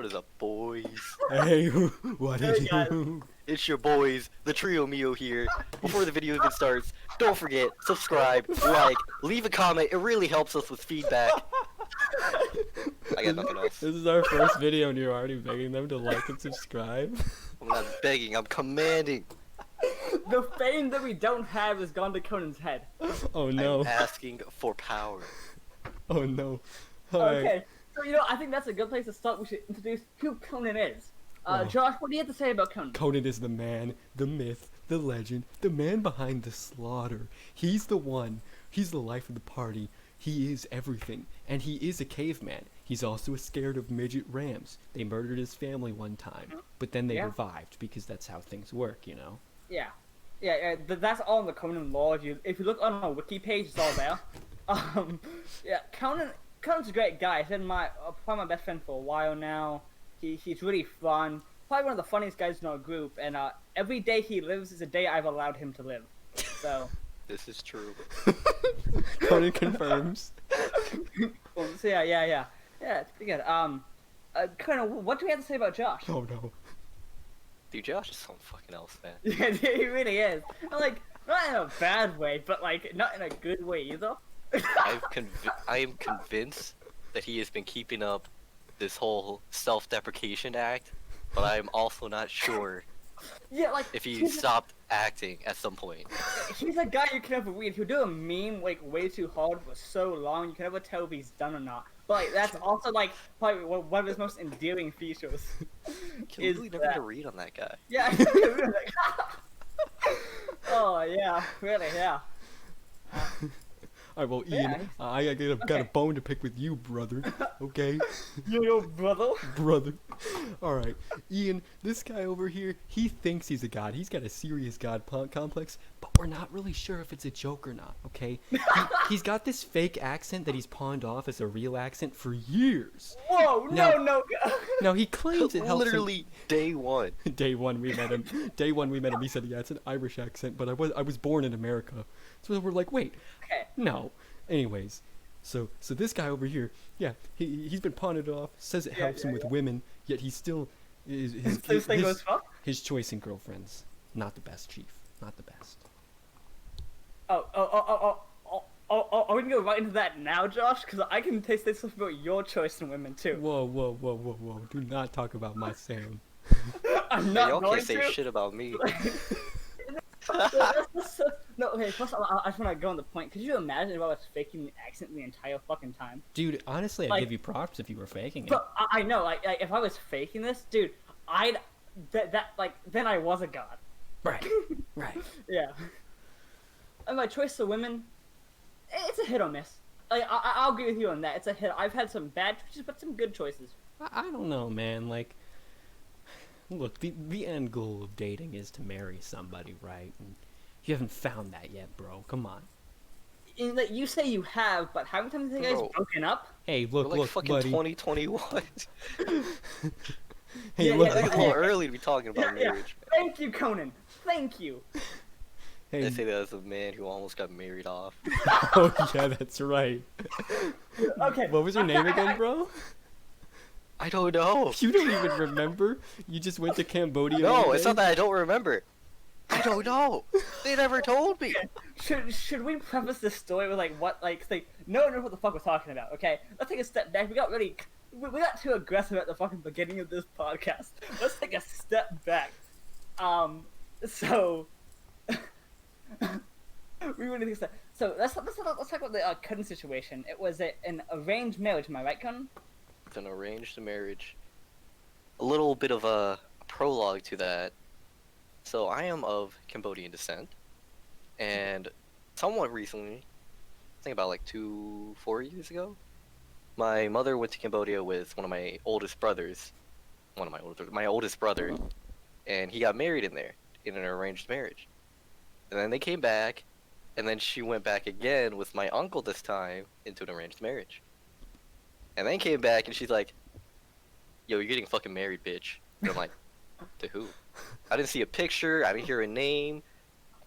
What is up, boys? Hey, what did you? It's your boys, the Trio Mio here. Before the video even starts, don't forget, subscribe, like, leave a comment. It really helps us with feedback. I got nothing else. This is our first video and you're already begging them to like and subscribe? I'm not begging, I'm commanding. The fame that we don't have has gone to Conan's head. Oh no. I'm asking for power. Oh no. Alright. Okay, so I think that's a good place to start. We should introduce who Conan is. Wow. Josh, what do you have to say about Conan? Conan is the man, the myth, the legend, the man behind the slaughter. He's the one. He's the life of the party. He is everything. And he is a caveman. He's also scared of midget rams. They murdered his family one time, but then they revived because that's how things work, you know? Yeah. That's all in the Conan lore. If you look on our wiki page, it's all there. Yeah, Conan's a great guy. He's been probably my best friend for a while now. He's really fun. Probably one of the funniest guys in our group. And every day he lives is a day I've allowed him to live. So. This is true. Conan confirms. So yeah, it's pretty good. Conan, what do we have to say about Josh? Oh no. Dude, Josh is something fucking else, man. Yeah, he really is. And, like, not in a bad way, but like not in a good way either. I am convinced that he has been keeping up this whole self-deprecation act, but I am also not sure if he stopped acting at some point. He's a guy you can never read. He'll do a meme like way too hard for so long you can never tell if he's done or not. But like, that's also like probably one of his most endearing features. Can we really never read on that guy? Yeah. Oh yeah, really, yeah. Alright, well, Ian, I got a bone to pick with you, brother. Okay? Yo, brother. Brother. Alright, Ian, this guy over here, he thinks he's a god. He's got a serious god complex, but we're not really sure if it's a joke or not, okay? He's got this fake accent that he's pawned off as a real accent for years. Whoa, no. Now, he claims it helps Literally day one. Day one we met him. He said, yeah, it's an Irish accent, but I was born in America. So we're like, wait, no. Anyways, so this guy over here, yeah, he's been pawning it off, says it helps him with women, yet he still is his choice in girlfriends. Not the best, Chief. Not the best. Are we gonna go right into that now, Josh? Because I can say stuff about your choice in women too. Whoa. Do not talk about my Sam. I'm not y'all going can't say shit about me. No, okay, first I just want to go on the point. Could you imagine if I was faking the accent the entire fucking time? Dude, honestly, I'd give you props if you were faking it. But I know, like, if I was faking this, dude, then I was a god. Right. Yeah. And my choice of women, it's a hit or miss. Like, I'll agree with you on that. It's a hit. I've had some bad choices, but some good choices. I don't know, man. Like, look, the end goal of dating is to marry somebody, right? And you haven't found that yet, bro. Come on. And that you say you have, but how many times have you guys broken up? Hey, look, we're like fucking buddy. 2021. Hey, look, it's a little early to be talking about marriage. Man. Thank you, Conan. Thank you. Hey. I say that as a man who almost got married off. Oh yeah, that's right. Okay. What was your name again, bro? I don't know. You don't even remember? You just went to Cambodia. No, it's not that I don't remember. I don't know. They never told me. Should we preface this story with no one knows what the fuck we're talking about, okay? Let's take a step back. We got too aggressive at the fucking beginning of this podcast. Let's take a step back. So we really think so. Let's talk about the Conan situation. It was an arranged marriage, am I right, Conan? It's an arranged marriage. A little bit of a prologue to that. So I am of Cambodian descent, and somewhat recently, I think about like 4 years ago, my mother went to Cambodia with one of my oldest brothers, my oldest brother, and he got married in there, in an arranged marriage. And then they came back, and then she went back again with my uncle this time into an arranged marriage. And then came back, and she's like, yo, you're getting fucking married, bitch. And I'm like, to who? I didn't see a picture, I didn't hear a name,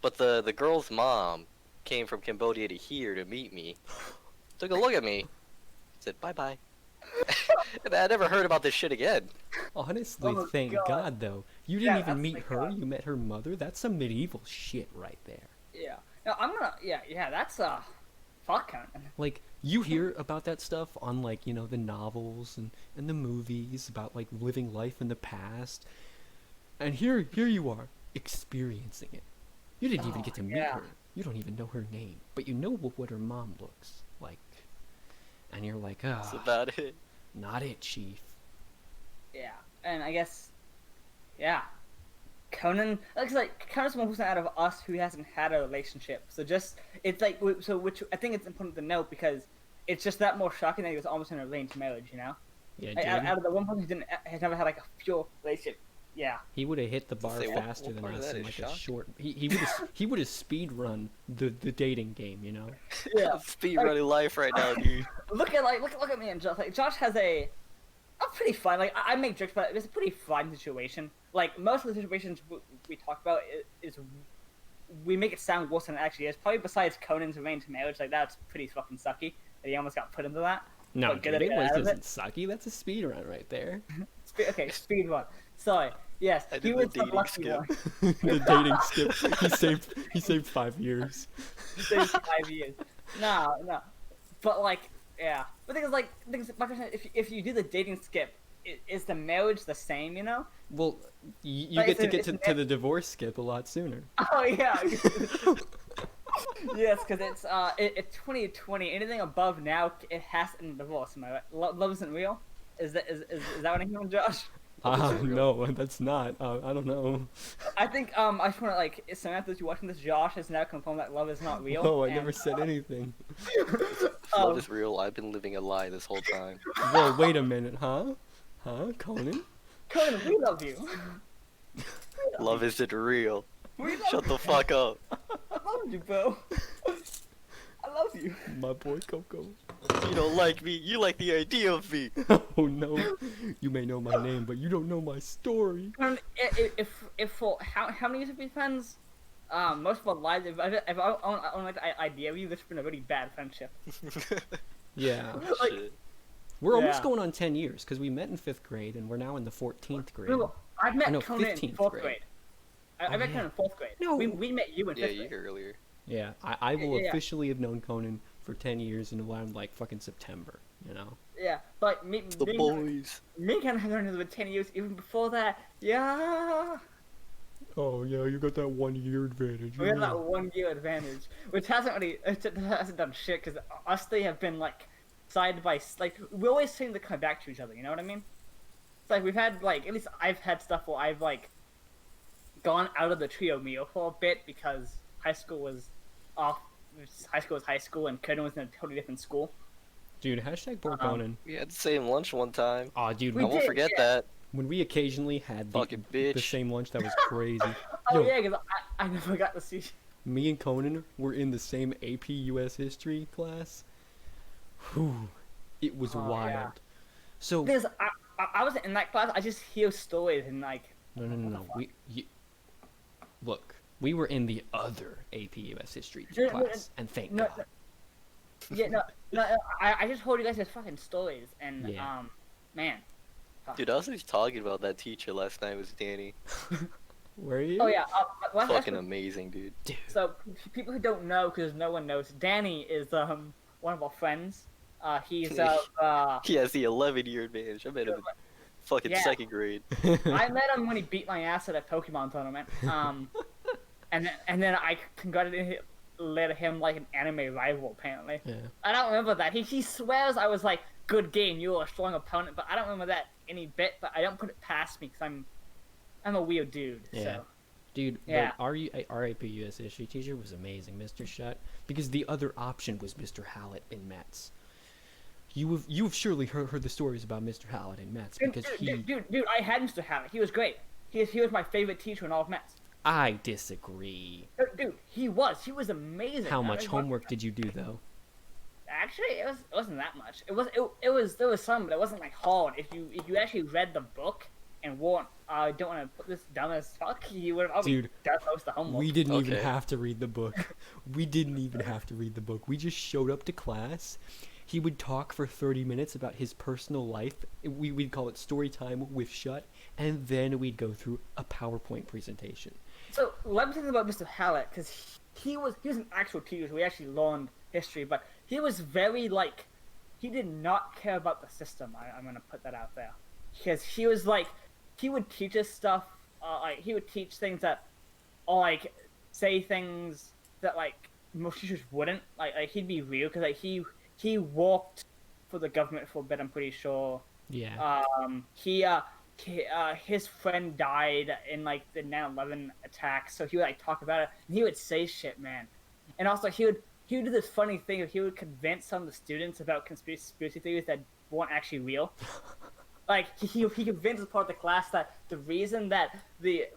but the girl's mom came from Cambodia to here to meet me, took a look at me, said bye-bye. And I never heard about this shit again. Honestly, Oh, thank God. God, though. You didn't Yeah, even that's meet like, her. You met her mother. That's some medieval shit right there. Yeah. No, I'm gonna. Yeah. That's fuck Conan. Like, you hear about that stuff on, like, you know, the novels and the movies about, like, living life in the past. And here you are, experiencing it. You didn't even get to meet yeah. her. You don't even know her name. But you know what her mom looks like. And you're like, That's ah, about it. not it, Chief. Yeah, and I guess, yeah, Conan. Like Conan's the one person out of us who hasn't had a relationship. So just it's like which I think it's important to note because it's just that more shocking that he was almost in a arranged marriage. You know, Yeah, like, dude. out of the one person who has never had like a pure relationship. Yeah. He would have hit the bar Say, faster what than part of us that in is like a shocking? short. He would have speed run the dating game, you know. Yeah. Speed running life right now, dude. Look at me and Josh. Like Josh has a pretty fun. Like I make jokes, but it's a pretty fun situation. Like most of the situations we talk about is we make it sound worse than it actually is. Probably besides Conan's arranged marriage, like that's pretty fucking sucky that he almost got put into that. No, But good dude, at it it out of wasn't sucky. That's a speed run right there. Okay, speed run. Sorry. Yes, I he did the was the dating lucky skip. one. The dating skip. He saved 5 years. 35 years. No. But like, yeah. But my question is, if you do the dating skip, is the marriage the same? You know? Well, you Like, get to it's get to the divorce skip a lot sooner. Oh yeah. Yes, because it's 2020. Anything above now, it has to end in divorce. Am I right? Love isn't real. Is that what I'm hearing, Josh? No, that's not. I don't know. I think I just want to like Samantha, if you're watching this, Josh has now confirmed that love is not real. No, I and, never said anything. Love is real. I've been living a lie this whole time. Whoa, wait a minute, huh? Huh, Conan? Conan, we love you. Love isn't real. We love Shut the fuck up. I love you, bro. I love you. My boy Coco. You don't like me. You like the idea of me. Oh no, you may know my name, but you don't know my story. If for how many years have we been friends? Most of our lives. If I own like the idea of you, this has been a really bad friendship. Yeah, Like, Shit. we're almost Yeah. going on 10 years because we met in 5th grade and we're now in the 14th grade. No, I met No, Conan in 15th 4th grade. grade. I Oh, met yeah. Conan in 4th grade. No. We met you in 5th Yeah, grade. you earlier. Yeah, I will Yeah. officially have known Conan for 10 years and around like fucking September, you know? Yeah, but The boys. me and Conan have known each other for 10 years. Even before that, yeah. Oh yeah, you got that 1 year advantage. We had that 1 year advantage, which hasn't done shit because us three have been like side by like we always seem to come back to each other. You know what I mean? It's like we've had like at least I've had stuff where I've like gone out of the trio meal for a bit because high school was off. High school was high school, and Conan was in a totally different school. Dude, hashtag poor Conan. We had the same lunch one time. Aw, dude, We I won't did, forget yeah. that. when we occasionally had Fucking the bitch. same lunch, that was crazy. Oh Yo, yeah, because I never got to see. me and Conan were in the same AP US history class. Whew, it was Oh, wild. yeah. So Because I wasn't in that class. I just hear stories and like. no. Look, we were in the other AP US history No, class, and thank no, God. Yeah, no. I just told you guys his fucking stories, and Yeah. man. Dude, I was just talking about that teacher last night with Danny. Were you? Oh yeah. Last Fucking amazing, dude. Dude. So people who don't know, because no one knows, Danny is one of our friends. He's He has the 11-year advantage. I met him in fucking Yeah. 2nd grade. I met him when he beat my ass at a Pokemon tournament. And then I congratulated him like an anime rival apparently. Yeah. I don't remember that. He swears I was like, good game, you were a strong opponent, but I don't remember that any bit. But I don't put it past me because I'm a weird dude. Yeah. So. Dude, Yeah. our AP US history teacher was amazing, Mr. Shutt, because the other option was Mr. Hallett in Mets. You've surely heard the stories about Mr. Hallett in Mets because Dude, I had Mr. Hallett. He was great. He was my favorite teacher in all of Mets. I disagree. Dude, he was amazing. How I much mean, homework did you do though? Actually, it wasn't that much. There was some, but it wasn't like hard. If you actually read the book and weren't don't want to put this dumb as fuck, you would have probably Dude, done most of the homework. We didn't even Okay. have to read the book. We didn't even have to read the book. We just showed up to class. he would talk for 30 minutes about his personal life. We'd call it story time with Shut, and then we'd go through a PowerPoint presentation. So let me think about Mr. Hallett, because he was an actual teacher. So we actually learned history, but he was very like, he did not care about the system. I'm gonna put that out there, because he was like, he would teach us stuff. Like he would teach things that, or like say things that like most teachers wouldn't. Like he'd be real, because like he worked for the government for a bit. I'm pretty sure. Yeah. His friend died in like the 9/11 attacks, so he would like talk about it, and he would say shit, man. And also he would do this funny thing of he would convince some of the students about conspiracy theories that weren't actually real. Like he convinced part of the class that the reason that the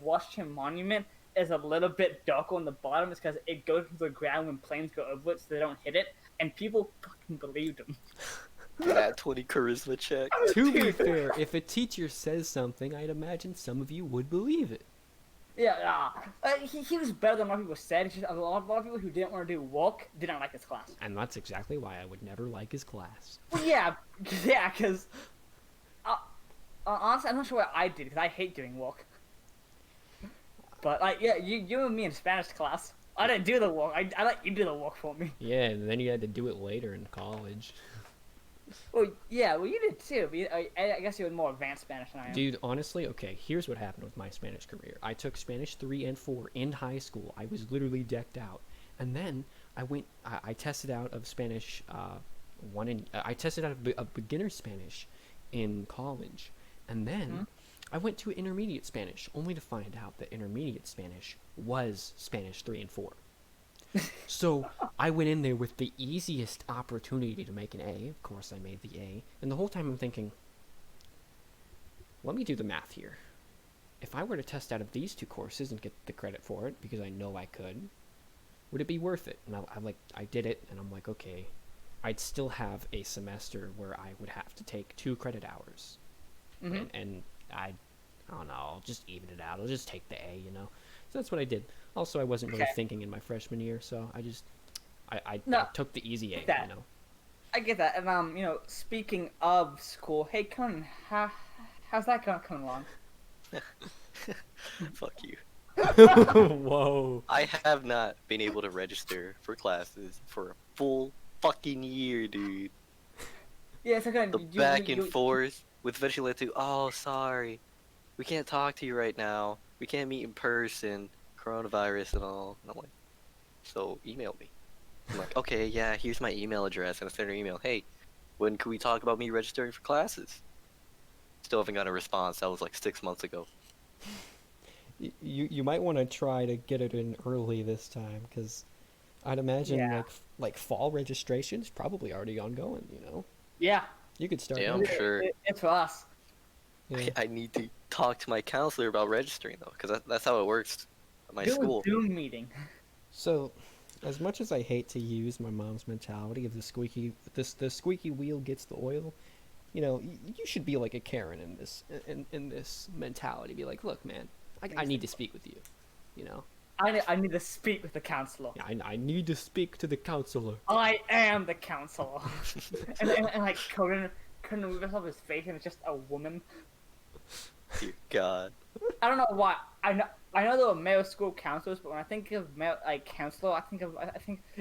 Washington Monument is a little bit darker on the bottom is because it goes into the ground when planes go over it, so they don't hit it, and people fucking believed him. That 20 charisma check. To be fair, if a teacher says something, I'd imagine some of you would believe it. Yeah, he was better than a lot of people said. It's just a lot of people who didn't want to do work didn't like his class. And that's exactly why I would never like his class. Well, yeah, because honestly, I'm not sure what I did, because I hate doing work. But like, yeah, you and me in Spanish class, I didn't do the work. I let you do the work for me. Yeah, and then you had to do it later in college. Well, yeah, well, you did too. But I guess you had more advanced Spanish than I am. Dude, honestly, okay, here's what happened with my Spanish career. I took Spanish 3 and 4 in high school. I was literally decked out. And then I tested out of Spanish, I tested out of beginner Spanish in college. And then I went to intermediate Spanish, only to find out that intermediate Spanish was Spanish 3 and 4. So I went in there with the easiest opportunity to make an A. Of course, I made the A. And the whole time I'm thinking, let me do the math here. If I were to test out of these 2 courses and get the credit for it, because I know I could, would it be worth it? And I did it, and I'm like, okay, I'd still have a semester where I would have to take 2 credit hours. And I don't know, I'll just even it out. I'll just take the A, you know? So that's what I did. Also, I wasn't really thinking in my freshman year, so I took the easy A, you know? I get that. And, you know, speaking of school, hey, Conan, how's that coming along? Fuck you. Whoa. I have not been able to register for classes for a full fucking year, dude. Yeah, it's okay. The back and forth with eventually to, oh, sorry, we can't talk to you right now. We can't meet in person. Coronavirus and all. And I'm like, so email me. I'm like, okay, yeah, here's my email address. And I send her an email. Hey, when can we talk about me registering for classes? Still haven't got a response. That was like 6 months ago. You might want to try to get it in early this time, because I'd imagine like fall registration is probably already ongoing, you know? Yeah. You could start. Yeah, I'm sure. It's for us. Yeah. I need to talk to my counselor about registering, though, because that's how it works at my school. Zoom meeting. So, as much as I hate to use my mom's mentality of the squeaky wheel gets the oil, you know, you should be like a Karen in this mentality. Be like, look, man, I need to speak with you, you know. I need to speak with the counselor. Yeah, I need to speak to the counselor. I am the counselor. and like Conan moves off his face, and it's just a woman. Dear God. I don't know why. I know there were male school counselors, but when I think of male like counselor, I think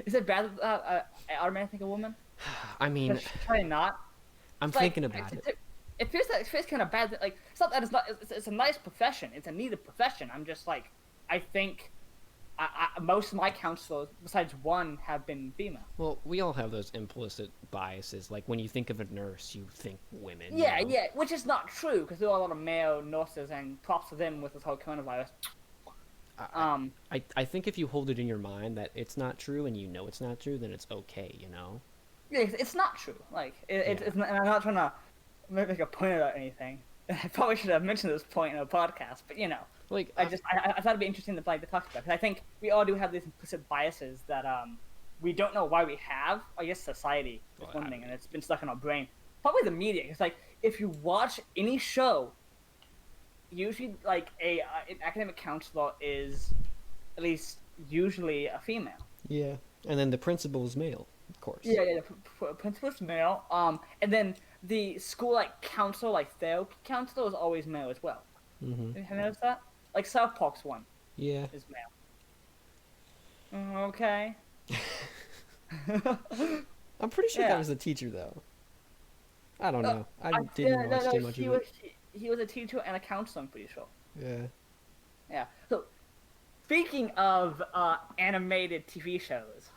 is it bad that I automatically think of woman? I mean, probably not. I'm thinking about it. It feels kind of bad. Like it's not that it's not. It's a nice profession. It's a needed profession. I'm just like, I think. Most of my counselors, besides one, have been female. Well, we all have those implicit biases. Like when you think of a nurse, you think women. Yeah, you know? yeah, which is not true, because there are a lot of male nurses, and props to them with this whole coronavirus. I think if you hold it in your mind that it's not true and you know it's not true, then it's okay, you know? Yeah, it's not true. Like, it's and I'm not trying to make a point about anything. I probably should have mentioned this point in a podcast, but you know. Like, I thought it'd be interesting to talk about, because I think we all do have these implicit biases that we don't know why we have. I guess society is one thing, and it's been stuck in our brain. Probably the media. It's like if you watch any show, usually like an academic counselor is at least usually a female. Yeah, and then the principal is male. of course. Yeah. Principal's male. And then the school like council, like therapy counselor, is always male as well. Mm-hmm. Have you noticed that? Like South Park's one Yeah. is male. Okay. I'm pretty sure that Yeah. was the teacher though. I don't know. I Yeah, didn't watch too much of it. He was a teacher and a counselor, I'm pretty sure. Yeah. Yeah. So speaking of animated TV shows,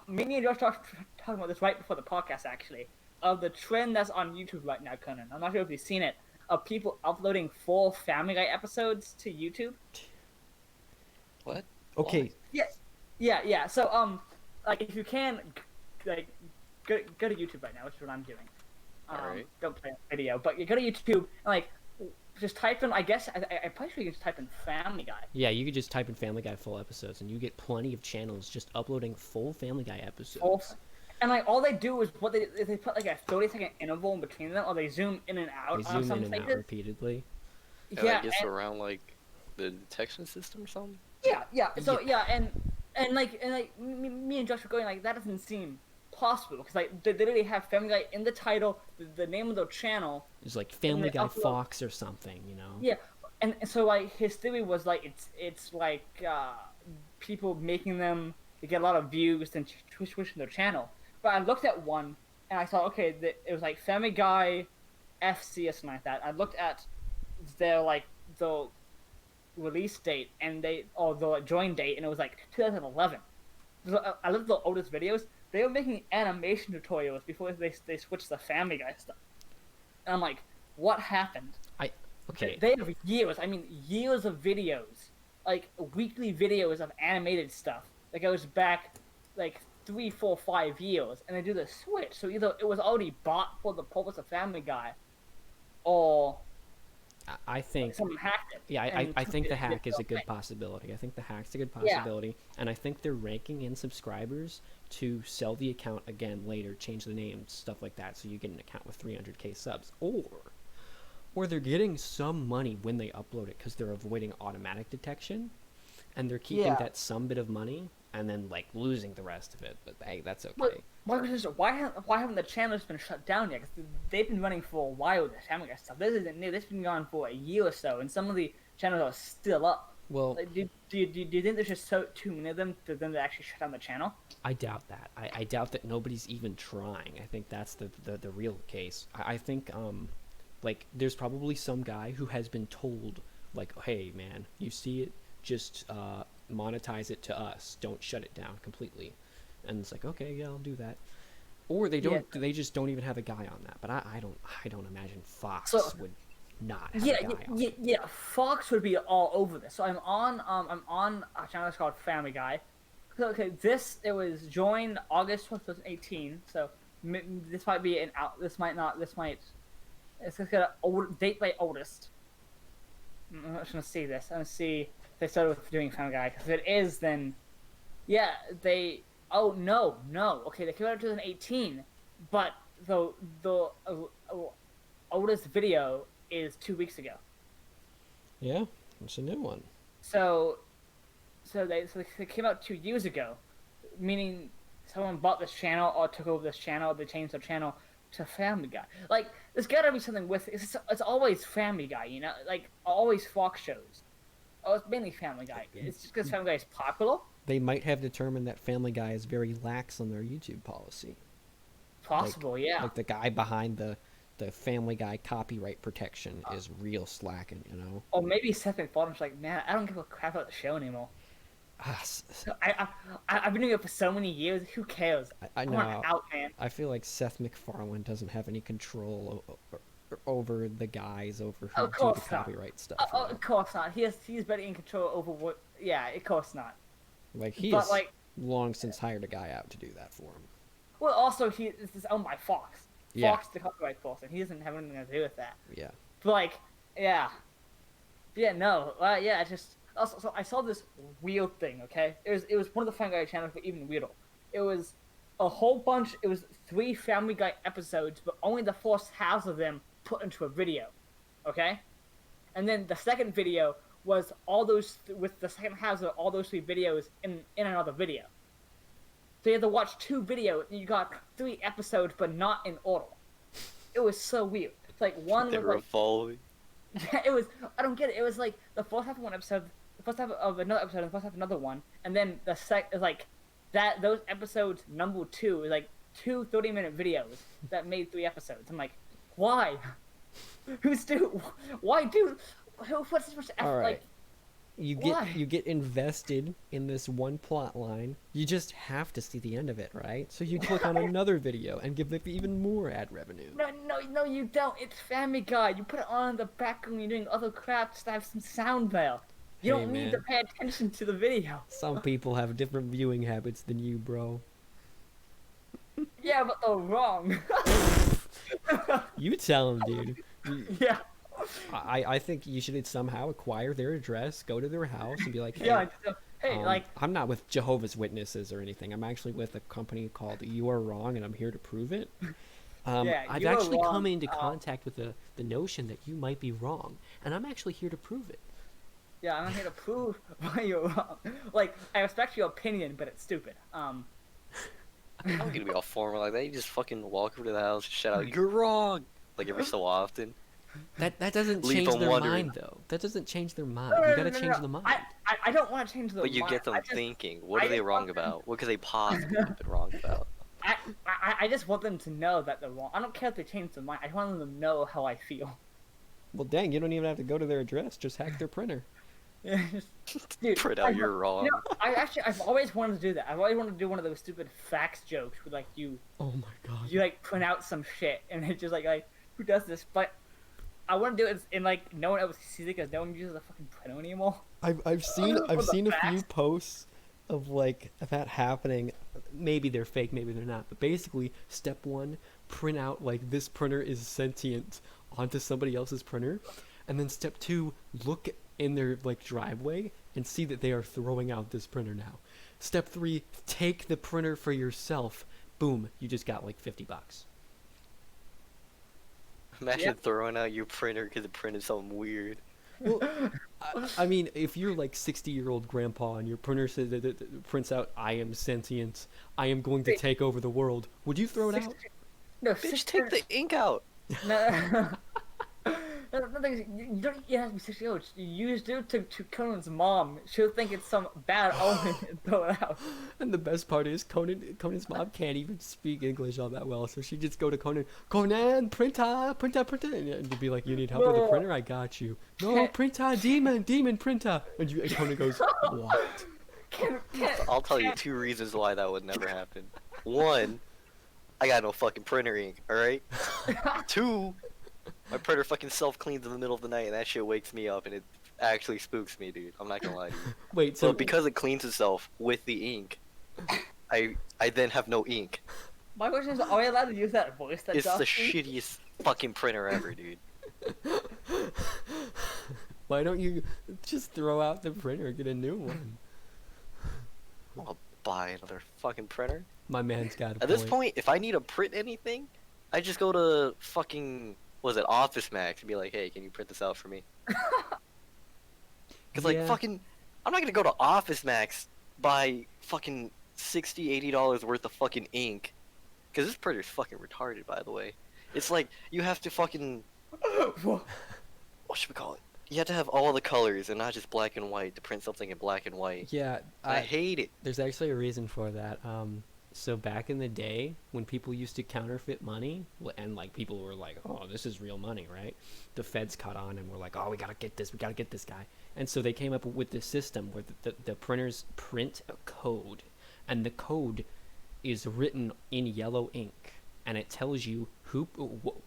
me and Josh talking about this right before the podcast actually, of the trend that's on YouTube right now, Conan. I'm not sure if you've seen it, of people uploading full Family Guy episodes to YouTube. What? Okay. Yeah. So like if you can, like go to YouTube right now, which is what I'm doing. Alright. Don't play a video, but you go to YouTube and like just type in. I guess I'm pretty sure you can just type in Family Guy. Yeah, you could just type in Family Guy full episodes, and you get plenty of channels just uploading full Family Guy episodes. And like all they do is what they put like a 30-second interval in between them, or they zoom in and out. They zoom in and out repeatedly. Yeah, I guess around like the detection system or something. Yeah. So and like me and Josh were going like that doesn't seem possible because like they literally have Family Guy in the title, the name of the channel. It's like Family Guy Fox or something, you know. Yeah, and so like his theory was like it's like people making them to get a lot of views and switching their channel. But I looked at one and I thought, okay, it was like Family Guy FC or something like that. I looked at their like the release date and the join date, and it was like 2011. So I looked at the oldest videos. They were making animation tutorials before they switched the Family Guy stuff. And I'm like, what happened? Okay. They have years. I mean, years of videos, like weekly videos of animated stuff that goes back like 3, 4, 5 years, and they do the switch. So either it was already bought for the purpose of Family Guy, or I think someone hacked it. Yeah, I think the hack is a good possibility. I think the hack's a good possibility, and I think they're ranking in subscribers to sell the account again later, change the name, stuff like that, so you get an account with 300k subs, or they're getting some money when they upload it because they're avoiding automatic detection, and they're keeping that some bit of money and then like losing the rest of it. But hey, that's okay. Why haven't the channels been shut down yet? Because they've been running for a while. This Family Guy stuff. This isn't new. This has been going for a year or so, and some of the channels are still up. Well, like, do you think there's just too many of them for them to actually shut down the channel? I doubt that. I doubt that nobody's even trying. I think that's the real case. I think like there's probably some guy who has been told like, hey man, you see it, just monetize it to us. Don't shut it down completely. And it's like, okay, yeah, I'll do that. Or they don't. Yeah. They just don't even have a guy on that. But I don't imagine Fox would not have a guy on. Yeah, Fox would be all over this. So I'm on a channel that's called Family Guy. So, okay, it was joined August 2018. So this might be this might. It's just got a date by oldest. I'm not gonna see this. I'm gonna see if they started with doing Family Guy. Because if it is, then yeah, they. Oh no! Okay, they came out in 2018, but the oldest video is 2 weeks ago. Yeah, it's a new one. So they came out 2 years ago, meaning someone bought this channel or took over this channel. They changed their channel to Family Guy. Like, there's gotta be something with it. It's always Family Guy, you know, like always Fox shows. Oh, it's mainly Family Guy. It's just because Family Guy is popular. They might have determined that Family Guy is very lax on their YouTube policy. Possible, yeah. Like the guy behind the Family Guy copyright protection is real slacking, you know? Or maybe Seth MacFarlane's like, man, I don't give a crap about the show anymore. I've been doing it for so many years. Who cares? I know. I'm out, man. I feel like Seth MacFarlane doesn't have any control over the guys over who do the copyright stuff. Of course not. He's better in control over what. Yeah, of course not. Like he's long since hired a guy out to do that for him. Well, also this is owned by Fox. Yeah. Fox, the copyright force, and he doesn't have anything to do with that. Yeah. But just also so I saw this weird thing. Okay, it was one of the Family Guy channels, but even weirder. It was a whole bunch. It was 3 Family Guy episodes, but only the first half of them put into a video. Okay, and then the second video was all those with the second halves of all those 3 videos in another video. So you had to watch 2 videos, and you got 3 episodes, but not in order. It was so weird. It's like one They was were like, following. yeah, it was. I don't get it. It was like the first half of one episode, the first half of another episode, and the first half of another one, and then the is like that. Those episodes number 2 is like 2 30-minute videos that made 3 episodes. I'm like, why? Who's do? Why do? Who puts this much effort? All right. Like, why? You get invested in this one plot line. You just have to see the end of it, right? So you click on another video and give it even more ad revenue. No, you don't. It's Family Guy. You put it on in the background. You're doing other crap to have some sound there. You Hey, don't need man. to pay attention to the video. Some people have different viewing habits than you, bro. Yeah, but they're wrong. You tell them, dude. Yeah. I think you should somehow acquire their address, go to their house, and be like, hey, Yeah. Hey, like. I'm not with Jehovah's Witnesses or anything. I'm actually with a company called You Are Wrong, and I'm here to prove it. Yeah, I've you are actually wrong. come into contact with the notion that you might be wrong, and I'm actually here to prove it. Yeah, I'm here to prove why you're wrong. Like, I respect your opinion, but it's stupid. I'm not gonna be all formal like that. You just fucking walk over to the house and shout out, "You're wrong!" Like every so often. That doesn't Leave change them their wondering. mind, though. That doesn't change their mind. No, You gotta no, change no. the mind. I don't want to change the But you mind. get them I just, thinking, what I are they just wrong want them- about? What could they possibly have been wrong about? I just want them to know that they're wrong. I don't care if they change their mind. I want them to know how I feel. Well, dang, you don't even have to go to their address. Just hack their printer. Yeah, dude, Print out, you're wrong. You know, I've always wanted to do that. I've always wanted to do one of those stupid facts jokes where like you Oh my god. like print out some shit and it's just like who does this? But I want to do it in like no one else sees it because no one uses a fucking printer anymore. I've seen For the a few facts. posts of like that happening. Maybe they're fake, maybe they're not. But basically, step 1, print out like this printer is sentient onto somebody else's printer, and then step 2, look in their like driveway and see that they are throwing out this printer now. Step 3, take the printer for yourself. Boom, you just got like $50. Imagine Yep. throwing out your printer because it printed something weird. Well, I mean, if you're like 60-year-old grandpa and your printer says that it prints out, "I am sentient, I am going to Wait. take over the world," would you throw it out? No, Bitch, take the ink out. No, the thing is, you don't. You have to be 60 years old. You just do it to Conan's mom. She'll think it's some bad omen and throw it out. And the best part is Conan's mom can't even speak English all that well, so she just go to Conan, printer, and you'd be like, "You need help with the No. printer? I got you." "No, printer, demon, printer," and Conan goes, "What?" Can't, I'll tell you 2 reasons why that would never happen. 1, I got no fucking printer ink, alright? 2, my printer fucking self-cleans in the middle of the night and that shit wakes me up and it actually spooks me, dude. I'm not gonna lie to you. Wait, So so because it cleans itself with the ink, I then have no ink. My question is, are we allowed to use that voice that It's the Josh used? shittiest fucking printer ever, dude. why don't you just throw out the printer and get a new one? I'll buy another fucking printer. My man's got a At this point, if I need to print anything, I just go to fucking, was it Office Max and be like, "Hey, can you print this out for me?" Cause like Yeah. fucking, I'm not gonna go to Office Max, buy fucking $60, $80 worth of fucking ink. Cause this printer's fucking retarded, by the way. It's like, you have to fucking, what should we call it? You have to have all the colors and not just black and white to print something in black and white. Yeah, I hate it. there's actually a reason for that. So back in the day, when people used to counterfeit money, and like people were like, "Oh, this is real money," right? The feds caught on and were like, "Oh, we gotta get this guy." And so they came up with this system where the printers print a code, and the code is written in yellow ink, and it tells you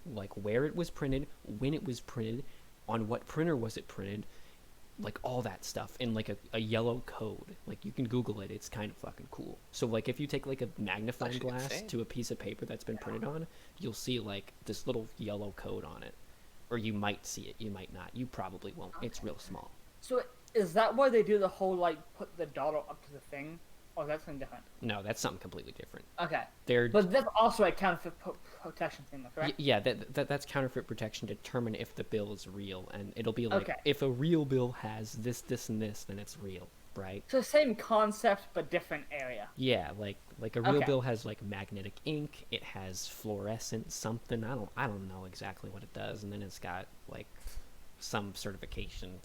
like where it was printed, when it was printed, on what printer was it printed, like all that stuff in like a yellow code. Like you can Google it, it's kind of fucking cool. So like if you take like a magnifying Actually glass insane. to a piece of paper that's been printed on, you'll see like this little yellow code on it. Or you might see it, you might not. You probably won't. It's real small. So is that why they do the whole like put the dollar up to the thing, or is that something different? No, that's something completely different. Okay, They're but that's also a counterfeit protection thing, though, correct? yeah, that's counterfeit protection to determine if the bill is real, and it'll be like Okay. if a real bill has this, and this, then it's real, right? So same concept but different area. Yeah, Like a real Okay. bill has like magnetic ink. It has fluorescent something. I don't know exactly what it does. And then it's got like some certification.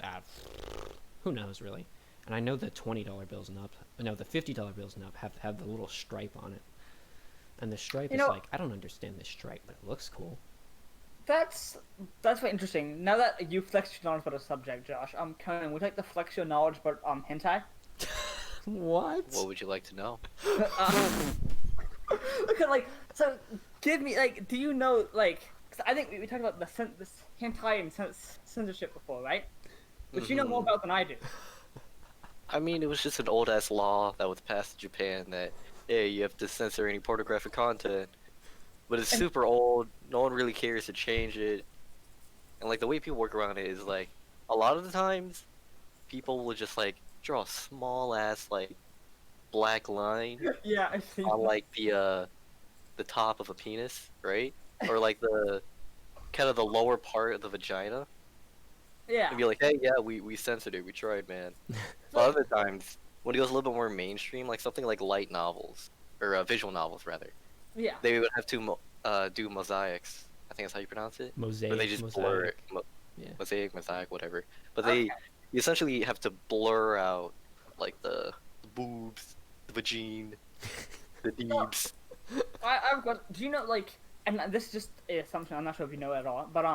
Who knows really? And I know the $20 bills and up, no, the $50 bills and up have the little stripe on it. And the stripe You is know- like, I don't understand this stripe, but it looks cool. That's very interesting. Now that you flexed your knowledge about a subject, Josh, Conan, would you like to flex your knowledge about hentai? What? What would you like to know? Look at so. Give me do you know 'cause I think we talked about this hentai and censorship before, right? But you know more about than I do. I mean, it was just an old ass law that was passed in Japan that, hey, you have to censor any pornographic content. But it's super old, no one really cares to change it. And like the way people work around it is like, a lot of the times, people will just like draw a small ass like black line Yeah, I see. on like the top of a penis, right? Or like the kind of the lower part of the vagina. Yeah. And be like, hey, yeah, we censored it, we tried, man. But other times, when it goes a little bit more mainstream, like something like light novels, or visual novels rather, Yeah. they would have to do mosaics. I think that's how you pronounce it. Mosaic. Or they just mosaic. blur it. Yeah. Mosaic, whatever. But you essentially have to blur out like the boobs, the vagine, the deebs. I've got. Do you know and this is just an assumption. I'm not sure if you know it at all, but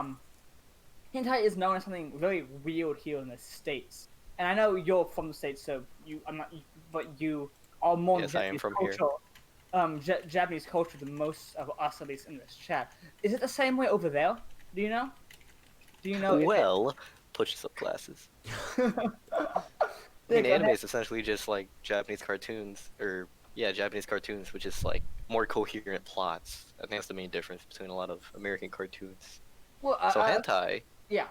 hentai is known as something very weird here in the States. And I know you're from the States, so but you are more Yes, I am Japanese from here. culture. Japanese culture than most of us, at least in this chat. Is it the same way over there? Do you know? Do you know? Well, push some glasses. I mean, anime is essentially just like Japanese cartoons, or yeah, Japanese cartoons, which is like more coherent plots. I think that's the main difference between a lot of American cartoons. Well, So hentai yeah.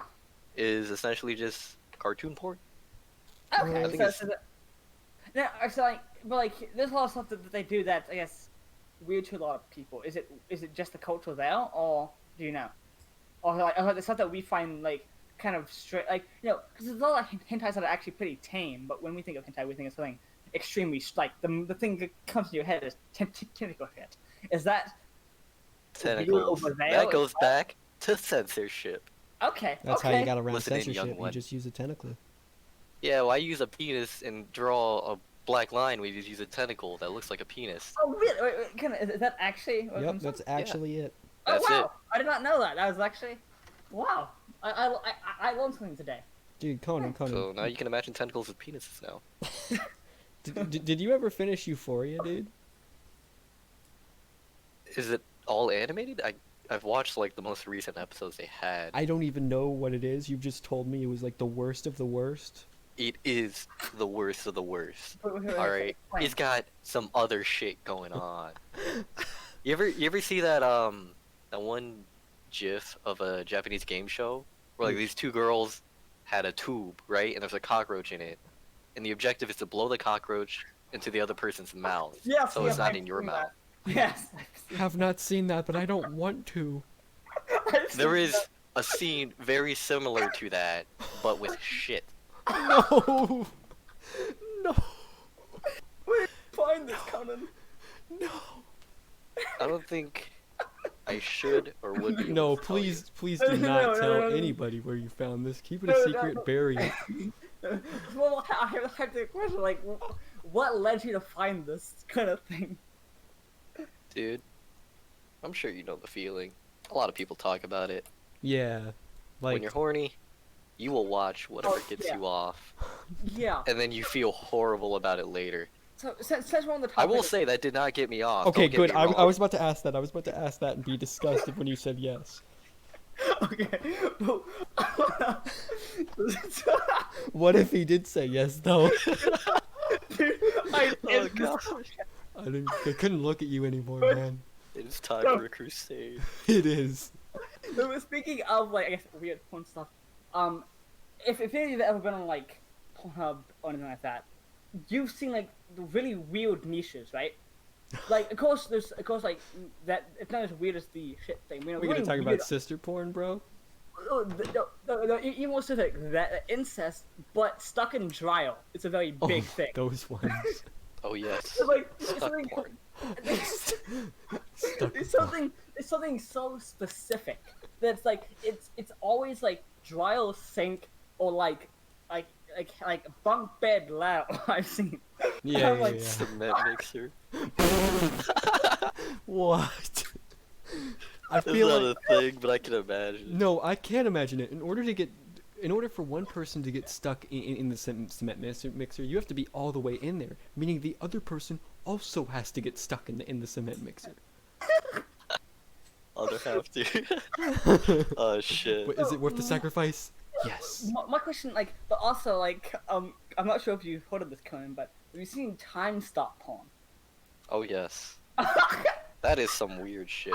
is essentially just cartoon porn. Okay. I think So, it's- but there's a lot of stuff that they do that I guess weird to a lot of people. Is it just the culture there, or do you know? Or the stuff that we find kind of straight, because there's a lot of hentais that are actually pretty tame. But when we think of hentai, we think of something extremely the thing that comes to your head is tentacle shit. Is that Tentacles. over there That as goes well? back to censorship. Okay? That's okay. how you got around Listen in, young censorship. You one. just use a tentacle. Yeah, why use a penis and draw a black line? We just use a tentacle that looks like a penis. Oh really? Is that actually? What Yep, comes that's up? actually it. Oh That's wow! it. I did not know that. That was actually, wow! I learned something today. Dude, Conan. So now you can imagine tentacles with penises now. Did you ever finish Euphoria, dude? Is it all animated? I've watched like the most recent episodes they had. I don't even know what it is. You've just told me it was like the worst of the worst. It is the worst of the worst. Wait, All right, explain. it's got some other shit going on. You ever see that that one GIF of a Japanese game show where like these two girls had a tube, right, and there's a cockroach in it, and the objective is to blow the cockroach into the other person's mouth, Yes, so yes, it's not I've in your seen mouth. that. Yes. Have not seen that, but I don't want to. I've There seen is a scene very similar to that, but with shit. No. No. that. Find this, Conan. No. I don't think I should or would be. No, able to tell you. please No, do no, not no, tell no, no. anybody where you found this. Keep it No, a no, secret, no. bury it. Well, I have the question, what led you to find this kind of thing? Dude, I'm sure you know the feeling. A lot of people talk about it. Yeah. When Like, you're horny, you will watch whatever Oh, gets yeah. you off, Yeah. and then you feel horrible about it later. So since we're on the topic, I will say that did not get me off. okay, don't get good. me I wrong. was about to ask that. I was about to ask that and be disgusted when you said yes. Okay. But, What if he did say yes, though? dude, Oh gosh. I couldn't look at you anymore, man. It is time for a crusade. It is. But speaking of I guess weird porn stuff, if any of you have ever been on Pornhub or anything like that, you've seen the really weird niches, right? Of course that it's not as weird as the shit thing. We're gonna talk about sister porn, bro. No, even more specific, that incest, but stuck in dryer. It's a very big thing. Those ones. Oh yes. It's Stuck something porn. Stuck It's with something so specific that's like it's always like dryer sink or like bunk bed loud I've seen. Yeah, I'm yeah, like, yeah. Cement mixer. What? I It's feel not like a thing, but I can imagine. no, I can't imagine it. In order for one person to get stuck in the cement mixer, you have to be all the way in there, meaning the other person also has to get stuck in the cement mixer. Other half, dude. Oh shit. But is it worth the sacrifice? Yes. my question, like, but also like, I'm not sure if you've heard of this, Conan, but have you seen time stop porn? Oh yes. That is some weird shit.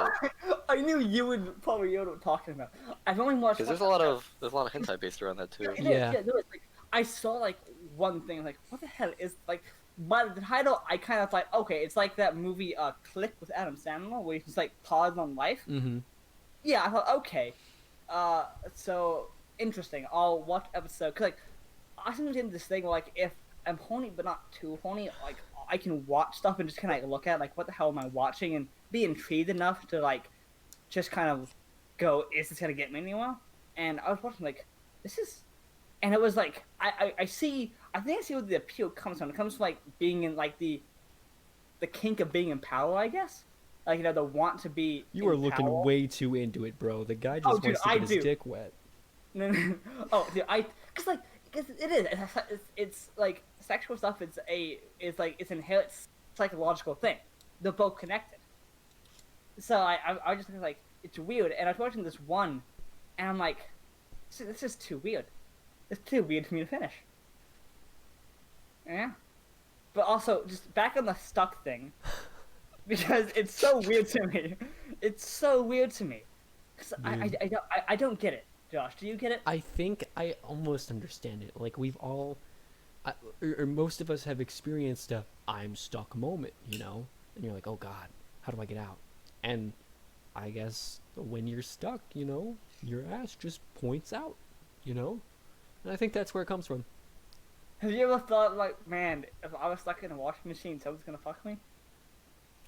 I knew you would probably know what I'm talking about. I've only watched. Because there's a lot of hentai based around that too. Yeah. There is. Like, I saw like one thing, like, what the hell is like? By the title, I kind of like, okay, it's like that movie, Click with Adam Sandler, where he's like paused on life. Mm-hmm. Yeah, I thought, okay, so interesting. I'll watch episode. Cause like, I sometimes into this thing where, like, if I'm horny but not too horny, like I can watch stuff and just kind of like, look at like what the hell am I watching and be intrigued enough to like just kind of go, is this gonna get me anywhere? And I was watching like, this is, and it was like I think I see where the appeal comes from. It comes from like being in like the kink of being in power, I guess. Like, you know, the want to be. You are in looking power. way too into it, bro. The guy just Oh, dude, wants to I get do. his dick wet. No. Oh, dude, cause like, cause it is. It's like sexual stuff. It's inherent psychological thing. They're both connected. So I just think like it's weird, and I was watching this one, and I'm like, this is too weird. It's too weird for me to finish. Yeah. But also, just back on the stuck thing, because it's so weird to me. It's so weird to me. Cause I don't get it. Josh, do you get it? I think I almost understand it. Like we've all, or most of us have experienced a "I'm stuck" moment, you know, and you're like, "Oh God, how do I get out?" And I guess when you're stuck, you know, your ass just points out, you know, and I think that's where it comes from. Have you ever thought like, man, if I was stuck in a washing machine, someone's gonna fuck me?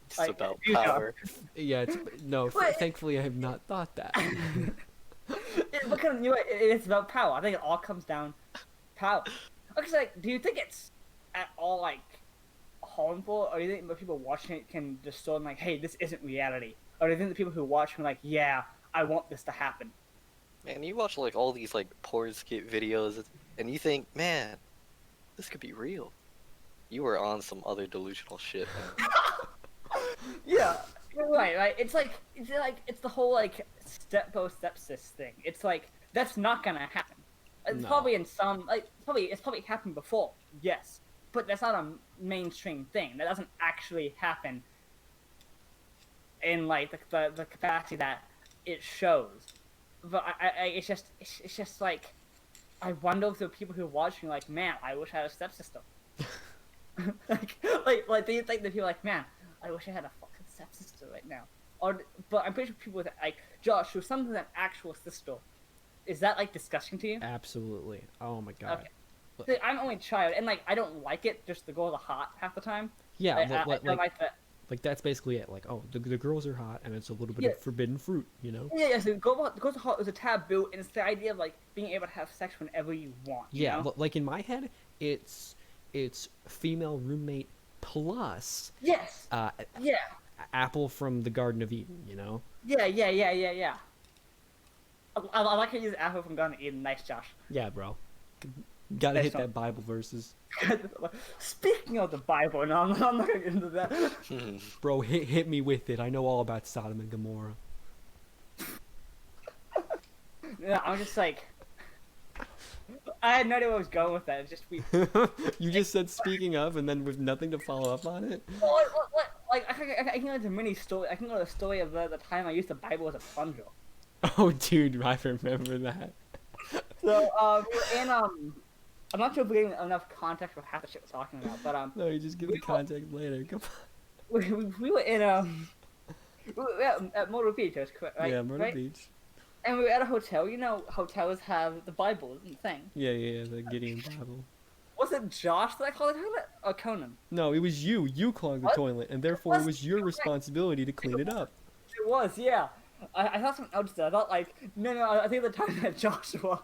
It's Like, about you know. power. Yeah, no. But- Thankfully, I have not thought that. It's about power. I think it all comes down power. Okay, so like, do you think it's at all like harmful, or do you think the people watching it can discern like, hey, this isn't reality, or do you think the people who watch are like, yeah, I want this to happen? Man, you watch like all these like porn skit videos, and you think, man, this could be real. You were on some other delusional shit, man. Yeah, you're right. It's the whole like step-bo-step sis thing. It's like that's not gonna happen. It's No. probably in some like it's probably happened before, yes, but that's not a mainstream thing. That doesn't actually happen in like the capacity that it shows. But it's just like I wonder if the people who are watching are like, man, I wish I had a stepsister. like do you think that people are like, man, I wish I had a fucking stepsister right now? Or but I'm pretty sure people with like Josh, who something with an actual sister, is that like disgusting to you? Absolutely. Oh my God. Okay. See, I'm only child, and like I don't like it. Just the girls are hot half the time. Yeah, I don't like that. like that's basically it. Like, oh, the girls are hot, and it's a little bit Yeah. of forbidden fruit, you know? Yeah. So girls are hot is a taboo, and it's the idea of like being able to have sex whenever you want. You Yeah, know? like in my head, it's female roommate plus Yes. Yeah. apple from the Garden of Eden, you know? Yeah. I like how you use apple from Garden of Eden. Nice, Josh. Yeah, bro. Gotta Nice hit one. that Bible verses. Speaking of the Bible, no, I'm not gonna get into that. Bro, hit me with it. I know all about Sodom and Gomorrah. Yeah, I'm just like, I had no idea where I was going with that. It's just we. You just said speaking of, and then with nothing to follow up on it. What? Like I can go into a mini story. I can go to the story of the time I used the Bible as a plunger. Oh, dude, I remember that. So we were in I'm not sure if we're getting enough context for half the shit we're talking about, but No, you just give the context later. Come on. we were in we were at Myrtle Beach, that's correct, right? Yeah, Myrtle right? Beach. And we were at a hotel. You know, hotels have the Bible thing. Yeah, the Gideon Bible. was it Josh that clogged the toilet or Conan? No, it was you. You clogged the What? toilet, and therefore it was your responsibility to clean it up. It was, yeah. I thought something else did. I thought like, no, I think the time that Joshua.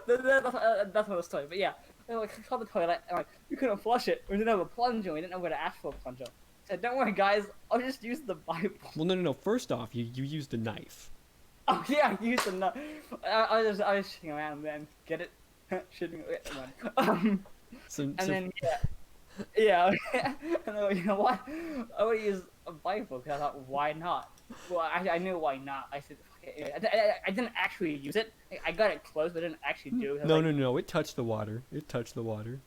That's another story, but yeah. They like clogged the toilet, and like we couldn't flush it. We didn't have a plunger. We didn't know where to ask for a plunger. So don't worry, guys. I'll just use the Bible. Well, no. First off, you used a knife. Oh yeah, I used the nut. I was shitting around, man. Get it? Shitting around. So, Then yeah. And then, you know what? I would use a Bible because I thought, why not? Well, I knew why not. I said, okay. I didn't actually use it. I got it close, but I didn't actually do it. No. It touched the water. It touched the water.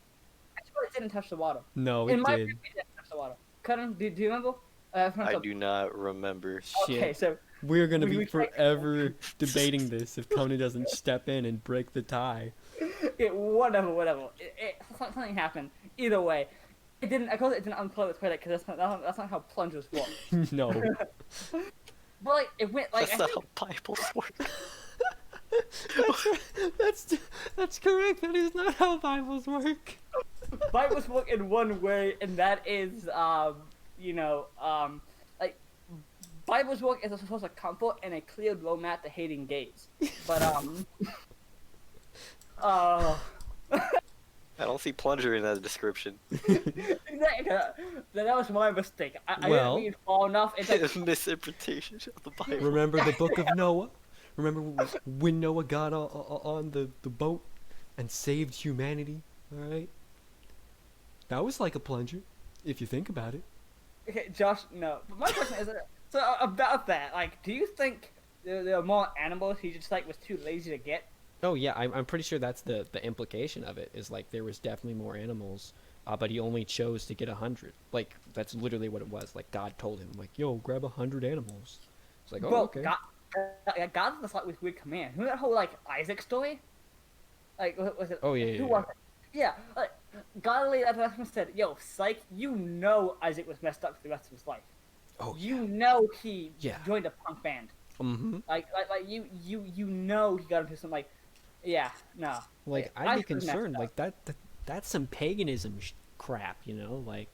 I swear it didn't touch the water. No, it In my did. opinion, it didn't touch the water. Cutting, do you remember? I do not remember. Okay, so We're gonna we be tried- forever debating this if Conan doesn't step in and break the tie. whatever. Something happened. Either way, it didn't. Of course, it didn't unplug the toilet because that's not how plungers work. No. But like, it went like. That's not how Bibles work. That's correct. That is not how Bibles work. Bibles work in one way, and that is, like, Bibles work as a source of comfort and a clear roadmap to hating gays. But, I don't see plunger in that description. that was my mistake. I Well- didn't read far enough. It's like, Misinterpretation of the Bible. Remember the book of Noah? Remember when Noah got on the boat and saved humanity? All right. That was like a plunger, if you think about it. okay, Josh, no. But my question is, so about that, like, do you think there are more animals he just, like, was too lazy to get? Oh yeah, I'm pretty sure that's the implication of it. Is like there was definitely more animals, but he only chose to get 100. Like that's literally what it was. Like God told him, like, yo, grab 100 animals. It's like, oh Well, okay. God's just like with weird command. Remember that whole like Isaac story? Like was it? Oh, yeah, Who yeah, was it? Yeah, like God laid at the and said, "Yo, psych, you know Isaac was messed up for the rest of his life. Oh You know he Yeah. joined a punk band. Mm-hmm. Like you know he got into some like, yeah, no. Like Like, I'd be Isaac was messed concerned. up. Like that's some paganism crap, you know? Like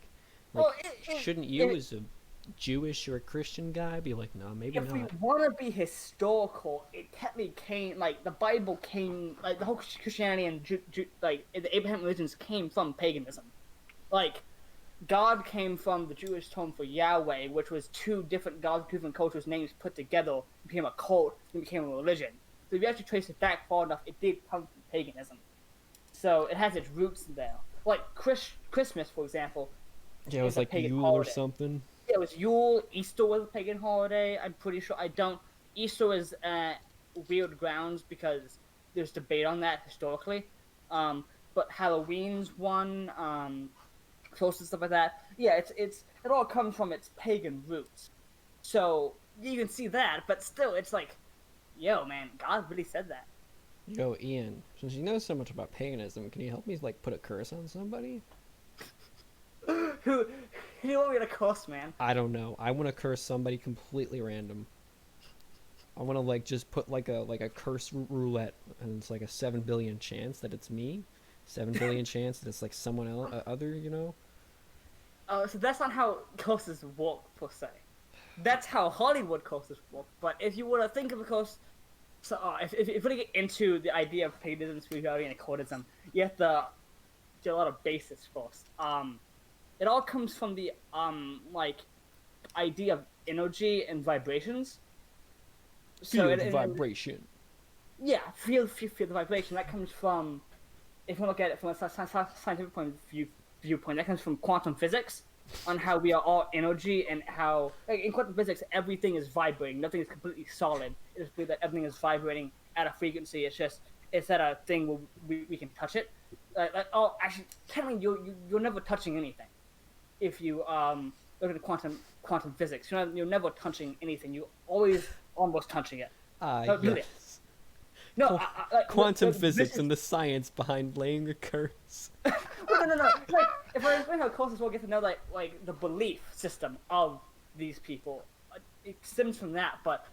Well, shouldn't you as a Jewish or a Christian guy be like, no, maybe If we not. want to be historical, it technically came like the Bible came like the whole Christianity and like the Abraham religions came from paganism. Like God came from the Jewish term for Yahweh, which was two different God-given cultures' names put together, became a cult, and became a religion. So if you actually trace it back far enough, it did come from paganism. So it has its roots there. Like Christmas, for example. Yeah, it was is a like pagan Yule holiday. or something. Yeah, it was Yule. Easter was a pagan holiday. I'm pretty sure. I don't. Easter is weird grounds because there's debate on that historically. But Halloween's one. Close and stuff like that. Yeah, it all comes from its pagan roots. So you can see that, but still, it's like, yo, man, God really said that. Yo, Ian, since you know so much about paganism, can you help me like put a curse on somebody? Who you want me to curse, man? I don't know. I want to curse somebody completely random. I want to like just put like a curse roulette, and it's like a 7 billion chance that it's me, 7 billion chance that it's like someone else, other, you know. So that's not how curses work per se. That's how Hollywood curses work. But if you were to think of a curse, so if you want to get into the idea of paganism, spirituality, and occultism, you have to do a lot of basis first. It all comes from the like idea of energy and vibrations. Feel it- the it- vibration. Yeah, feel the vibration. That comes from, if you look at it from a scientific viewpoint, that comes from quantum physics, on how we are all energy and how, like in quantum physics, everything is vibrating. Nothing is completely solid. It is believed that everything is vibrating at a frequency. It's at a thing where we can touch it. Actually, technically, you're never touching anything. If you look at quantum physics, you're never touching anything. You're always almost touching it. Really. Yes. No, Quantum this physics is- and the science behind laying the curse. no. Like, if I explain how close we'll get to know like the belief system of these people, it stems from that. But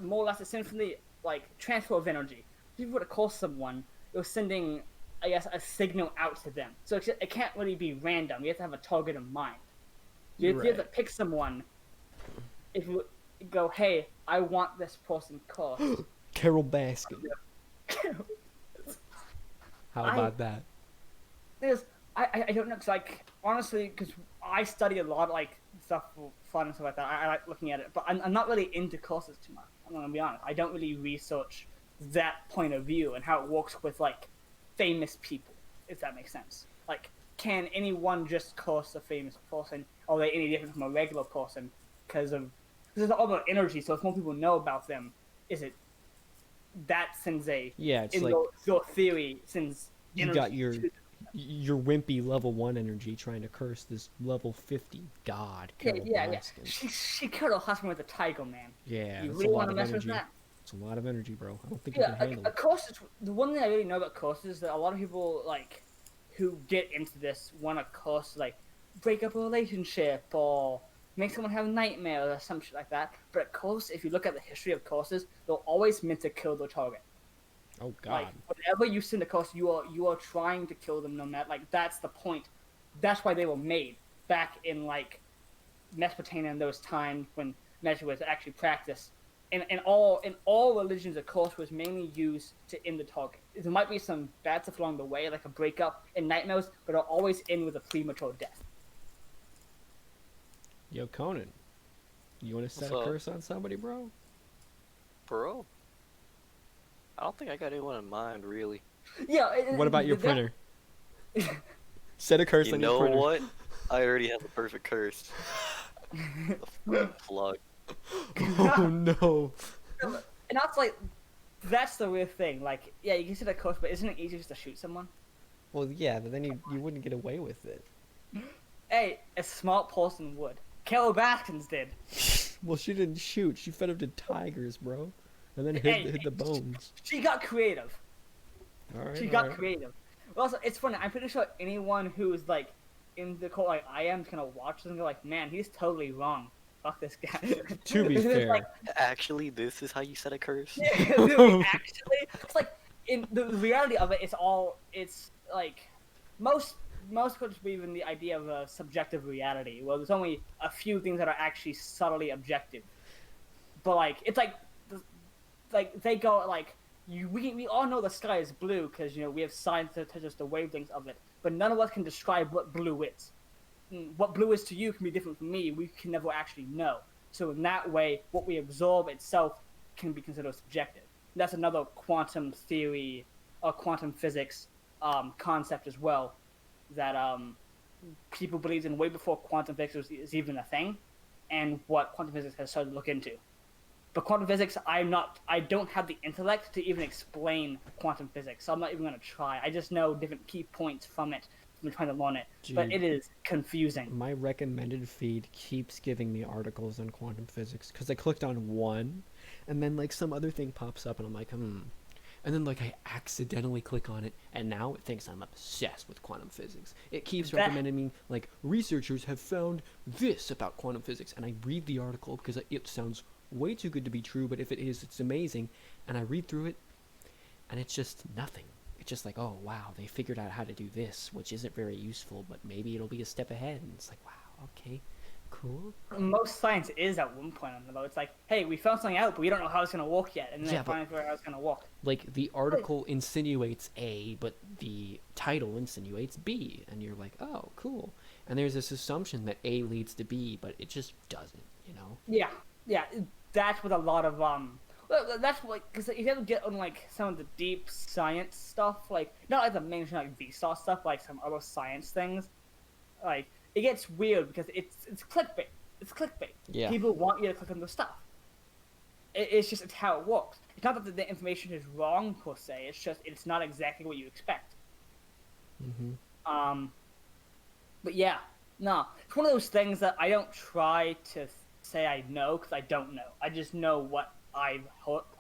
more or less, it stems from the like transfer of energy. If you were to call someone, you're sending I guess, a signal out to them. So it can't really be random. You have to have a target in mind. You have to pick someone. If you go, hey, I want this person cursed. Carol Baskin. How about that? There's, I don't know, cause like honestly, because I study a lot like stuff for fun and stuff like that. I like looking at it, but I'm not really into courses too much. I'm gonna be honest. I don't really research that point of view and how it works with like famous people, if that makes sense. Like, can anyone just curse a famous person? Or are they any different from a regular person? Because it's all about energy. So if more people know about them, is it that sends a it's in like your theory sends you got your wimpy level 1 energy trying to curse this level 50 god. Carol Baskin. She killed her husband with a tiger, man. Yeah, you that's really a lot want to of mess energy. with that? It's a lot of energy, bro. I don't think you can handle a it. course is the one thing I really know about courses is that a lot of people like who get into this want a course like break up a relationship or make someone have nightmares or some shit like that. But at course, if you look at the history of courses, they're always meant to kill the target. Oh god. Like whenever you send a course, you are trying to kill them no matter, like that's the point. That's why they were made back in like Mesopotamia in those times when magic was actually practiced. In all religions, a course was mainly used to end the target. There might be some bad stuff along the way, like a breakup and nightmares, but it'll always end with a premature death. Yo, Conan, you want to set a curse on somebody, bro? Bro? I don't think I got anyone in mind, really. Yeah. What about your printer? Set a curse on your printer. You know what? I already have the perfect curse. The plug. Oh no. And that's like, that's the weird thing. Like, yeah, you can set a curse, but isn't it easier just to shoot someone? Well, yeah, but then you wouldn't get away with it. Hey, a smart person would. Carol Baskins did. Well, she didn't shoot. She fed him to tigers, bro. And then hid the bones. She got creative. Alright. She got creative. Well, also, it's funny. I'm pretty sure anyone who's like in the cult like I am is gonna watch this and go like, man, he's totally wrong. Fuck this guy. To be fair. Like, actually, this is how you set a curse? Yeah, actually, it's like, in the reality of it, it's like, most cultures believe in the idea of a subjective reality. Well, there's only a few things that are actually subtly objective. But like, it's like they go like, we all know the sky is blue because we have science that tells us the wavelengths of it, but none of us can describe what blue is. What blue is to you can be different from me. We can never actually know. So in that way, what we absorb itself can be considered subjective. That's another quantum theory or quantum physics concept as well that people believed in way before quantum physics is even a thing, and what quantum physics has started to look into. But quantum physics, I don't have the intellect to even explain quantum physics, so I'm not even going to try. I just know different key points from it. I'm trying to learn it, but it is confusing. My recommended feed keeps giving me articles on quantum physics because I clicked on one, and then like some other thing pops up, and I'm like, and then like I accidentally click on it, and now it thinks I'm obsessed with quantum physics. It keeps recommending me like researchers have found this about quantum physics, and I read the article because it sounds way too good to be true, but if it is, it's amazing, and I read through it, and it's just nothing. It's just like, oh wow, they figured out how to do this, which isn't very useful, but maybe it'll be a step ahead, and it's like, wow, okay, cool. Most science is at one point on the level. It's like, hey, we found something out, but we don't know how it's going to work yet, and then they finally figure out how it's going to work. Like, the article insinuates A, but the title insinuates B, and you're like, oh, cool. And there's this assumption that A leads to B, but it just doesn't, Yeah, that's with a lot of, that's like, because if you ever get on, like, some of the deep science stuff, like, not like the mainstream, like, Vsauce stuff, like some other science things, like, it gets weird because it's clickbait. It's clickbait. Yeah. People want you to click on the stuff. It's how it works. It's not that the information is wrong, per se, it's just, it's not exactly what you expect. Mm-hmm. But yeah, no, it's one of those things that I don't try to say I know, because I don't know. I just know what I've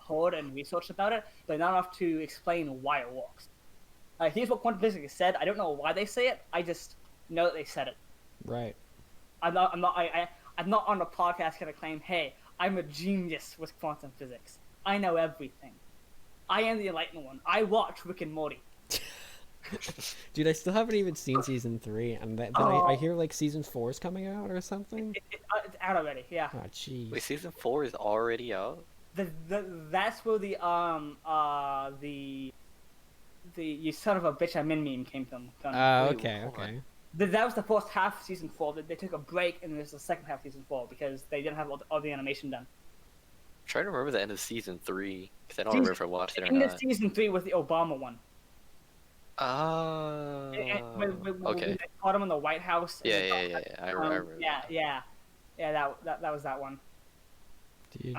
heard and researched about it, but not enough to explain why it works. Here's what quantum physics said. I don't know why they say it. I just know that they said it. Right. I'm not on the podcast gonna claim, hey, I'm a genius with quantum physics. I know everything. I am the enlightened one. I watch Rick and Morty. Dude, I still haven't even seen season 3, and then I hear like season 4 is coming out or something. It's out already. Yeah. Oh, jeez. Wait, season 4 is already out? That's where the you son of a bitch I'm in meme came from. Oh, Wait, okay, hold on. okay. That was the first half of season 4. They took a break, and there's the second half of season 4 because they didn't have all the animation done. I'm trying to remember the end of season 3, because I don't remember if I watched it or End of not. season 3 was the Obama one. When Okay. they caught him in the White House. and Yeah, they yeah, thought yeah, yeah. I remember. yeah. That was that one. Dude,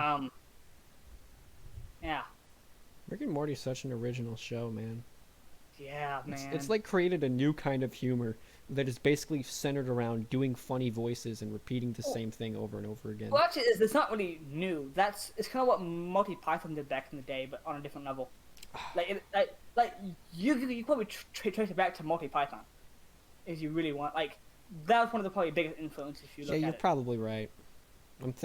Yeah. Rick and Morty's such an original show, man. Yeah, man. It's like created a new kind of humor that is basically centered around doing funny voices and repeating the same thing over and over again. Well, actually, it's not really new. It's kind of what Monty Python did back in the day, but on a different level. Like you probably trace it back to Monty Python, if you really want. Like that was one of the probably biggest influences if you look Yeah, at you're it. probably right.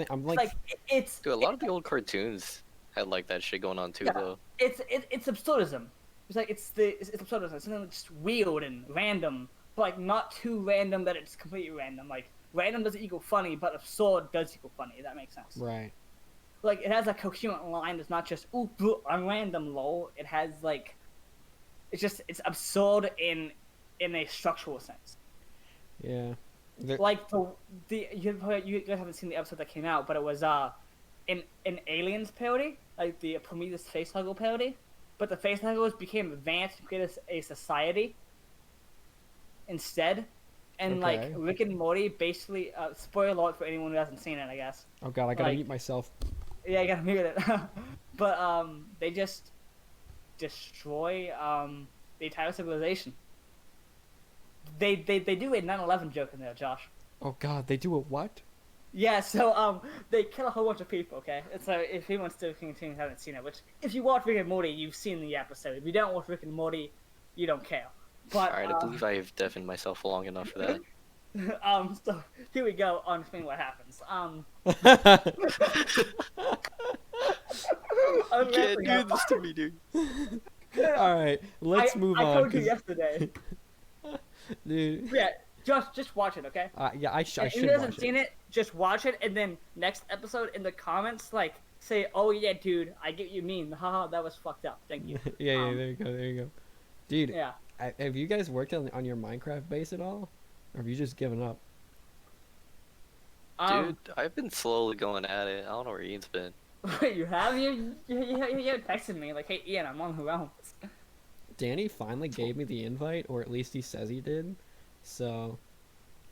I'm like, Like it's Dude, a lot of the old cartoons had like that shit going on too, Yeah. though. it's absurdism. It's like it's absurdism. It's something that's just weird and random, but like not too random that it's completely random. Like random doesn't equal funny, but absurd does equal funny. If that makes sense. right. Like it has a coherent line. It's not just ooh, I'm random, lol. It has like, it's absurd in a structural sense. Yeah. Like you guys haven't seen the episode that came out, but it was an Aliens parody, like the Prometheus facehugger parody, but the facehuggers became advanced and created a society instead. And like Okay. Rick and Morty basically spoiler alert for anyone who hasn't seen it, I guess. Oh god, I gotta like- mute myself. Yeah, I gotta mute it. But they just destroy the entire civilization. They do a 9/11 joke in there, Josh. Oh god, they do a what? Yeah, so they kill a whole bunch of people. Okay, and so if anyone still continue haven't seen it, which if you watch Rick and Morty, you've seen the episode. If you don't watch Rick and Morty, you don't care. But Alright, I believe I've deavened myself long enough for that. so here we go on explaining what happens. You can't do this to me, dude. All right, let's move I on. told you 'cause- yesterday. Dude. Yeah, just watch it, okay? Yeah, I If should you hasn't watch seen it. it, just watch it, and then next episode in the comments, like, say, "Oh yeah, dude, I get what you mean. Haha, that was fucked up. Thank you." Yeah, there you go, there you go. Dude, Yeah. have you guys worked on your Minecraft base at all? Or have you just given up? Dude, I've been slowly going at it. I don't know where Ian's been. Wait, you have you texted me like, "Hey Ian, I'm on the rounds." Danny finally gave me the invite, or at least he says he did. So,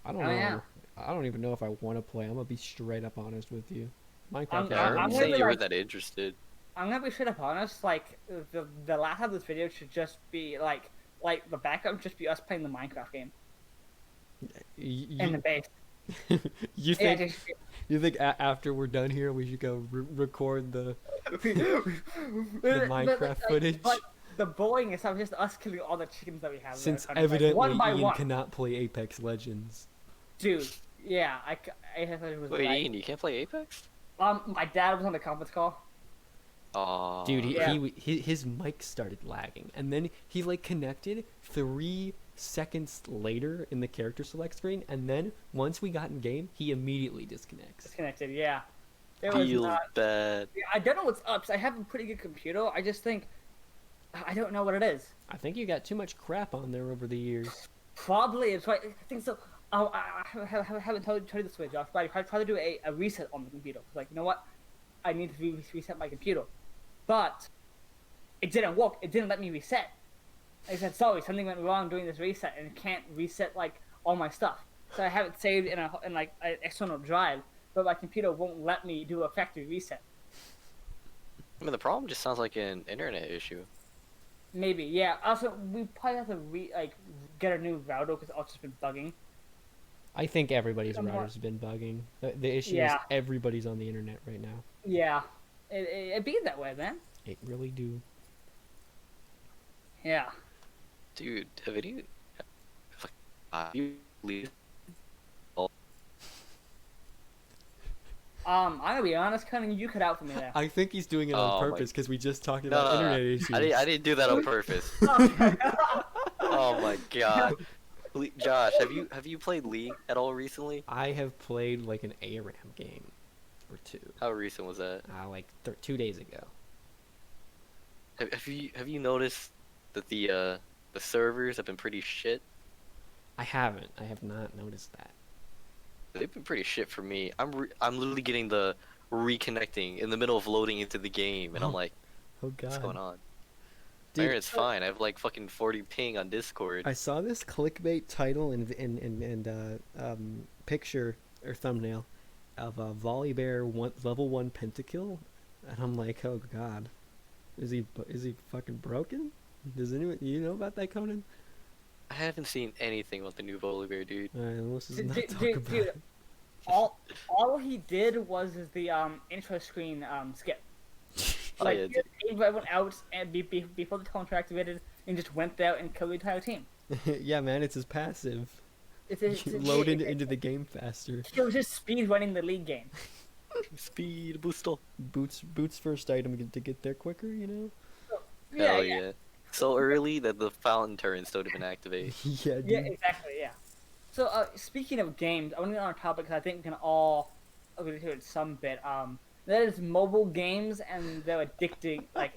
I don't Oh, know. yeah. I don't even know if I want to play. I'm gonna be straight up honest with you. Minecraft. I'm- is Yeah, I I'm remember gonna saying be you were like- that interested. I'm gonna be straight up honest. Like, the last half of this video should just be like the backup should just be us playing the Minecraft game in the base. you Yeah, think just, you think after we're done here we should go record the Minecraft like, footage? But the boring is how just us killing all the chickens that we have. Since kind of, evidently like, one by Ian one. cannot play Apex Legends. Dude, yeah, I was Wait, right. Ian, you can't play Apex? My dad was on the conference call. Aw. Dude, Yeah. his mic started lagging, and then he like connected 3 seconds later in the character select screen, and then once we got in game, he immediately disconnects. Disconnected, yeah. It was Feels not. bad. I don't know what's up. 'Cause I have a pretty good computer. I just think I don't know what it is. I think you got too much crap on there over the years. Probably it's right. I think so. I haven't told you this way, Josh, but I tried to do a reset on the computer. Like, you know what? I need to reset my computer, but it didn't work. It didn't let me reset. I said, sorry, something went wrong doing this reset, and it can't reset like all my stuff. So I have it saved in like an external drive, but my computer won't let me do a factory reset. I mean, the problem just sounds like an internet issue. Maybe, yeah. Also, we probably have to get a new router because it's just been bugging. I think everybody's Somewhat. router's been bugging. The issue Yeah. is everybody's on the internet right now. Yeah, it be that way, man. It really do. Yeah. Dude, have any... you leave... I'm gonna be honest, Cunning, you cut out for me there. I think he's doing it on Oh my- purpose because we just talked No, about no, no, internet issues. I didn't do that on purpose. Okay. Oh Oh my god. Josh, have you played League at all recently? I have played like an ARAM game or two, How recent was that? like 2 days ago. Have you noticed that the servers have been pretty shit? I haven't. I have not noticed that. They've been pretty shit for me. I'm literally getting the reconnecting in the middle of loading into the game, and I'm like, Oh what's God. going on? Dude, It's fine. I have like fucking 40 ping on Discord. I saw this clickbait title and picture or thumbnail of a Volibear level 1 pentakill, and I'm like, oh God, is he fucking broken? Does anyone know about that, Conan? I haven't seen anything about the new Volibear, dude. Alright, let's just not Dude, talk dude, about dude, it. all he did was the intro screen skip. Oh Like yeah, he dude. just everyone out and before the contract activated and just went there and killed the entire team. Yeah, man, it's his passive. It's You load into the game faster. He was just speed running the league game. Speed booster. Boots first item to get there quicker, you know? Hell yeah. So early that the fountain turrets don't even activate. Yeah, dude. Yeah, exactly. Yeah. So, speaking of games, I want to get on a topic because I think we can all agree to it some bit. That is mobile games and their addicting, like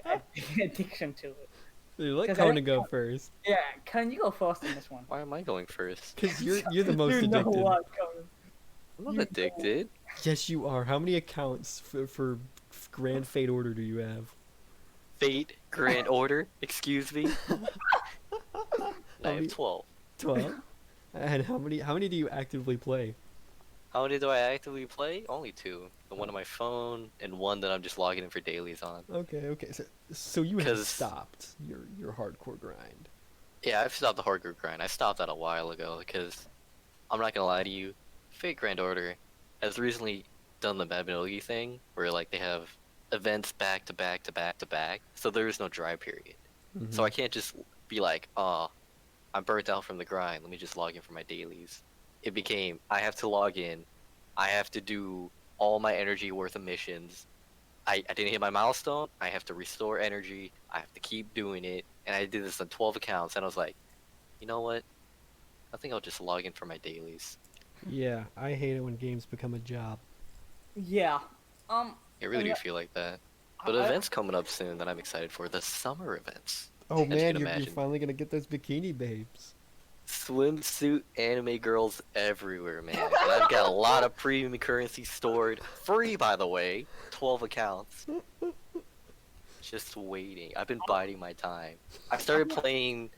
addiction to it. Dude, let 'Cause I Conan think- go first. Yeah, can you go first on this one? Why am I going first? Because you're the most You know addicted. what, Conan? I'm not You- addicted. Yes, you are. How many accounts for Grand Fate Order do you have? Fate Grand Order. Excuse me. I have 12. 12. And how many do you actively play? How many do I actively play? Only 2. The one on my phone and one that I'm just logging in for dailies on. Okay. So you have 'Cause- stopped your hardcore grind. Yeah, I've stopped the hardcore grind. I stopped that a while ago because I'm not gonna lie to you, Fate Grand Order has recently done the Mabinogi thing where like they have events back to back to back to back, so there is no dry period. So I can't just be like, oh, I'm burnt out from the grind. Let me just log in for my dailies. It became I have to log in. I have to do all my energy worth of missions. I didn't hit my milestone. I have to restore energy. I have to keep doing it. And I did this on 12 accounts. And I was like, you know what? I think I'll just log in for my dailies. Yeah, I hate it when games become a job. Yeah. I really do Yeah. feel like that. But I- events coming up soon that I'm excited for. The summer events. Oh As you man, can you're imagine. finally gonna get those bikini babes. Swimsuit anime girls everywhere, man. And I've got a lot of premium currency stored. Free, by the way. 12 accounts. Just waiting. I've been biding my time. I started playing,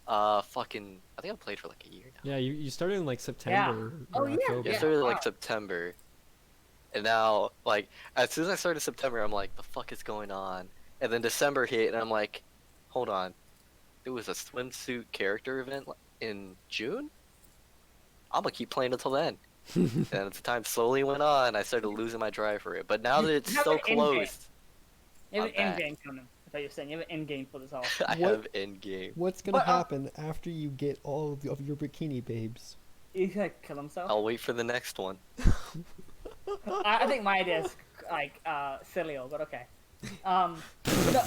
I think I played for like a year now. Yeah, you started in like September Oh, or yeah, October. I yeah. started in like wow. September. And now, like, as soon as I started September, I'm like, the fuck is going on? And then December hit, and I'm like, hold on. There was a swimsuit character event in June? I'm gonna keep playing until then. And as time slowly went on, I started losing my drive for it. But now that it's have so an end game. close, You have I'm an end back. game, Conan. I thought you were saying you have an end game for this all. I What- have endgame. What's gonna But, happen after you get all of your bikini babes? He's gonna kill himself. I'll wait for the next one. I think my idea is like silly, but okay. No, no.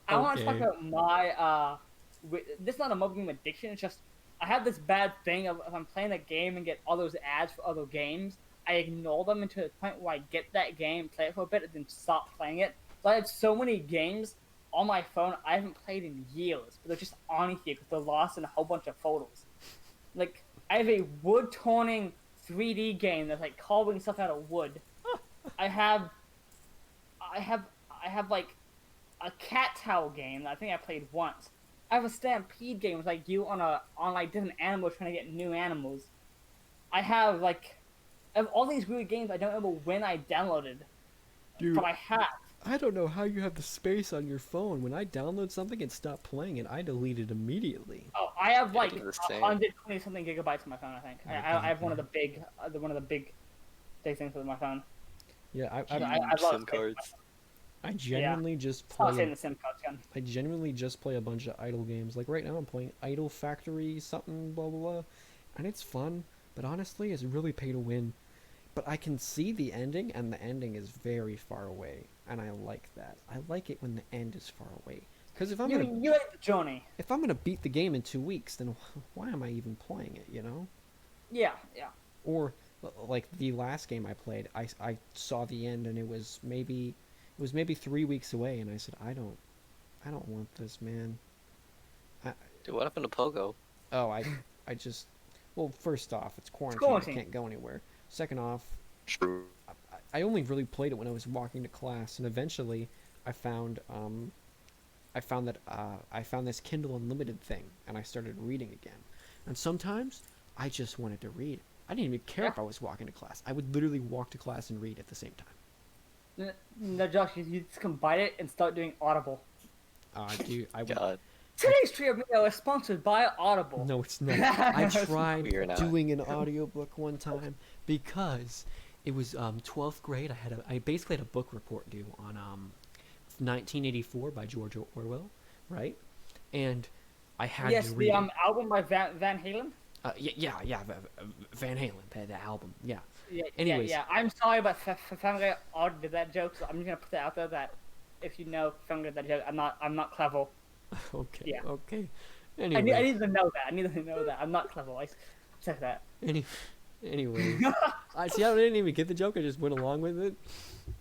I want to talk Okay. about my this is not a mobile game addiction. It's just I have this bad thing of if I'm playing a game and get all those ads for other games, I ignore them until the point where I get that game, play it for a bit, and then stop playing it. So I have so many games on my phone I haven't played in years, but they're just on here because they're lost in a whole bunch of photos. Like I have a wood toning 3D game that's like carving stuff out of wood. I have like a cat towel game that I think I played once. I have a Stampede game with like you on like different animals trying to get new animals. I have all these weird games I don't remember when I downloaded, Dude, but I have. I don't know how you have the space on your phone. When I download something and stop playing it, I delete it immediately. Oh, I have Yeah, I like do the same. 120 something gigabytes on my phone. I think Oh, I have one of God. the big things with my phone. Yeah, I Huge love SIM it. cards. I genuinely just I'm not play. saying the SIM cards gun. I genuinely just play a bunch of idle games. Like right now, I'm playing Idle Factory something blah blah blah, and it's fun. But honestly, it's really pay to win. But I can see the ending, and the ending is very far away, and I like that. I like it when the end is far away. Because You like the journey. if I'm gonna beat the game in 2 weeks, then why am I even playing it? You know? Yeah, yeah. Or like the last game I played, I saw the end and it was maybe 3 weeks away, and I said I don't want this, man. I, Dude, what happened to Pogo? oh, I just well, first off, it's It's quarantine. I quarantine. can't go anywhere. Second off, True. I only really played it when I was walking to class, and eventually I found I found this Kindle Unlimited thing, and I started reading again. And sometimes I just wanted to read. I didn't even care if I was walking to class. I would literally walk to class and read at the same time. No, Josh, you just combine it and start doing Audible. Dude, I would. God. Today's trio is sponsored by Audible. No, it's not. I tried We're not. doing an audiobook one time because it was 12th grade. I basically had a book report due on 1984 by George Orwell, right? And I had Yes, to read the it. album by Van Halen. Yeah, Van Halen, the album, yeah. Yeah, Anyways. yeah. I'm sorry, but Family Guy already did that joke, so I'm just gonna put that out there that if you know Family Guy did that joke, I'm not clever. Okay, Yeah. okay. I Anyway, need to know that. I need to know that. I'm not clever. I said that. anyways. I didn't even get the joke, I just went along with it.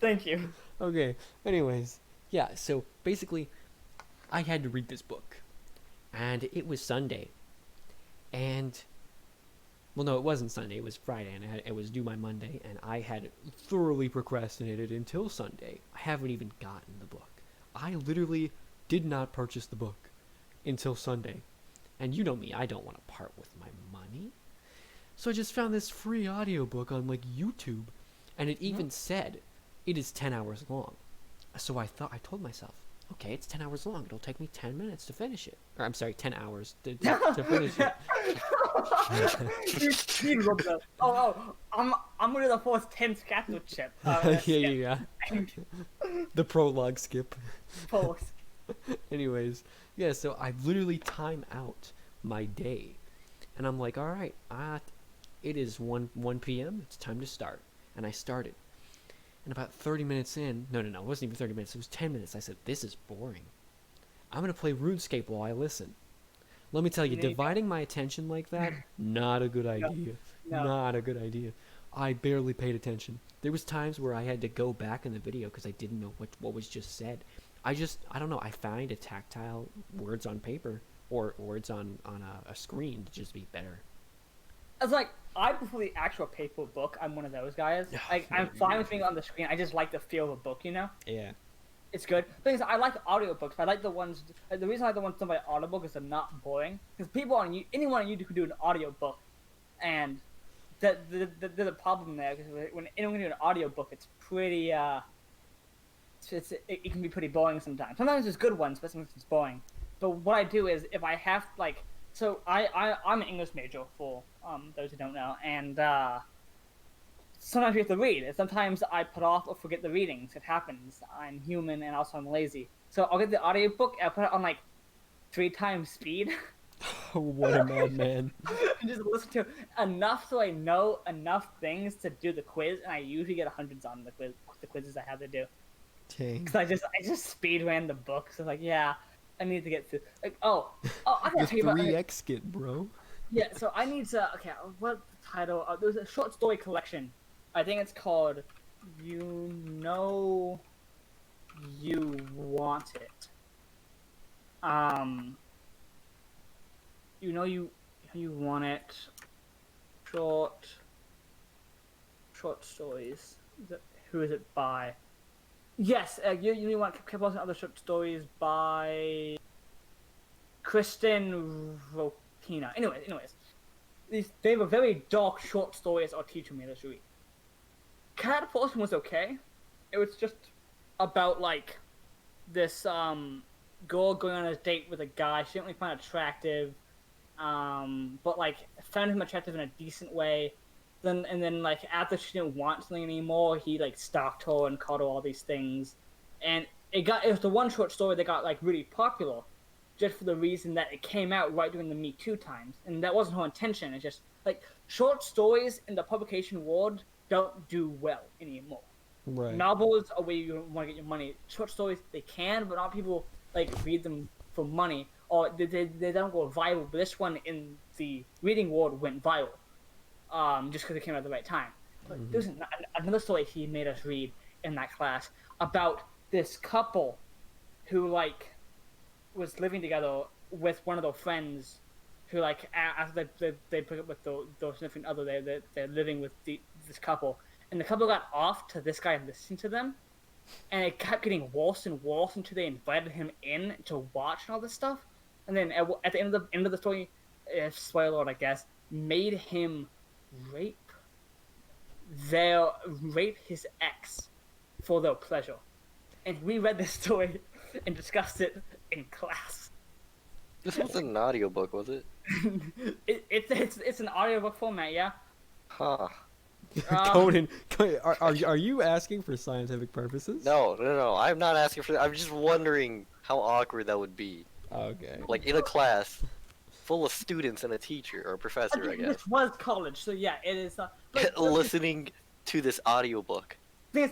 Thank you. Okay, anyways. Yeah, so basically, I had to read this book. And it was Sunday. And well, no, it wasn't Sunday. It was Friday, and it was due by Monday, and I had thoroughly procrastinated until Sunday. I haven't even gotten the book. I literally did not purchase the book until Sunday. And you know me, I don't want to part with my money. So I just found this free audiobook on like YouTube, and it even said it is 10 hours long. So I told myself, okay, it's 10 hours long. It'll take me 10 minutes to finish it. Or I'm sorry, 10 hours to finish it. You love that. I'm gonna do the first 10 scatter chip. Yeah. The prologue skip. Post. Anyways, yeah, so I literally time out my day. And I'm like, all right, it is 1 p.m. It's time to start. And I started. And about 30 minutes in, no, it wasn't even 30 minutes. It was 10 minutes. I said, this is boring. I'm going to play RuneScape while I listen. Let me tell you, dividing my attention like that, not a good idea. No. Not a good idea. I barely paid attention. There was times where I had to go back in the video because I didn't know what was just said. I don't know, I find a tactile words on paper or words on a screen to just be better. It's like, I prefer the actual paper book. I'm one of those guys. Like, I'm fine with being on the screen. I just like the feel of a book, you know? Yeah. It's good. Thing is, I like audiobooks. I like the ones. The reason I like the ones done by Audible is they're not boring. Because anyone on YouTube can do an audiobook, and there's a problem there. Because when anyone can do an audiobook, it's pretty. It can be pretty boring sometimes. Sometimes there's good ones, but sometimes it's boring. But what I do is, if I have so I'm an English major for those who don't know, and sometimes you have to read. And sometimes I put off or forget the readings. It happens. I'm human, and also I'm lazy. So I'll get the audiobook and I'll put it on like 3 times speed. What a madman. And just listen to enough so I know enough things to do the quiz, and I usually get hundreds on the quizzes I have to do. Dang. Because I just speed ran the book. So like, yeah, I need to get through. Like, I The gotta tell you about 3x skit, bro. Yeah, so I need to. Okay, what's the title? There's a short story collection. I think it's called "You Know You Want It." You know you want it. Short stories. Who is it by? Yes, you want keep posting other short stories by Kristen Ropina. Anyways, they were very dark short stories are teaching me this week. Cat portion was okay. It was just about like this girl going on a date with a guy she didn't really find attractive, but like found him attractive in a decent way. Then like after she didn't want something anymore, he like stalked her and called her all these things, and it was the one short story that got like really popular, just for the reason that it came out right during the Me Too times, and that wasn't her intention. It's just like short stories in the publication world don't do well anymore. Right. Novels are where you want to get your money. Short stories they can, but not people like read them for money, or they don't go viral. But this one in the reading world went viral, just because it came out at the right time. But there's another story he made us read in that class about this couple who like was living together with one of their friends who like after they break up with their significant other, they're living with this couple, and the couple got off to this guy listening to them, and it kept getting worse and worse until they invited him in to watch and all this stuff, and then at the end of the story, spoiler alert, I guess, made him rape his ex for their pleasure, and we read this story and discussed it in class. This wasn't an audiobook, was it? It's an audiobook format, yeah. Huh. Conan, are you asking for scientific purposes? No. I'm not asking for that. I'm just wondering how awkward that would be. Okay. Like in a class full of students and a teacher or a professor, I guess. This was college, so yeah, it is. But Listening to this audiobook. Thing is,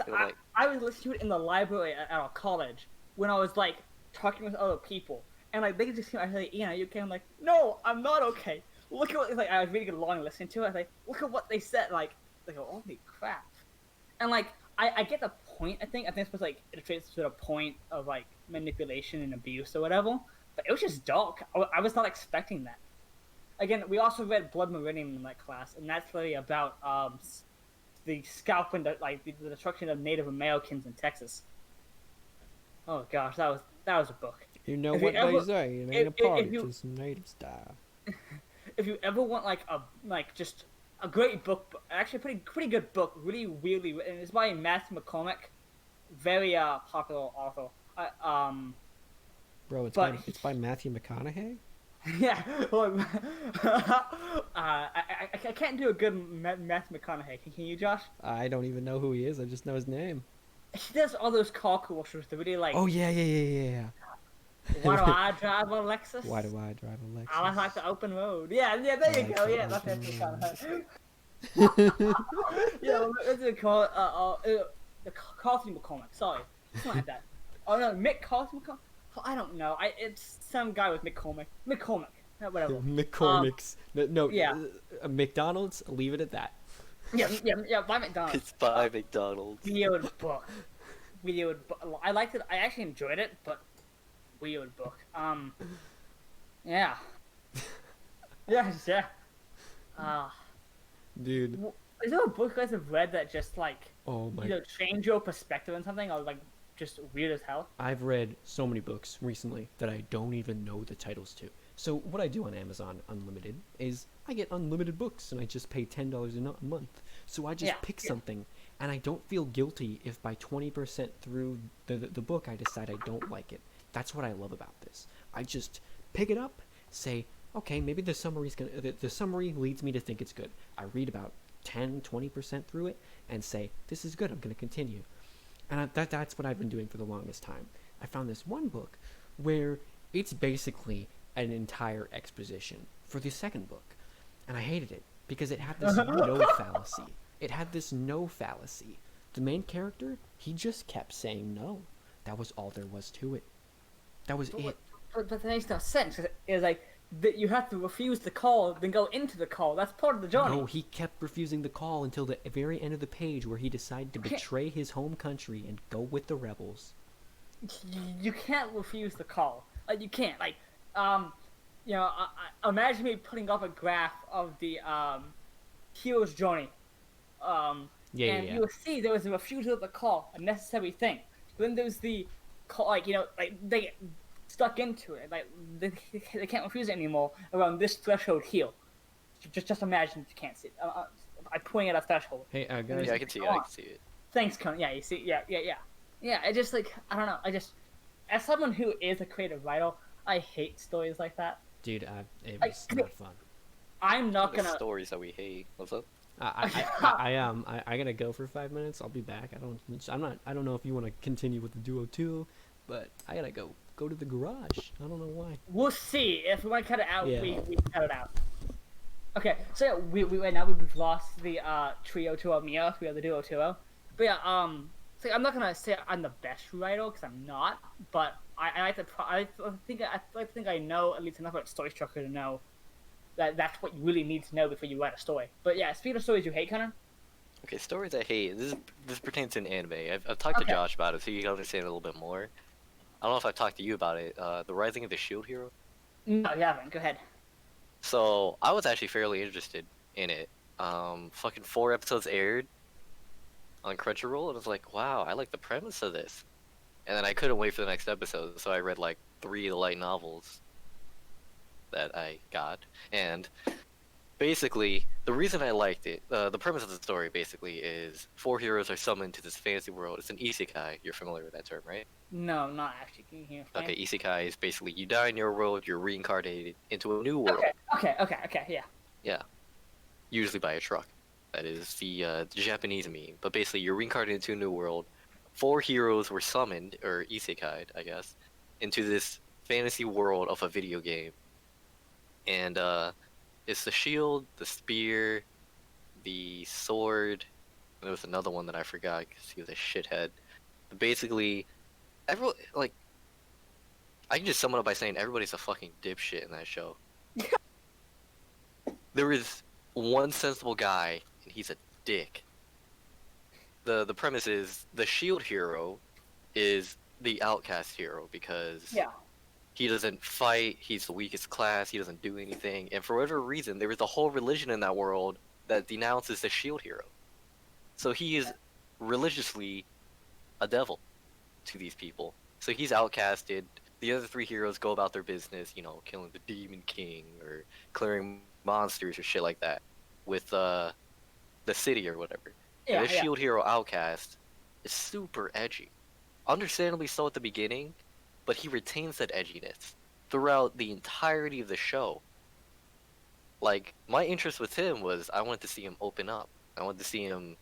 I was listening to it in the library at our college when I was like talking with other people, and like they just came. I was like, Ian, are you okay? I'm like, no, I'm not okay. Look at what, like, I was really along listening to it. I was like, look at what they said. Like, holy crap. And like, I get the point. I think it's supposed to like illustrate to the point of like manipulation and abuse or whatever. But it was just dark. I was not expecting that. Again, we also read Blood Meridian in that class, and that's really about the scalping, like the destruction of Native Americans in Texas. Oh gosh, that was a book. You know what they say, it ain't a party till some natives die. If you ever want like just a great book, actually pretty good book, really weirdly written. It's by Matthew McCormick, very popular author. Bro, it's by Matthew McConaughey? Yeah, well, I can't do a good Matthew McConaughey. Can you, Josh? I don't even know who he is. I just know his name. He does all those car commercials that really like. Oh yeah. Why do I drive a Lexus? Why do I drive a Lexus? I like the open road. Yeah, there you go. Yeah, that's Matthew McConaughey. Yeah, what's it called? The Carthy McCormick. Sorry, something like that. Oh no, Mick Carthy McCormick. I don't know. It's some guy with McCormick. Whatever. McCormick's. No. Yeah. McDonald's. Leave it at that. Yeah. By McDonald's. It's by McDonald's. Weird book. I liked it. I actually enjoyed it, but weird book. Yeah. Yeah. Dude. Is there a book you guys have read that just like change your perspective on something, or like just weird as hell? I've read so many books recently that I don't even know the titles to. So what I do on Amazon Unlimited is I get unlimited books and I just pay $10 a month. So I just pick something and I don't feel guilty if by 20% through the book I decide I don't like it. That's what I love about this. I just pick it up, say, okay, maybe the summary leads me to think it's good. I read about 10-20% through it and say, this is good, I'm going to continue. And that's what I've been doing for the longest time. I found this one book where it's basically an entire exposition for the second book. And I hated it because it had this no fallacy. The main character, he just kept saying no. That was all there was to it. That was it. But that makes no sense. It's like that you have to refuse the call, then go into the call. That's part of the journey. No, he kept refusing the call until the very end of the page where he decided to betray his home country and go with the rebels. You can't refuse the call. Like, you can't. Like, imagine me putting up a graph of the hero's journey. And you will see there was a refusal of the call, a necessary thing. But then there's the call, like they get stuck into it. Like they can't refuse it anymore around this threshold here. Just imagine if you can't see it. I'm pointing at a threshold. Hey, guys. Yeah, I can see it. I can see it. Thanks, Conan. Yeah, you see. Yeah. Yeah, I just like I don't know. As someone who is a creative writer, I hate stories like that. Dude, it was not fun. I'm not gonna stories that we hate. What's up? I gotta go for 5 minutes. I'll be back. I don't know if you want to continue with the duo too, but I gotta go to the garage. I don't know why. We'll see. If we want to cut it out, Yeah. we cut it out. Okay, so yeah, we right now we've lost the trio to Mia. We have the duo trio. But yeah, so I'm not gonna say I'm the best writer because I'm not. But I think I know at least enough about story structure to know that that's what you really need to know before you write a story. But yeah, speaking of stories you hate, Connor. Okay, stories I hate. This pertains to an anime. I've talked to Okay. Josh about it, so you can understand a little bit more. I don't know if I've talked to you about it. The Rising of the Shield Hero. No, you haven't. Go ahead. So I was actually fairly interested in it. Fucking 4 episodes aired on Crunchyroll, and I was like, wow, I like the premise of this. And then I couldn't wait for the next episode, so I read like 3 of the light novels that I got. And basically, the reason I liked it, the premise of the story basically is 4 heroes are summoned to this fantasy world. It's an isekai. You're familiar with that term, right? No, not actually. Can you hear me? Okay, isekai is basically you die in your world, you're reincarnated into a new world. Okay. Yeah. Yeah, usually by a truck. That is the Japanese meme. But basically, you're reincarnated into a new world. 4 heroes were summoned, or isekai'd, I guess, into this fantasy world of a video game. And it's the shield, the spear, the sword. There was another one that I forgot because he was a shithead. But basically, everyone like I can just sum it up by saying everybody's a fucking dipshit in that show. There is one sensible guy, and he's a dick. The premise is the shield hero is the outcast hero because Yeah. he doesn't fight, he's the weakest class, he doesn't do anything, and for whatever reason, there is a whole religion in that world that denounces the shield hero. So he is religiously a devil to these people. So he's outcasted. The other 3 heroes go about their business, you know, killing the Demon King or clearing monsters or shit like that with the city or whatever. Yeah. And this shield hero outcast is super edgy. Understandably so at the beginning, but he retains that edginess throughout the entirety of the show. Like, my interest with him was I wanted to see him open up. I wanted to see him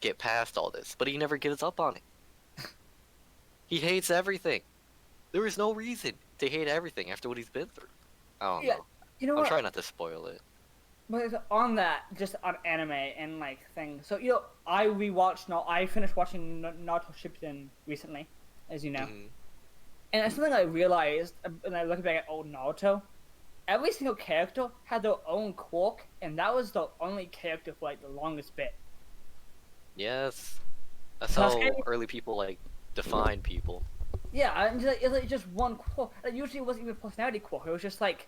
get past all this, but he never gives up on it. He hates everything. There is no reason to hate everything after what he's been through. I don't know. You know I'm what? trying not to spoil it. But on that, just on anime and like things. So I finished watching Naruto Shippuden recently, as you know. Mhm. And it's something I realized when I look back at old Naruto. Every single character had their own quirk, and that was the only character for like the longest bit. Yes. That's how Sasuke? early people, like, define people. Yeah, and it's like just one quirk. Like, usually it wasn't even a personality quirk. It was just like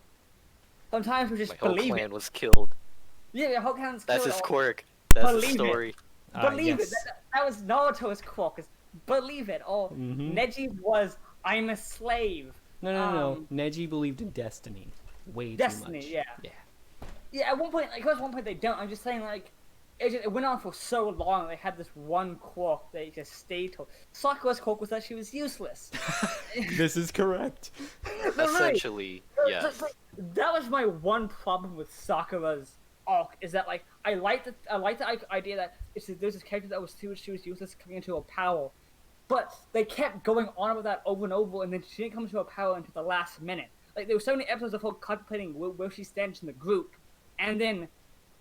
sometimes we just My whole believe clan it. was killed. Yeah, the whole clan's That's killed his or- quirk. That's his Believe it. story. Believe yes. it. That was Naruto's quirk. Is believe it. Or Mhm. Neji was I'm a slave. No. Neji believed in destiny. Way Destiny, too much. yeah. Yeah. Yeah, at one point, like, at one point they don't. I'm just saying, like, it went on for so long. They had this one quirk they just stayed to. Sakura's quirk was that she was useless. This is correct. No, really. Essentially, yes. That was my one problem with Sakura's arc. Is that like I like the idea that there's this character that she was useless coming into her power, but they kept going on about that over and over, and then she didn't come to her power until the last minute. Like there were so many episodes of her contemplating where she stands in the group, and then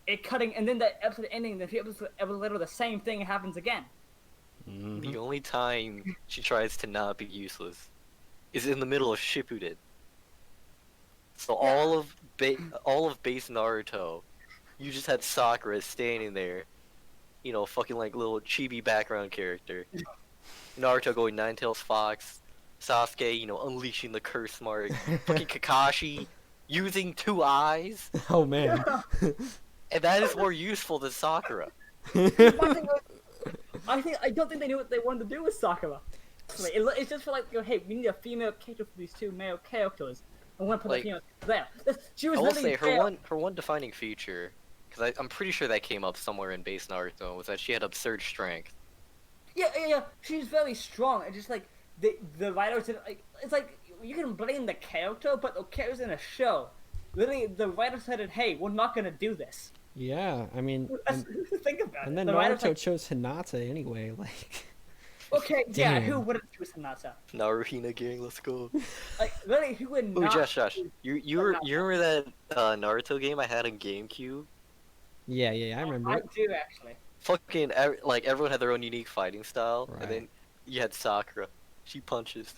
it cutting, and then the episode ending, and the few episodes later, the same thing happens again. The only time she tries to not be useless is in the middle of Shippuden. So all of base Naruto, you just had Sakura standing there, you know, fucking like little chibi background character. Naruto going Nine-Tails Fox, Sasuke, you know, unleashing the curse mark, fucking Kakashi using 2 eyes, Oh man. and that is more useful than Sakura. My thing was, I don't think they knew what they wanted to do with Sakura. It's just for like, hey, we need a female character for these 2 male characters. I want to put Like, the female there. She was I will literally say there. her one defining feature, because I'm pretty sure that came up somewhere in base Naruto, was that she had absurd strength. Yeah. She's very strong. It's just like the writers didn't like. It's like you can blame the character, but the character's in a show. Literally, the writer said, "Hey, we're not gonna do this." Yeah, I mean, Think about it. and then The writer's Naruto like, chose Hinata anyway. Like, okay, yeah, Damn. who wouldn't choose Hinata? Naruhina gang, let's go. Like, literally, who would Oh, not? Josh, you remember that Naruto game I had on GameCube? yeah, I remember I it. do actually. Fucking like everyone had their own unique fighting style, Right. and then you had Sakura. She punches.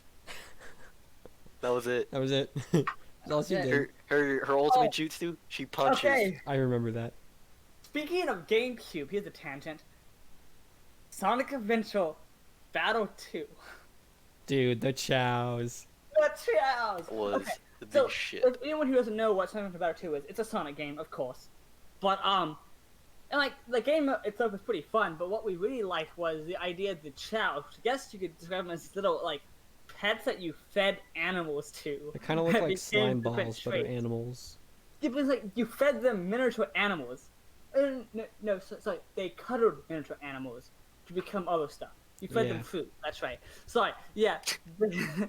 That was it. That was it. That's all she Yeah. did. Her ultimate jutsu, she punches. Okay. I remember that. Speaking of GameCube, here's a tangent. Sonic Adventure Battle 2. Dude, the chows. The Chows! Was Okay, the big so, shit. if anyone who doesn't know what Sonic Adventure Battle 2 is, it's a Sonic game, of course. But, and like, the game itself was pretty fun, but what we really liked was the idea of the chows, which I guess you could describe them as little, like, pets that you fed animals to. They kind of look that like became slime different balls, but they're traits. animals. It was like, you fed them miniature animals. Sorry, they cuddled miniature animals to become other stuff. You fed Yeah. them food, that's right. Sorry, yeah.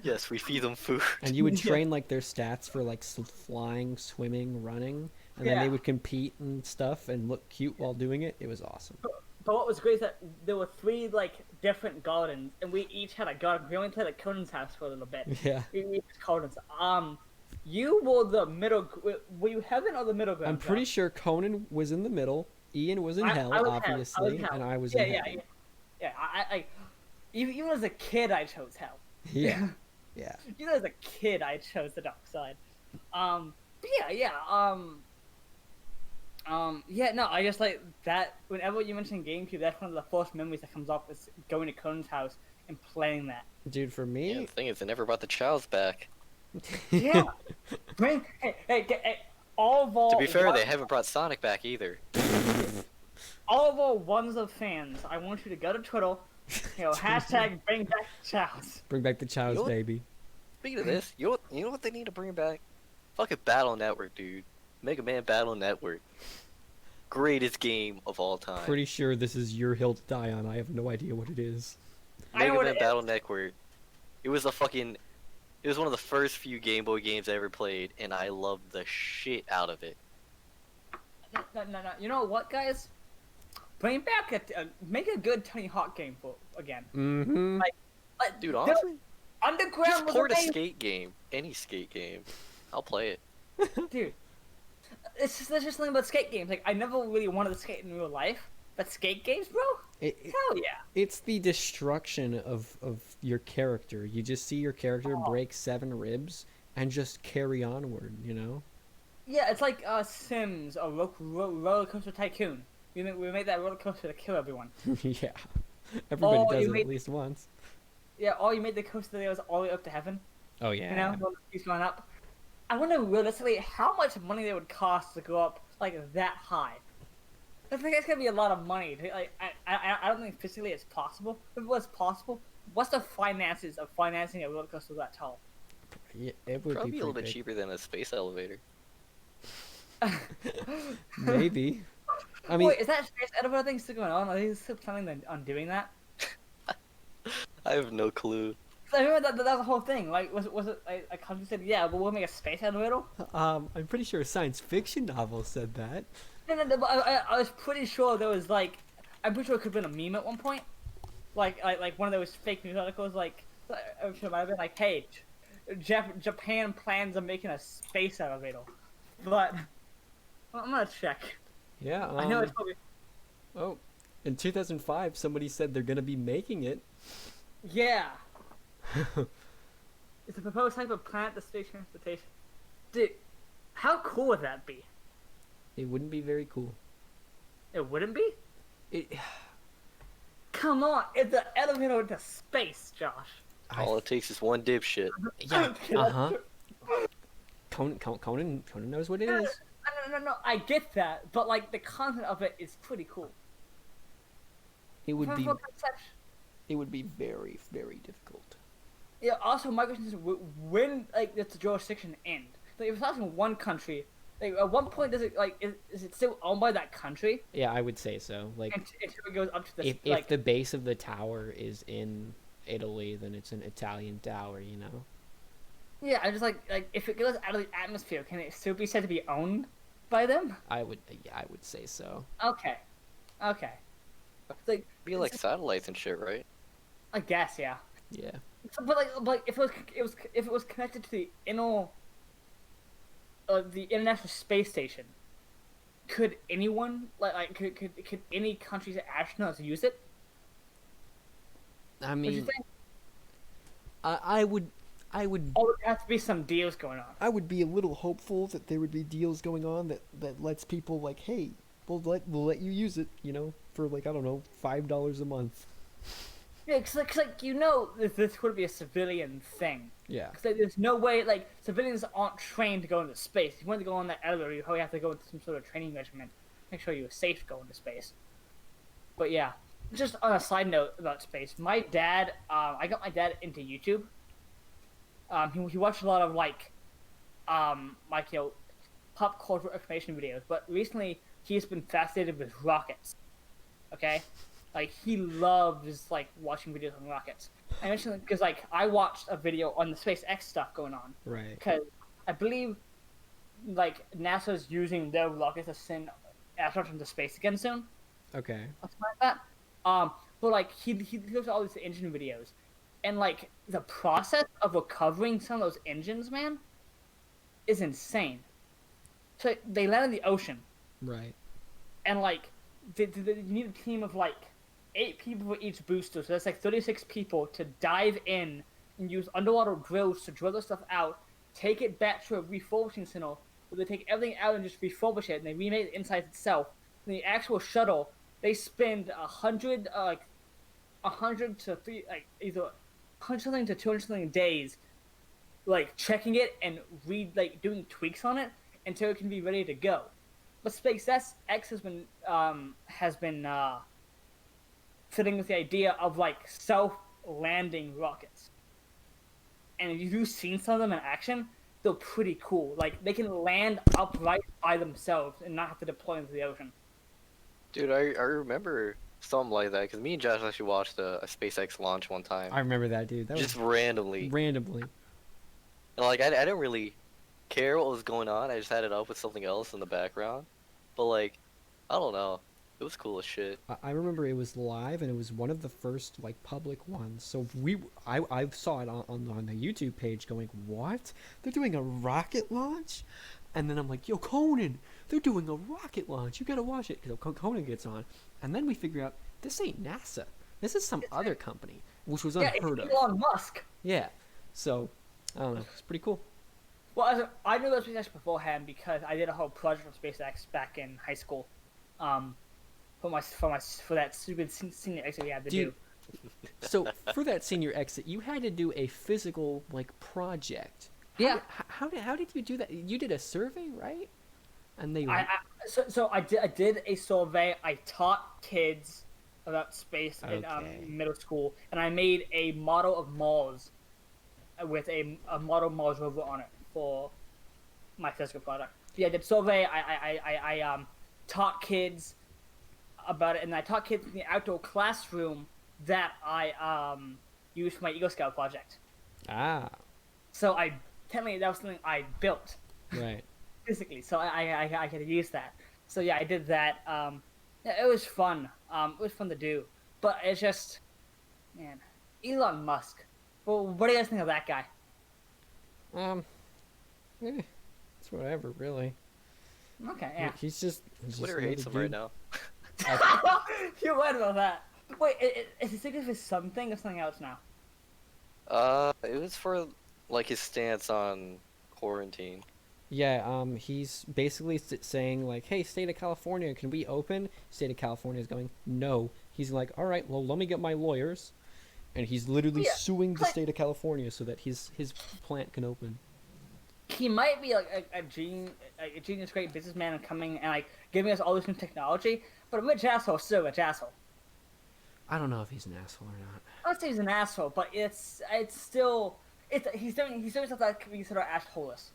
Yes, we feed them food. And you would Yeah. train like their stats for like flying, swimming, running, and then Yeah. they would compete and stuff and look cute while doing it. It was awesome. But what was great is that there were 3 like different gardens, and we each had a garden. We only played at Conan's house for a little bit. Yeah. We each gardens. You were the middle. Were you heaven or the middle ground? I'm pretty sure Conan was in the middle, Ian was in hell, I was hell. obviously, hell. and I was yeah, in yeah, heaven. yeah. I even as a kid, I chose hell. Yeah. Yeah. Even as a kid, I chose the dark side. But yeah. No, I just like that. Whenever you mention GameCube, that's one of the first memories that comes up is going to Conan's house and playing that. Dude, for Yeah, me, the thing is, they never brought the chows back. Yeah. Man, hey, all of all. To be fair, they haven't brought Sonic back either. All of our ones of fans, I want you to go to Twitter. Hashtag bring back chows. bring back the chows, You know what? baby. Speaking of this, you know what they need to bring back? Fucking Battle Network, dude. Mega Man Battle Network. Greatest game of all time. Pretty sure this is your hill to die on. I have no idea what it is. I know Mega what Man it is. Battle Network. It was it was one of the first few Game Boy games I ever played, and I loved the shit out of it. No. You know what, guys? Bring back make a good Tony Hawk game for again. Mm-hmm. Like, Dude, the honestly, Underground just was port a amazing, skate game. Any skate game. I'll play it. dude. There's just something about skate games. Like I never really wanted to skate in real life, but skate games, bro. Hell yeah. It's the destruction of your character. You just see your character Oh. break 7 ribs and just carry onward, you know? Yeah, it's like Sims or Roller Coaster Tycoon. We made that roller coaster to kill everyone. Yeah. Everybody Oh, does you it made- at least once. Yeah, or you made the coaster that goes all the way up to heaven. Oh, yeah. You know, while he's going up. I wonder realistically how much money they would cost to go up like that high. I think it's gonna be a lot of money. Like I don't think physically it's possible. If it was possible, what's the finances of financing a roller coaster that tall? Yeah, it would Probably be a little pretty bit cheaper than a space elevator. big. Maybe. I mean, Wait, is that space elevator thing still going on? Are they still planning on doing that? I have no clue. I remember that was the whole thing. Like, was it like, a country said, yeah, but we'll make a space elevator? I'm pretty sure a science fiction novel said that. No, but I was pretty sure there was like, I'm pretty sure it could have been a meme at one point. Like one of those fake news articles, like, I'm sure it might have been like, hey, Japan plans on making a space elevator. But, well, I'm gonna check. Yeah. I know it's probably, Oh, in 2005, somebody said they're gonna be making it. yeah. It's a proposed type of planet to space transportation. Dude, how cool would that be? It wouldn't be very cool. It wouldn't be? It. Come on, it's an elevator to space, Josh. All it takes is one dipshit. Yeah. Uh huh. Conan knows what it is. No, I get that, but like the content of it is pretty cool. It would be. For conception. It would be very, very difficult. Yeah. Also, my question is, when like does the jurisdiction end? Like, if it's not in one country, like at one point does it like is it still owned by that country? Yeah, I would say so. Like, Until it goes up to the if like. the base of the tower is in Italy, then it's an Italian tower, you know. Yeah, I just like if it goes out of the atmosphere, can it still be said to be owned by them? I would say so. Okay. It's like Be like satellites and shit, right? I guess, yeah. Yeah. But like if it was connected to the the International Space Station, could anyone could any country's astronauts use it? I What do you mean, think? I would. I would. Oh, there has to be some deals going on. I would be a little hopeful that there would be deals going on that lets people like, hey, we'll let you use it, for like I don't know, $5 a month. Yeah, cause like this would be a civilian thing. Yeah. Cause like, there's no way like civilians aren't trained to go into space. If you want to go on that elevator, you probably have to go into some sort of training regimen. Make sure you're safe to go into space. But yeah, just on a side note about space, my dad, I got my dad into YouTube. He watched a lot of like pop culture information videos, but recently he's been fascinated with rockets. Okay, like he loves like watching videos on rockets. I mentioned because like I watched a video on the SpaceX stuff going on. Right. Because I believe like NASA's using their rockets to send astronauts into space again soon. Okay. Something like that. But like he looks at all these engine videos, and like the process of recovering some of those engines, man, is insane. So they land in the ocean, Right. and like you need a team of like 8 people for each booster, so that's like 36 people to dive in and use underwater drills to drill the stuff out, take it back to a refurbishing center, where they take everything out and just refurbish it, and they remake the inside itself. And the actual shuttle, they spend 100 to either 100 something to 200 something days, like checking it and doing tweaks on it until it can be ready to go. But SpaceX has been fitting with the idea of like self-landing rockets, and if you've seen some of them in action, they're pretty cool. Like they can land upright by themselves and not have to deploy into the ocean. Dude, I remember something like that because me and Josh actually watched a SpaceX launch one time. I remember that, dude. That Just was randomly. randomly. And, like I didn't really care what was going on. I just had it up with something else in the background. But like, I don't know. It was cool as shit. I remember it was live, and it was one of the first like public ones. So I saw it on the YouTube page, going, "What? They're doing a rocket launch?" And then I'm like, "Yo, Conan, they're doing a rocket launch. You gotta watch it." Because Conan gets on, and then we figure out this ain't NASA. This is some other company, which was unheard of. It's Elon Musk. Yeah. So I don't know. It's pretty cool. Well, I knew about SpaceX beforehand because I did a whole project on SpaceX back in high school, for that stupid senior exit we had to do. So for that senior exit, you had to do a physical like project. Yeah. How did you do that? You did a survey, right? And they. I did a survey. I taught kids about space in Okay. middle school, and I made a model of Mars with a model Mars rover on it for my physical project. Yeah, I did survey. I taught kids about it, and I taught kids in the outdoor classroom that I used for my Eagle Scout project. Ah. So technically that was something I built Right. physically. So I could use that. So yeah, I did that. Yeah, it was fun. It was fun to do, but it's just, man, Elon Musk. Well, what do you guys think of that guy? It's whatever, really. Okay, yeah. He's just Twitter another hates him right dude. now. You're right about that. Wait, is he thinking of something or something else now? It was for like his stance on quarantine. Yeah, he's basically saying like, "Hey, state of California, can we open?" State of California is going, "No." He's like, "All right, well, let me get my lawyers," and he's literally Yeah, suing the like- state of California so that his plant can open. He might be like a genius, great businessman, and coming and like giving us all this new technology. But a rich asshole is still a rich asshole. I don't know if he's an asshole or not. I would say he's an asshole, but he's doing stuff that can be considered assholeless.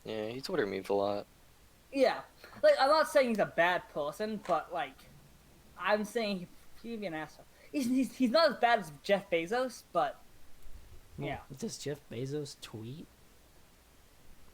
Yeah, he Twitter memes a lot. Yeah, like I'm not saying he's a bad person, but like I'm saying he'd be an asshole. He's not as bad as Jeff Bezos, but yeah, Does Jeff Bezos tweet?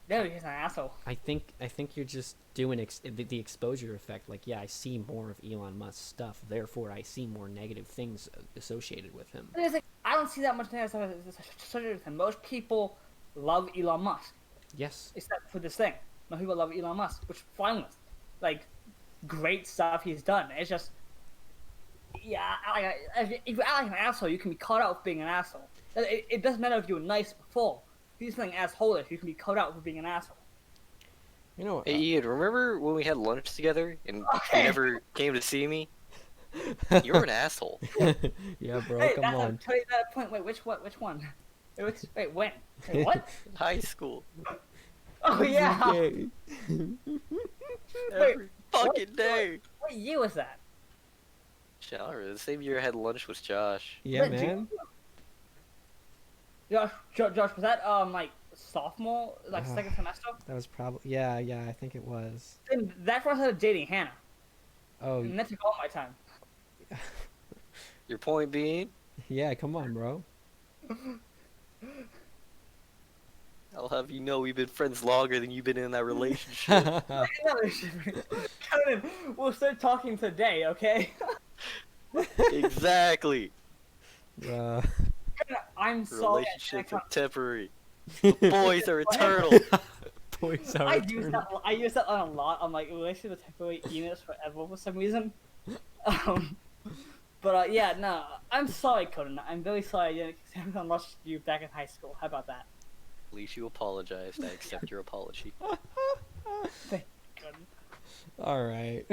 no, he's an asshole. I think you're just doing the exposure effect. Like, yeah, I see more of Elon Musk's stuff, therefore I see more negative things associated with him. And it's like I don't see that much negative stuff associated with him. Most people love Elon Musk, Yes. except for this thing. Most people love Elon Musk, which I'm fine with. Like, great stuff he's done. It's just, yeah, if you act like an asshole, you can be caught out for being an asshole. It doesn't matter if you were nice before. If you're something asshole-ish, you can be called out for being an asshole. You know, Hey Ian, remember when we had lunch together and you Okay. never came to see me? You were an asshole. yeah, bro, Hey, come that's on. that point. Wait, which one? Wait, when? Wait, what? High school. Oh yeah. Okay. Every fucking day. What year was that? Shower. The same year I had lunch with Josh. Yeah, Wait, man. Josh, was that like sophomore, like second semester? That was probably yeah, I think it was. Then that's where I started dating Hannah, Oh, and that took all my time. Your point being, yeah, come on, bro. I'll have you know we've been friends longer than you've been in that relationship. Conan, we'll start talking today, okay? Exactly. Uh, I'm sorry. Relationships are temporary. Boys are eternal. boys are I use eternal. that. I use that line a lot. I'm like, relationships are temporary, emails forever for some reason. But yeah, no, I'm sorry, Conan. I'm very sorry I didn't accept unless you back in high school. How about that? At least you apologized. I accept your apology. Thank goodness. All right.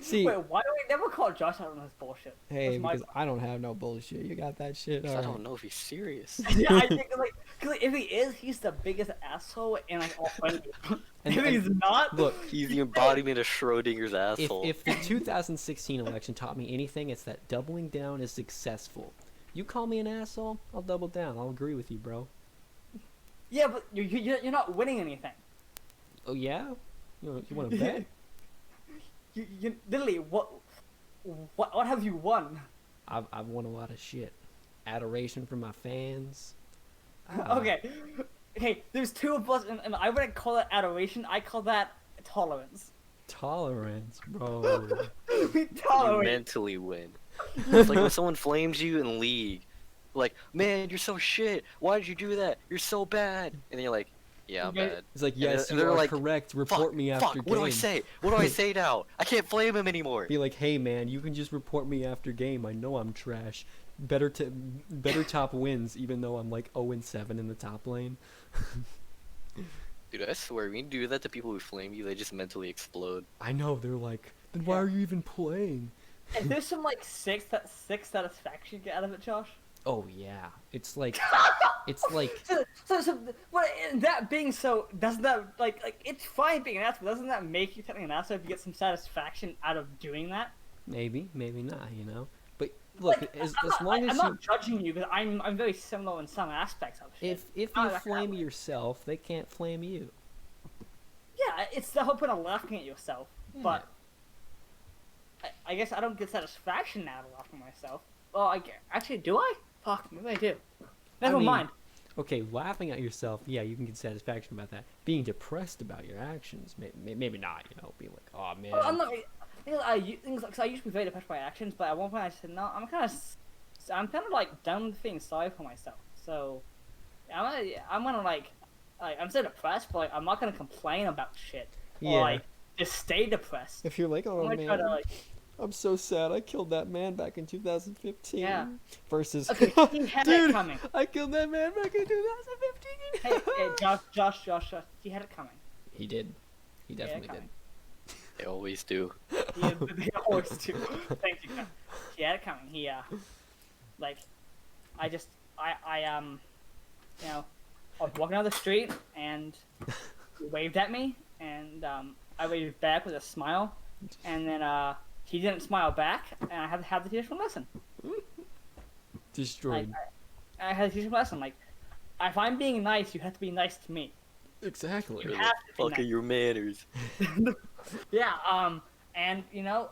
See, Wait, why do we never call Josh out on this bullshit? hey, That's my because I don't have no bullshit. You got that shit. I All don't right. know if he's serious. Yeah, I think cause, if he is, he's the biggest asshole and like all friendly. And- if he's not, Look, He's the embodiment of Schrodinger's asshole. if the 2016 election taught me anything, it's that doubling down is successful. You call me an asshole, I'll double down. I'll agree with you, bro. yeah, but you're not winning anything. Oh yeah? You want to bet? You literally what have you won? I've won a lot of shit. Adoration from my fans. Okay, hey, there's two of us, and I wouldn't call that adoration. I call that tolerance. Tolerance, bro. We You tolerate. mentally win. It's like when someone flames you in League. Like, man, you're so shit. Why did you do that? You're so bad. And then you're like, yeah, I'm Okay. bad. It's like, And yes, then you they're are like, correct. Report me after Fuck, game. what do I say? What do I say now? I can't flame him anymore. Be like, hey man, you can just report me after game. I know I'm trash. Better top wins, even though I'm like 0-7 in the top lane. Dude, I swear, when you do that to people who flame you, they just mentally explode. I know, they're like, then why are you even playing? Is there some like six satisfaction you get out of it, Josh? Oh yeah, it's like, So, but that being so, doesn't that like it's fine being an asshole? Doesn't that make you technically an asshole if you get some satisfaction out of doing that? maybe not, you know. But look, Like, as I'm long as I'm you, not judging you because I'm very similar in some aspects of shit. if Not you that flame way. yourself, they can't flame you. Yeah, it's the whole point of laughing at yourself, but I guess I don't get satisfaction out of laughing at myself. Well, actually, do I? Fuck, maybe I do. Never mean, mind. Okay, laughing at yourself, yeah, you can get satisfaction about that. Being depressed about your actions, maybe not. You know, being like, oh man. Well, I'm not. Cause I used to be very depressed by actions, but at one point I said, no, I'm kind of like done with feeling sorry for myself. So, I'm gonna like I'm so depressed, but like, I'm not gonna complain about shit. Or, Yeah. like, just stay depressed. If you're like, oh I'm gonna try man, to, like, I'm so sad. I killed that man back in 2015. Yeah. Versus, Okay, he had dude, it coming. I killed that man back in 2015. Hey, Josh, he had it coming. He did. He definitely coming. did. They always do. They always do. Thank you. He had it coming. He like, I you know, I was walking down the street and he waved at me, and I waved back with a smile, and then he didn't smile back, and I had to have the teach him a lesson. Destroyed. I had to teach him a lesson. Like, if I'm being nice, you have to be nice to me. Exactly. You Where have the to be fuck are nice. your manners? Yeah, and you know,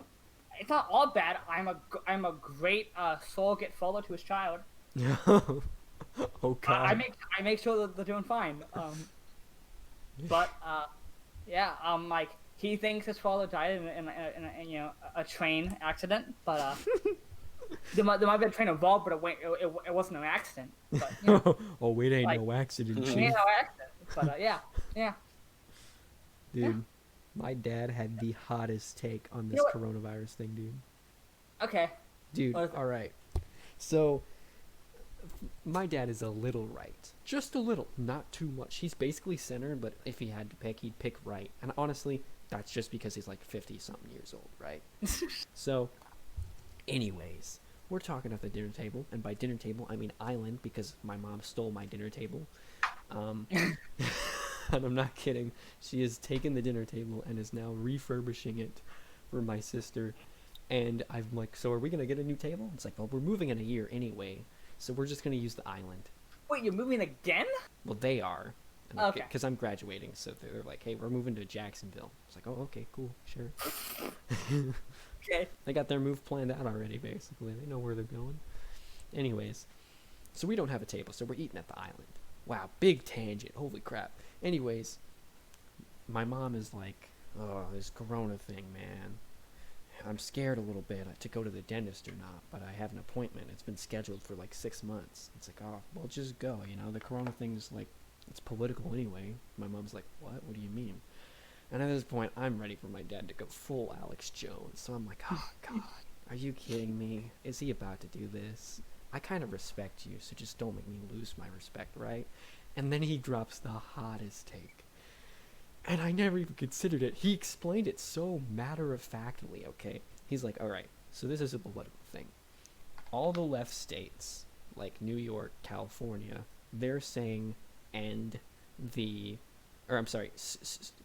it's not all bad. I'm a great surrogate father to his child. Oh god. I make sure that they're doing fine. But yeah, like he thinks his father died in you know, a train accident, but there might have been a train involved, but it wasn't an accident. But you know, Oh wait, ain't like, no accident, it chief. ain't no accident. But yeah. Dude, my dad had the hottest take on this know what? coronavirus thing, dude. Okay. Dude, What is it? all right. So, my dad is a little right. Just a little, not too much. He's basically center, but if he had to pick, he'd pick right. And honestly, that's just because he's like 50-something years old, right? So, anyways, we're talking at the dinner table, and by dinner table, I mean island, because my mom stole my dinner table. And I'm not kidding. She has taken the dinner table and is now refurbishing it for my sister. And I'm like, so are we going to get a new table? It's like, well, we're moving in a year anyway, so we're just going to use the island. Wait, you're moving again? Well, they are. Okay. Because I'm graduating, so they're like, hey, we're moving to Jacksonville. It's like, oh, okay, cool, sure. Okay. They got their move planned out already, basically. They know where they're going. Anyways, so we don't have a table, so we're eating at the island. Wow, big tangent. Holy crap. Anyways, my mom is like, oh, this corona thing, man. I'm scared a little bit to go to the dentist or not, but I have an appointment. It's been scheduled for like 6 months. It's like, oh, well, just go, you know? The corona thing is like, it's political anyway. My mom's like, what? What do you mean? And at this point, I'm ready for my dad to go full Alex Jones. So I'm like, oh, God, are you kidding me? Is he about to do this? I kind of respect you, so just don't make me lose my respect, right? And then he drops the hottest take. And I never even considered it. He explained it so matter-of-factly, okay? He's like, all right, so this is a political thing. All the left states, like New York, California, they're saying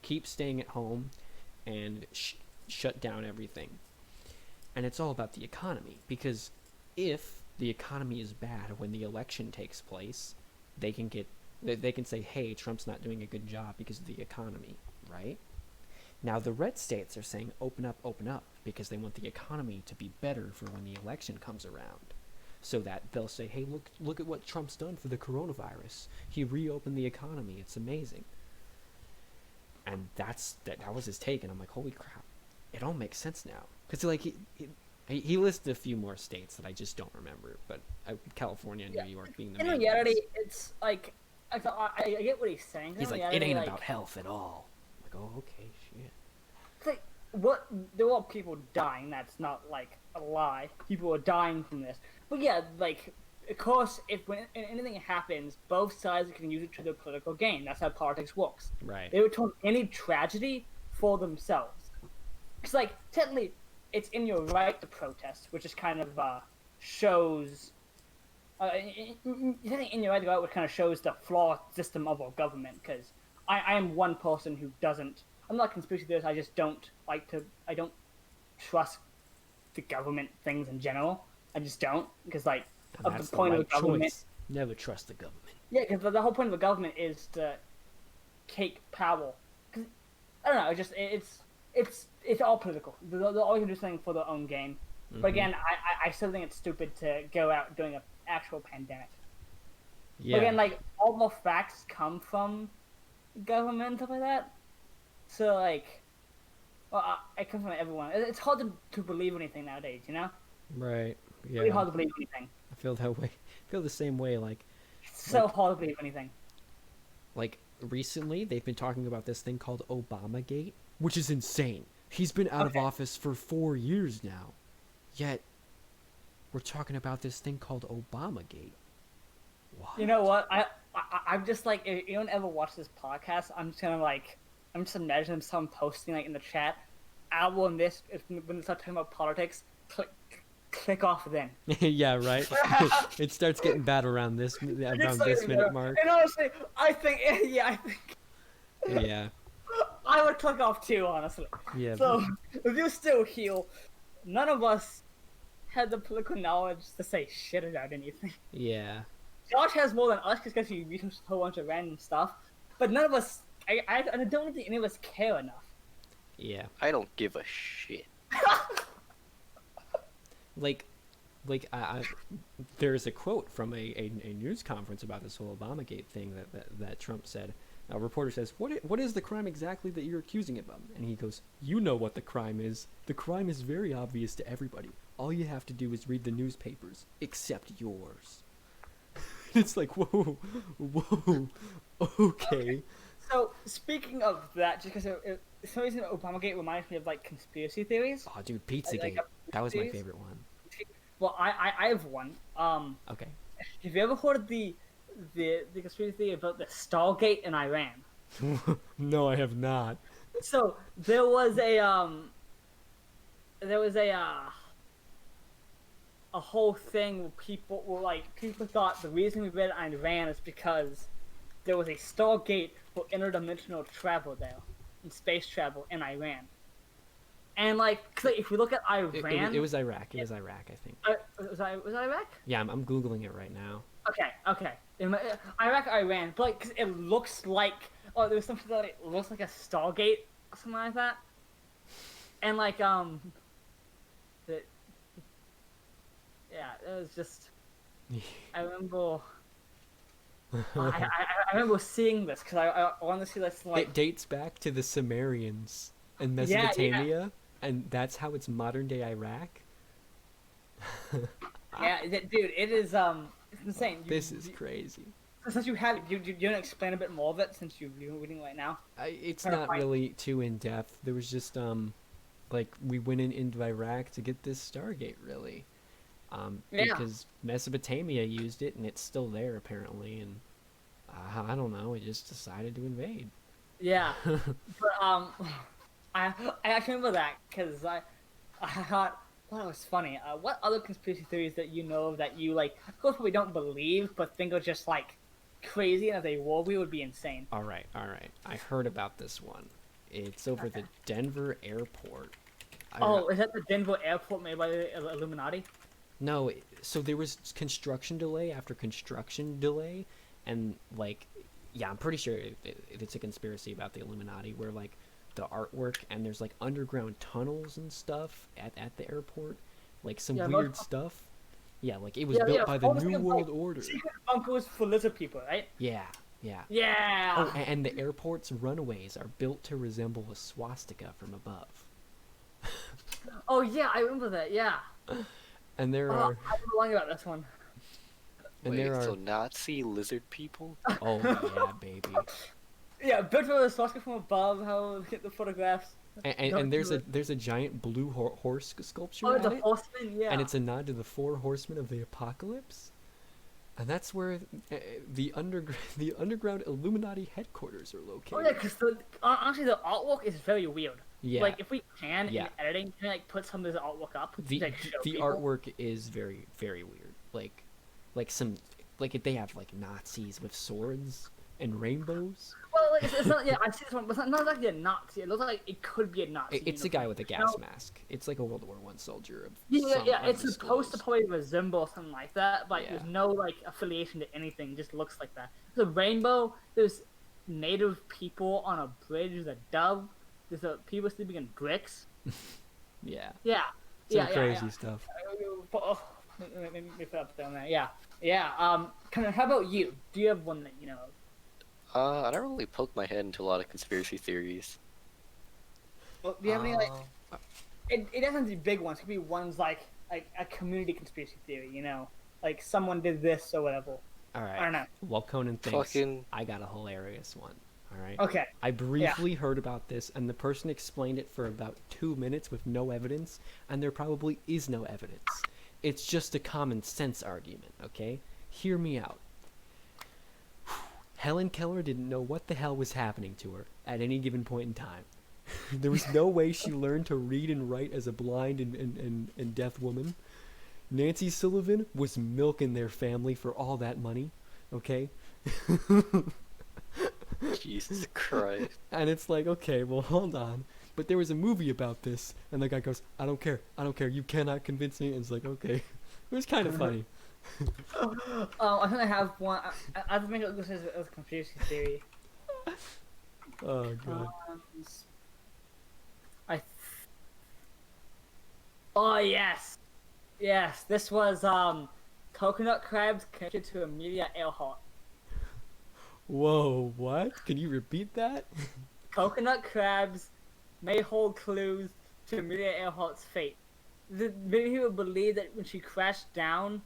keep staying at home and shut down everything. And it's all about the economy, because if the economy is bad when the election takes place, they can say, hey, Trump's not doing a good job because of the economy, right? Now the red states are saying open up, because they want the economy to be better for when the election comes around. So that they'll say, hey, look at what Trump's done for the coronavirus. He reopened the economy. It's amazing. And that was his take, and I'm like, holy crap. It all makes sense now. Because like he listed a few more states that I just don't remember, but California and New York being the main In reality, ones. it's like, I get what he's saying. He's like, reality, it ain't about health at all. I'm like, oh, okay, shit. It's like, there are people dying, that's not like a lie. People are dying from this. But yeah, like, of course, when anything happens, both sides can use it to their political gain. That's how politics works. Right. They would turn any tragedy for themselves. It's like, technically, it's in your right to protest, which is kind of shows. In your right to go out, which kind of shows the flawed system of our government. Because I am one person who doesn't. I'm not a conspiracy theorist. I just don't like to. I don't trust the government things in general. I just don't, because like And of that's the point right of the government. choice. Never trust the government. Yeah, because the whole point of the government is to take power. Cause, I don't know. It's all political. They're always gonna do something for their own gain. But again, I still think it's stupid to go out during an actual pandemic. Yeah. But again, like all the facts come from government and stuff like that. So like, well, it comes from everyone. It's hard to believe anything nowadays, you know? Right. Yeah. Really hard to believe anything. I feel that way. I feel the same way. Like It's so hard to believe anything. Like recently, they've been talking about this thing called Obamagate, which is insane. He's been out of office for 4 years now, yet we're talking about this thing called Obamagate. What? You know what? I'm just like, if you don't ever watch this podcast, I'm just imagining someone posting like in the chat, when they start talking about politics, click off then. Yeah, right. It starts getting bad around this minute mark. And honestly, I think Yeah. I would click off too, honestly. Yeah. So if you're still here, none of us had the political knowledge to say shit about anything. Yeah. Josh has more than us because he researched a whole bunch of random stuff, but none of us. I don't think any of us care enough. Yeah. I don't give a shit. Like there's a quote from a news conference about this whole Obamagate thing that Trump said. A reporter says, what is the crime exactly that you're accusing him of? And he goes, you know what the crime is. The crime is very obvious to everybody. All you have to do is read the newspapers, except yours. It's like, whoa, okay. So, speaking of that, just because for some reason Obamagate reminds me of like conspiracy theories. Oh, dude, Pizzagate. That was my favorite one. Well, I have one. Okay. have you ever heard of the conspiracy theory about the Stargate in Iran? No, I have not. So there was a whole thing where people thought the reason we read it in Iran is because there was a Stargate for interdimensional travel there, and space travel in Iran. And like, 'cause, like, if we look at Iran, It was Iraq. It was Iraq, I think. was I Iraq? Yeah, I'm googling it right now. Okay. Iraq, Iran, but like, 'cause it looks like there was something that it looks like a Stargate or something like that, and like the yeah, it was just. I remember. I remember seeing this because I wanted to see this like. It dates back to the Sumerians in Yeah, Mesopotamia, and that's how it's modern day Iraq. Dude, it is it's insane. This is crazy. Since you have you want to explain a bit more of it since you're reading right now. It's Trying to not find- really too in depth. There was just like we went into Iraq to get this Stargate, really. Yeah. Because Mesopotamia used it, and it's still there apparently, and I don't know. We just decided to invade. Yeah, but I actually remember that because I thought it was funny. What other conspiracy theories that you know of that you like? Of course, we don't believe, but think are just like crazy, and if they were, we would be insane. All right. I heard about this one. It's over the Denver airport. Is that the Denver airport made by the Illuminati? No, so there was construction delay after construction delay, and like, yeah, I'm pretty sure it's a conspiracy about the Illuminati, where like the artwork and there's like underground tunnels and stuff at the airport, like some weird stuff. Yeah, like it was built by the New World Order. Secret bunkers for lizard people, right? Yeah. Yeah. Oh, and the airport's runways are built to resemble a swastika from above. Oh yeah, I remember that. Yeah. And there I are, remember learning about this one. and Wait, there are, so Nazi lizard people? oh yeah, baby. Yeah, built from the swastika from above. How we get the photographs. And there's a giant blue horse sculpture Oh, at the it, horseman. Yeah. and it's a nod to the four horsemen of the apocalypse, and that's where the underground Illuminati headquarters are located. Oh yeah, because honestly, the artwork is very weird. Yeah. Like if we can Yeah. in editing, can we, like put some of this artwork up? the to, like, show the people? artwork is very very weird. Like some like they have like Nazis with swords and rainbows. Well, like, it's not. Yeah, I see this one, but it's not exactly a Nazi. It looks like it could be a Nazi. It's a uniform. guy with a gas mask. It's like a World War I soldier of Yeah, some yeah. It's supposed to undisclosed. probably resemble something like that, but Yeah. there's no like affiliation to anything. It just looks like that. There's a rainbow. There's native people on a bridge. There's a dove. There's a people sleeping in bricks. Yeah, Yeah. some crazy stuff. Oh, let me put up down there. Yeah. Kind of. How about you? Do you have one that you know of? I don't really poke my head into a lot of conspiracy theories. Well, do you have any like? It doesn't have to be big ones. It could be ones like a community conspiracy theory. You know, like someone did this or whatever. All right. I don't know. Well, Conan thinks Fucking- I got a hilarious one. All right. Okay. I briefly heard about this, and the person explained it for about 2 minutes with no evidence, and there probably is no evidence. It's just a common sense argument, okay? Hear me out. Helen Keller didn't know what the hell was happening to her at any given point in time. There was no way she learned to read and write as a blind and deaf woman. Nancy Sullivan was milking their family for all that money, okay? Jesus Christ. And it's like, okay, well, hold on. But there was a movie about this, and the guy goes, I don't care, you cannot convince me. And it's like, okay. It was kind of funny. I think I have one. I think this is a conspiracy theory. Oh, God. Oh yes, This was coconut crabs connected to a meteor Earhart. Whoa, what? Can you repeat that? Coconut crabs may hold clues to Amelia Earhart's fate. Many people believe that when she crashed down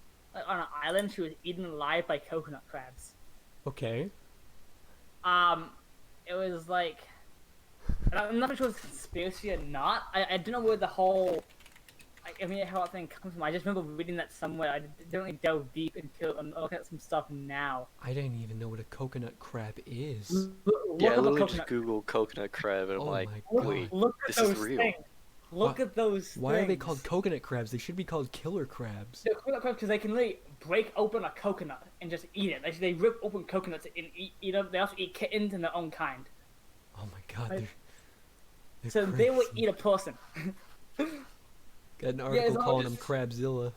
on an island, she was eaten alive by coconut crabs. Okay. It was like, I'm not sure if it's a conspiracy or not. I don't know where the whole, like, immediate hell thing comes from. I just remember reading that somewhere. I didn't really delve deep into. I'm looking at some stuff now. I didn't even know what a coconut crab is. Look Yeah, I up a literally just coconut. Google coconut crab, and I'm Oh like, my wait, god. Look at this is those real. things. Look at those Why things. are they called coconut crabs? They should be called killer crabs. They're coconut crabs because they can literally break open a coconut and just eat it. They rip open coconuts and eat them. They also eat kittens in their own kind. Oh my god, Right. they're So they will crazy. eat a person. Got an article it's all calling them just- Crabzilla.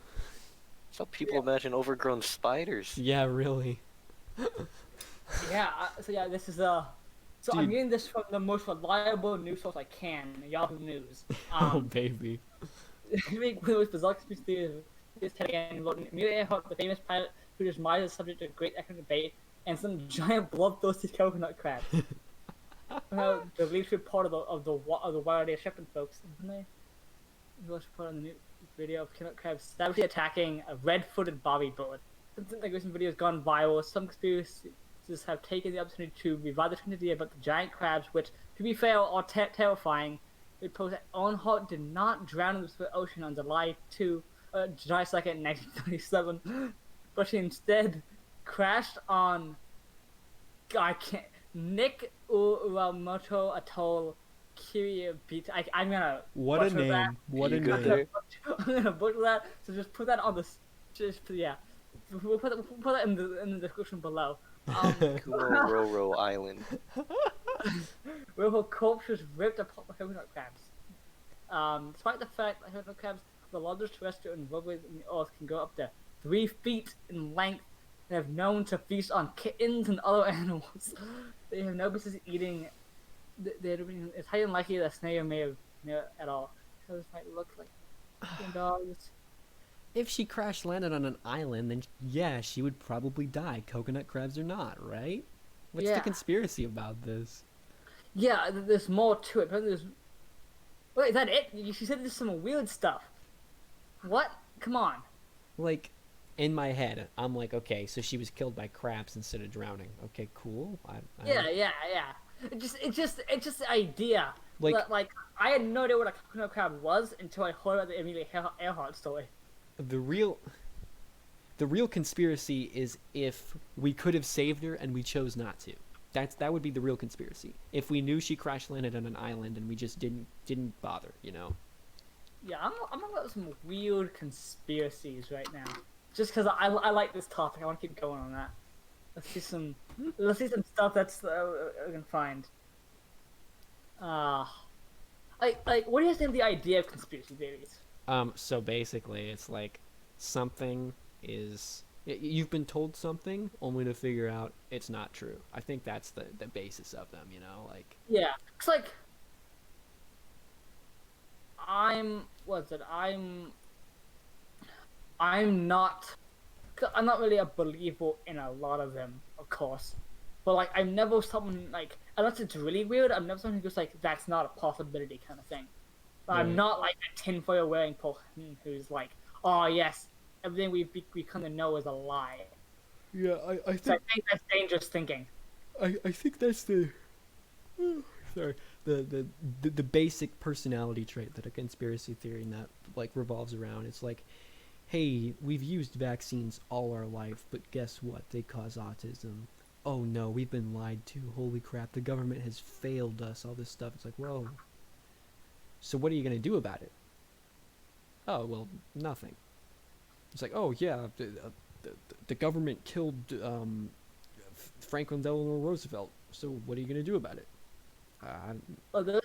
That's how people imagine overgrown spiders. Yeah, really. Yeah. So yeah, this is So I'm Dude. getting this from the most reliable news source I can, Yahoo News. Oh baby. Make one of those bizarre conspiracy theories is telling and wrote immediately about the famous pilot who just might is subject to great economic debate and some giant bloodthirsty coconut crabs. The least report of the wild day shipping folks, isn't they? The last report on the new video of coconut crabs savagely attacking a red-footed bobby bird. Since the recent video has gone viral, some conspiracists have taken the opportunity to revive the idea about the giant crabs, which, to be fair, are terrifying. They post that Earnhardt did not drown in the Pacific Ocean on July 2nd, 1937, but she instead crashed on Nick Uramoto Atoll, Kiria Beach. I'm gonna What a butcher that. name. What a You good name. there? I'm gonna butcher that, so just put that on the yeah. We'll put that in the description below. Kumororo Island. Where her corpse was ripped apart by coconut crabs. Despite the fact that coconut crabs are the largest terrestrial invertebrates in the earth, can go up to 3 feet in length and have known to feast on kittens and other animals. They have no business eating. It's highly unlikely that a snail may have at all. So this might look like dogs. If she crash landed on an island, then yeah, she would probably die. Coconut crabs or not, right? What's the Yeah. conspiracy about this? Yeah, there's more to it. Apparently wait, is that it? She said there's some weird stuff. What? Come on. Like, in my head, I'm like, okay, so she was killed by crabs instead of drowning. Okay, cool. I Yeah. It's just the idea. Like- I had no idea what a coconut crab was until I heard about the Amelia Earhart story. The real conspiracy is if we could have saved her and we chose not to. That would be the real conspiracy. If we knew she crash landed on an island and we just didn't bother, you know. Yeah, I'm about some weird conspiracies right now. Just because I like this topic, I want to keep going on that. Let's see some stuff that's I can find. Like what do you think of the idea of conspiracy theories? So basically, it's like something is you've been told something only to figure out it's not true. I think that's the basis of them, you know, like Yeah, it's like I'm not really a believer in a lot of them, of course. But like I'm never someone like unless it's really weird, I'm never someone who goes like that's not a possibility kind of thing. But I'm Right. not like a tinfoil wearing person who's like, oh yes, everything we kind of know is a lie. yeah, I So I think that's dangerous thinking. I think that's the sorry the basic personality trait that a conspiracy theory that like revolves around. It's like, hey, we've used vaccines all our life, but guess what? They cause autism. Oh no, we've been lied to. Holy crap, the government has failed us. All this stuff. It's like, whoa. So what are you gonna do about it? Oh well, nothing. It's like, oh yeah, the government killed Franklin Delano Roosevelt. So what are you gonna do about it? Oh,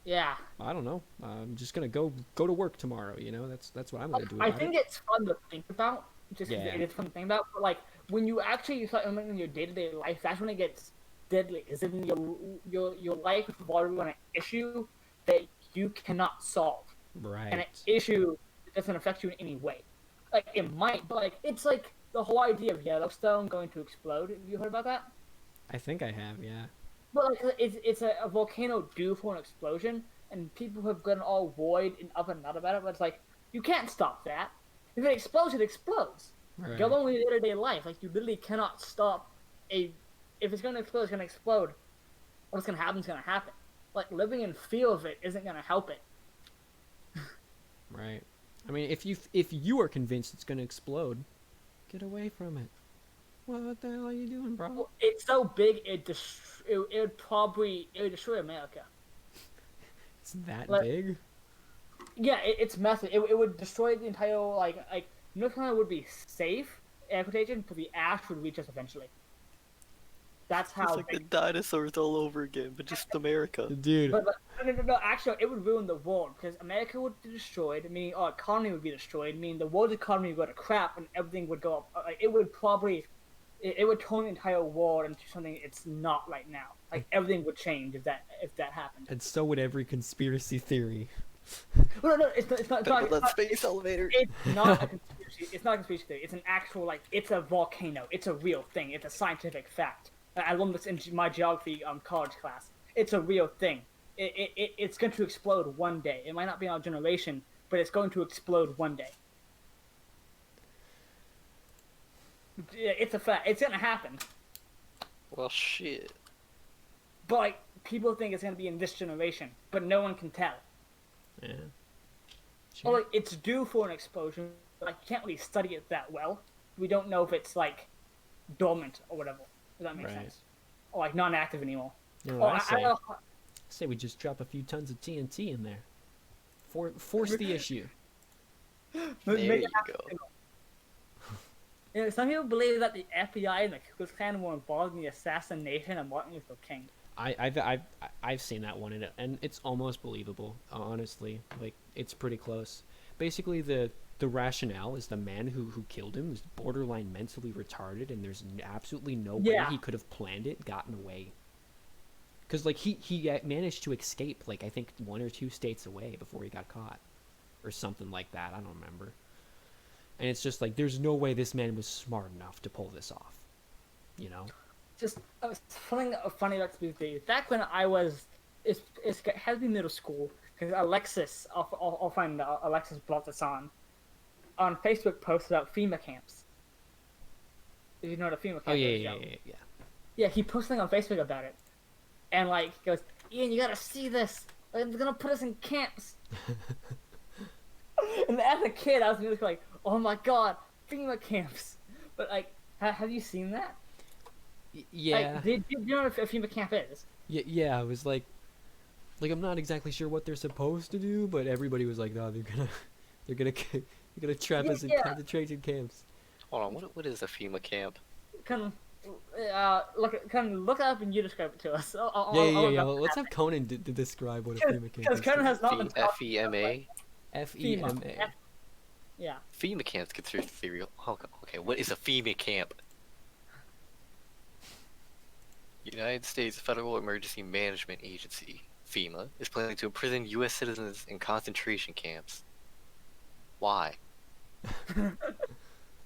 yeah. I don't know. I'm just gonna go to work tomorrow. You know, that's what I'm gonna do. I About think it. it's fun to think about, just 'cause Yeah. it is fun to think about. But like when you actually start implementing your day-to-day life, that's when it gets deadly. Is in your life is involved on an issue that you cannot solve, Right. and an issue that doesn't affect you in any way. Like it might, but like it's like the whole idea of Yellowstone going to explode. Have you heard about that? I think I have. Yeah. But like it's a volcano due for an explosion, and people have gotten all worried and up and out about it. But it's like you can't stop that. If it explodes, it explodes. Right. Go on with your day-to-day life. Like you literally cannot stop a. If it's gonna explode, it's gonna explode. What's gonna happen is gonna happen. Like living in fear of it isn't gonna help it. Right. I mean, if you are convinced it's gonna explode, get away from it. What the hell are you doing, bro? Well, it's so big, it would destroy America. It's that Like, big? yeah, it's massive. It would destroy the entire North Carolina would be safe, air protection, but the ash would reach us eventually. That's It's how like the big. dinosaurs all over again, but just America. Dude. But no, actually, it would ruin the world because America would be destroyed, meaning our economy would be destroyed, meaning the world's economy would go to crap and everything would go up. It would probably, it would turn the entire world into something it's not right now. Like everything would change if that happened. And so would every conspiracy theory. Well, no, it's not. That space elevator. It's not a conspiracy. It's not a conspiracy theory. It's an actual it's a volcano. It's a real thing. It's a scientific fact. I learned this in my geography college class. It's a real thing. It's going to explode one day. It might not be our generation, but it's going to explode one day. It's a fact. It's going to happen. Well, shit. But people think it's going to be in this generation, but no one can tell. Yeah. Sure. Or it's due for an explosion. You can't really study it that well. We don't know if it's dormant or whatever. Does that make sense? Or non-active anymore. You know what I say we just drop a few tons of TNT in there. Force the issue. There you go. Some people believe that the FBI and the Ku Klux Klan were involved in the assassination of Martin Luther King. I've seen that one and it's almost believable. Honestly, it's pretty close. Basically, the rationale is the man who killed him was borderline mentally retarded, and there's absolutely no way he could have planned it, gotten away. Because he managed to escape I think 1 or 2 states away before he got caught, or something like that. I don't remember. And it's just there's no way this man was smart enough to pull this off. You know. Just something funny about this movie. Back when I was, it had to be middle school because Alexis, I'll find Alexis brought this on Facebook posts about FEMA camps. If you know what a FEMA camp is. Yeah. Yeah, he posted something on Facebook about it, and he goes, "Ian, you gotta see this. They're gonna put us in camps." And as a kid, I was really like, "Oh my god, FEMA camps!" But have you seen that? Yeah. Do you know what a FEMA camp is? Yeah. I was like I'm not exactly sure what they're supposed to do, but everybody was like, "No, they're gonna trap us in concentration camps." Hold on, what is a FEMA camp? Look up and you describe it to us. Yeah. Let's have Conan describe what a FEMA camp is. Because Conan has not been FEMA. FEMA. Yeah. FEMA camps considered theory. Okay, what is a FEMA camp? United States Federal Emergency Management Agency, FEMA, is planning to imprison U.S. citizens in concentration camps. Why?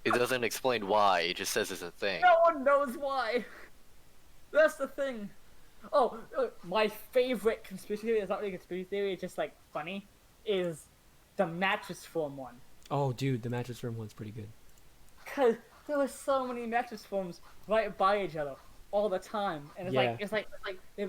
It doesn't explain why, it just says it's a thing. No one knows why. That's the thing. Oh, my favorite conspiracy theory, it's not really a conspiracy theory, it's just funny, is the mattress form one. Oh, dude, the mattress firm one's pretty good. Because there were so many mattress forms right by each other all the time, and it's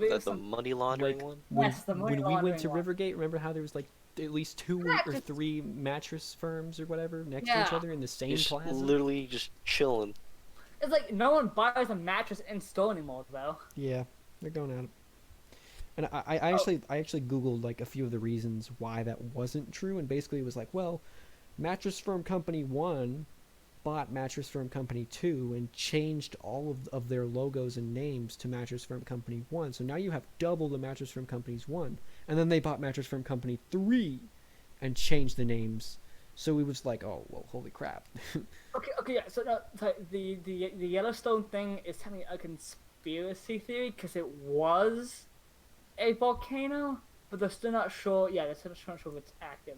That's the money laundering one? Yes, the money when we went to laundering one. Rivergate, remember how there was at least 2 or 3 mattress firms or whatever next to each other in the same plaza? Literally just chilling. It's no one buys a mattress in store anymore, though. Yeah, they're going at it. And I actually Googled a few of the reasons why that wasn't true, and basically it was Mattress Firm Company 1 bought Mattress Firm Company 2 and changed all of their logos and names to Mattress Firm Company 1. So now you have double the Mattress Firm Companies 1. And then they bought Mattress Firm Company 3 and changed the names. So it was oh, well, holy crap. Okay, yeah, so the Yellowstone thing is technically a conspiracy theory because it was a volcano, but they're still not sure. Yeah, they're still not sure if it's active.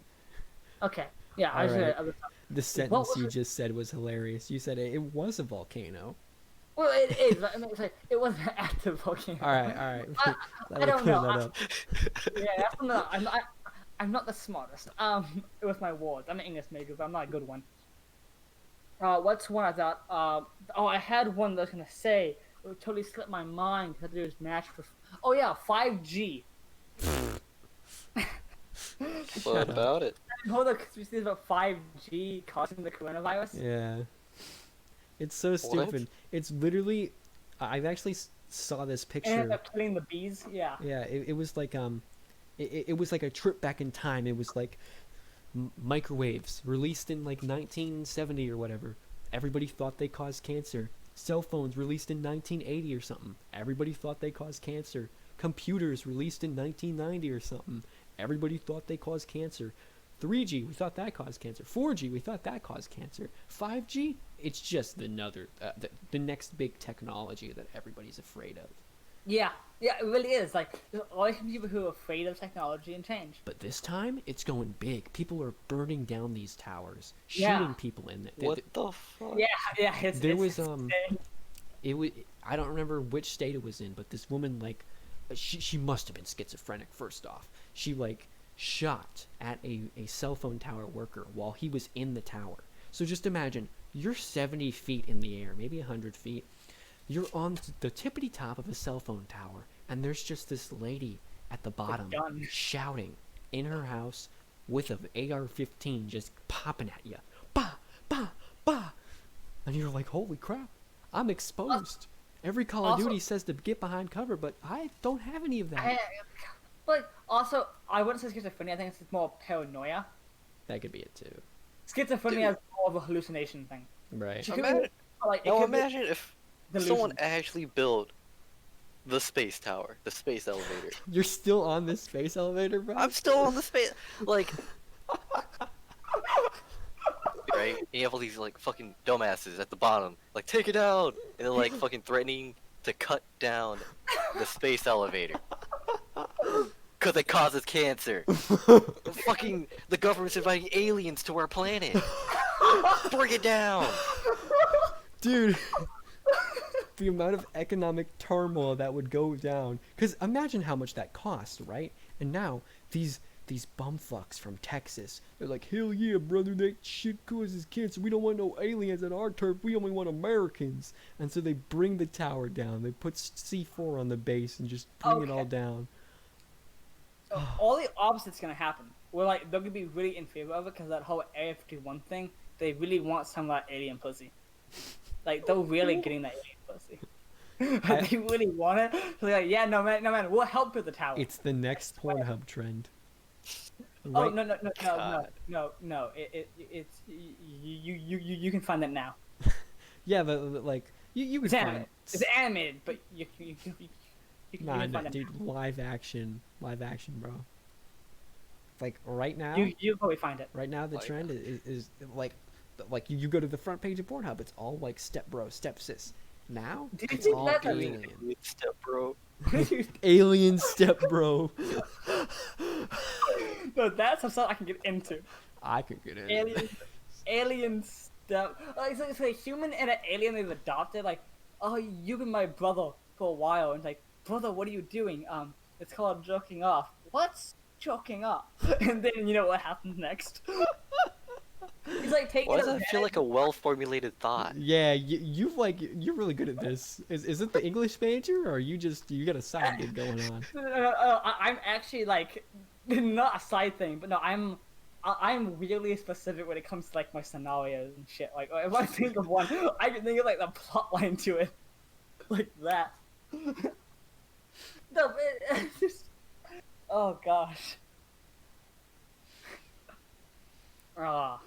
Okay, yeah, I just Right. The sentence you just said was hilarious. You said it was a volcano. Well, it is. I mean, it wasn't an active volcano. All right. I don't know. I'm not the smartest. With my words, I'm an English major, but I'm not a good one. What's one I thought? I had one that I was gonna say. It totally slipped my mind because it was matched with. Oh yeah, 5G. What about it? know the conspiracy about 5G causing the coronavirus? Yeah. It's so stupid. It's literally, I've actually saw this And picture. ended up killing the bees. Yeah. Yeah, it was like it was like a trip back in time. It was like microwaves released in like 1970 or whatever. Everybody thought they caused cancer. Cell phones released in 1980 or something. Everybody thought they caused cancer. Computers released in 1990 or something. Everybody thought they caused cancer. 3G, we thought that caused cancer. 4G, we thought that caused cancer. 5G, it's just the next big technology that everybody's afraid of. Yeah, it really is. Like, there's always people who are afraid of technology and change. But this time, it's going big. People are burning down these towers, Yeah. shooting people in it. What the fuck? Yeah, There was insane. it was, I don't remember which state it was in, but this woman, like, she must have been schizophrenic. First off, she like shot at a cell phone tower worker while he was in the tower. So just imagine, you're 70 feet in the air, maybe 100 feet. You're on the tippity top of a cell phone tower, and there's just this lady at the bottom shouting in her house with an AR-15 just popping at you. Bah, bah, bah. And you're like, holy crap, I'm exposed. Every Call of Duty says to get behind cover, but I don't have any of that. But also, I wouldn't say schizophrenia. I think it's more paranoia. That could be it too. Schizophrenia is more of a hallucination thing. Right. Imagine if someone actually built the space tower, the space elevator. You're still on this space elevator, bro? I'm still on the space, like, right? And you have all these like fucking dumbasses at the bottom, like take it down, and they're like fucking threatening to cut down the space elevator because it causes cancer. Fucking the government's inviting aliens to our planet. Bring it down, dude. The amount of economic turmoil that would go down. Because imagine how much that cost, right? And now, these bumfucks from Texas, they're like, hell yeah, brother, that shit causes cancer. We don't want no aliens on our turf. We only want Americans. And so they bring the tower down. They put C4 on the base and just bring it all down. So all the opposite's going to happen. We're like, they're going to be really in favor of it because that whole Area 51 thing, they really want some of that alien pussy. Like, they're really getting that alien pussy. They really want it. So they're like, yeah, no man, we'll help with the tower. It's the next Pornhub trend. Right? Oh no! It's you can find that now. Yeah, but like you can find it. It's animated, but you can nah, find no, it. dude, live action, bro. Like right now, you probably find it. Right now, the trend is like you go to the front page of Pornhub, it's all like step bro, step sis. Now it's all alien. Step bro. Alien step bro. No, that's something I can get into. I could get in. Alien step. Like, it's a human and an alien they've adopted. Like, oh, you've been my brother for a while, and it's like, brother, what are you doing? It's called jerking off. What's jerking off? And then you know what happens next. He's like taking. Why does that feel like a well-formulated thought? Yeah, you're really good at this. Is it the English major, or you got a side gig going on? I'm actually like not a side thing, but no, I'm really specific when it comes to like my scenarios and shit. Like if I think of one, I can think of like the plot line to it, like that. No, it's just, oh gosh. Ah.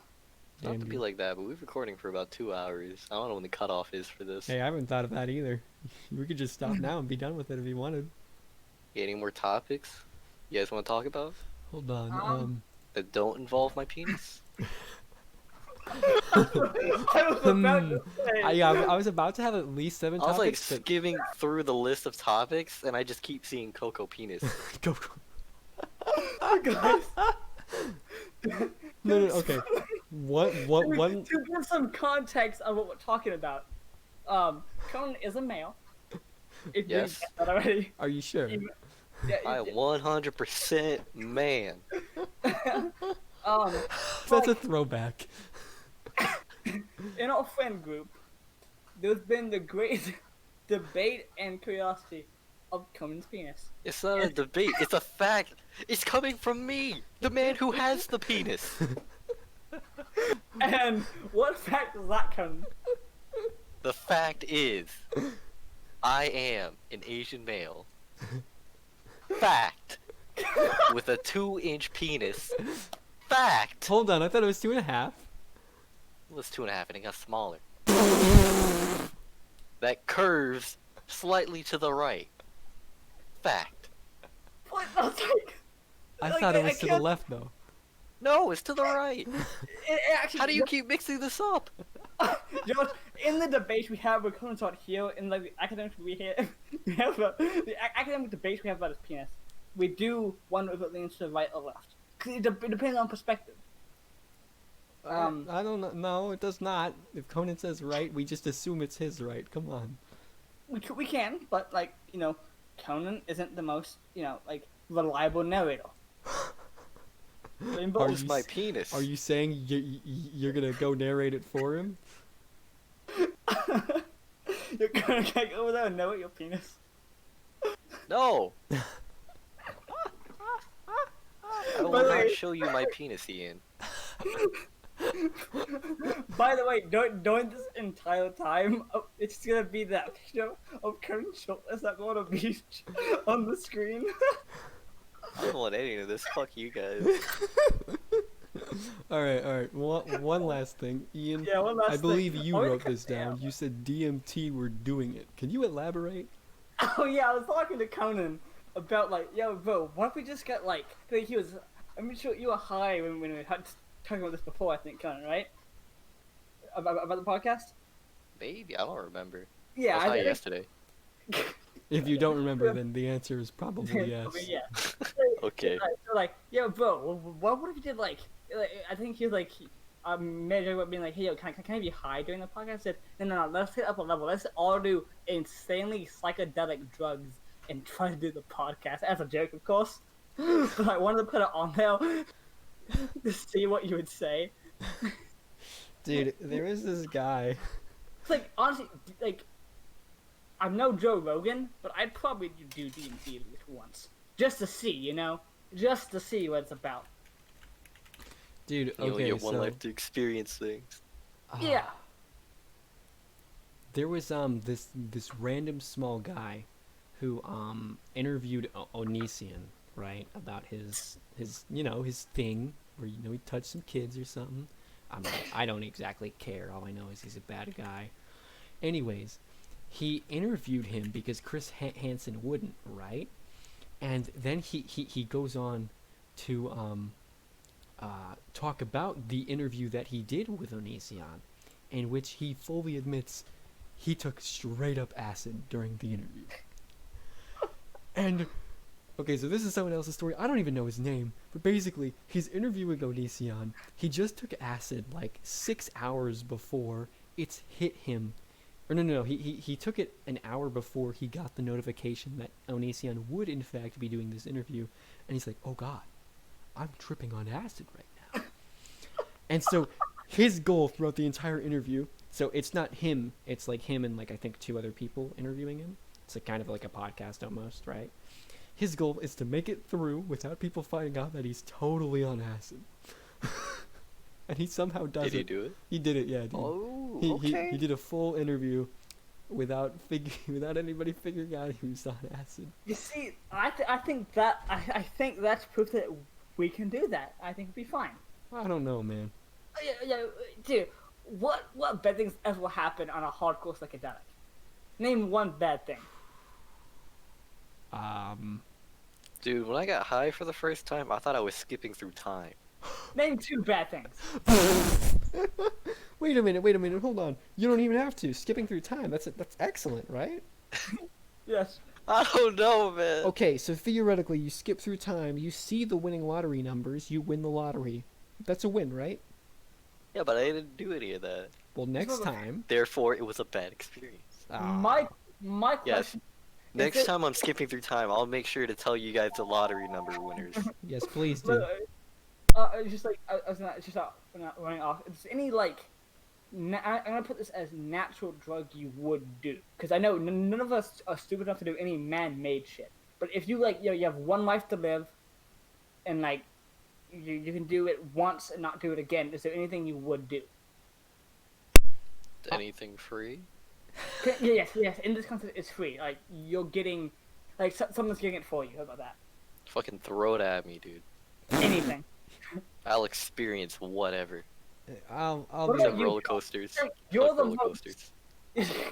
Not to be like that, but we've been recording for about 2 hours. I don't know when the cutoff is for this. Hey, I haven't thought of that either. We could just stop now and be done with it if you wanted. Any more topics you guys want to talk about? Hold on. That don't involve my penis? I was about to have at least 7 topics. I was like skimming through the list of topics, and I just keep seeing Coco penis. Guys. No, okay. What? To give some context of what we're talking about, Conan is a male. If you Yes. get that already. Are you sure? I am 100% man. That's a throwback. In our friend group, there's been the great debate and curiosity of Conan's penis. It's not a debate. It's a fact. It's coming from me, the man who has the penis. And what fact does that come? The fact is, I am an Asian male. Fact. With a 2-inch penis. Fact. Hold on, I thought it was 2.5. It was 2.5 and it got smaller. That curves slightly to the right. Fact. What? That's like, I like, thought it was I to the can't- left though. No, it's to the right. it actually, How do you keep mixing this up? Josh, in the debates we have with Conan out here, in like the academic we have the academic debates we have about his penis, we do wonder if it leans to the right or left. 'Cause it depends on perspective. I don't know. No, it does not. If Conan says right, we just assume it's his right. Come on. We can, but like, you know, Conan isn't the most, you know, like, reliable narrator. Are Where's you my s- penis? Are you saying you're gonna go narrate it for him? You're gonna go over there and narrate your penis. No. I will By the not way- show you my penis, Ian. By the way, during this entire time, it's gonna be that picture of Conan shirtless at on a beach on the screen. I don't want any of this. Fuck you guys. All right. One last thing, Ian. Yeah, one last I believe thing. you Oh, wrote yeah. this down. You said DMT were doing it. Can you elaborate? Oh yeah, I was talking to Conan about like, yo, bro, what if we just got like, I think he was, I'm sure you were high when we had talking about this before, I think, Conan, right? About the podcast? Maybe I don't remember. Yeah, I was I high think. yesterday. If you don't remember, then the answer is probably yes. I mean, yeah. Okay. So like, yo, bro, what if we did like, I think he was like, made a joke about being like, hey, yo, can I be high during the podcast? I said, no, let's hit up a level. Let's all do insanely psychedelic drugs and try to do the podcast. As a joke, of course. But I wanted to put it on there to see what you would say. Dude, there is this guy. It's like, honestly, like, I'm no Joe Rogan, but I'd probably do D&D at least once. Just to see, you know? Just to see what it's about. Dude, You only okay, get one so life to experience things. Yeah. there was this random small guy who interviewed Onision, right, about his his thing where he touched some kids or something. I don't exactly care. All I know is he's a bad guy. Anyways, he interviewed him because Chris Hansen wouldn't, right? And then he goes on to talk about the interview that he did with Onision, in which he fully admits he took straight up acid during the interview. And okay, so this is someone else's story. I don't even know his name, but basically, he's interviewing Onision. He just took acid like 6 hours before it's hit him. Or no. He took it an hour before he got the notification that Onision would in fact be doing this interview, and he's like, "Oh God, I'm tripping on acid right now." And so his goal throughout the entire interview, so it's not him, it's like him and like I think 2 other people interviewing him. It's like kind of like a podcast almost, right? His goal is to make it through without people finding out that he's totally on acid. And he somehow does it. Did he do it? He did it, yeah. Dude. Oh, He okay. did a full interview without anybody figuring out he was on acid. You see, I think that's proof that we can do that. I think it'd be fine. I don't know, man. Yeah, dude. What bad things ever happen on a hardcore psychedelic? Name one bad thing. Dude, when I got high for the first time, I thought I was skipping through time. Name 2 bad things. Wait a minute, hold on. You don't even have to. Skipping through time, that's excellent, right? Yes. I don't know, man. Okay, so theoretically, you skip through time, you see the winning lottery numbers, you win the lottery. That's a win, right? Yeah, but I didn't do any of that. Well, next time... Therefore, it was a bad experience. My question. Yes. Is Next it- time I'm skipping through time, I'll make sure to tell you guys the lottery number winners. Yes, please do. It's just like I was not just not running off. Is any like I'm gonna put this as natural drug you would do, because I know none of us are stupid enough to do any man-made shit. But if you like, you have one life to live, and like, you can do it once and not do it again. Is there anything you would do? Anything free? Yes. In this context, it's free. Like you're getting, like someone's getting it for you. How about that? Fucking throw it at me, dude. Anything. I'll experience whatever. I'll What be. about you? Roller coasters. You're Fuck the roller most. coasters.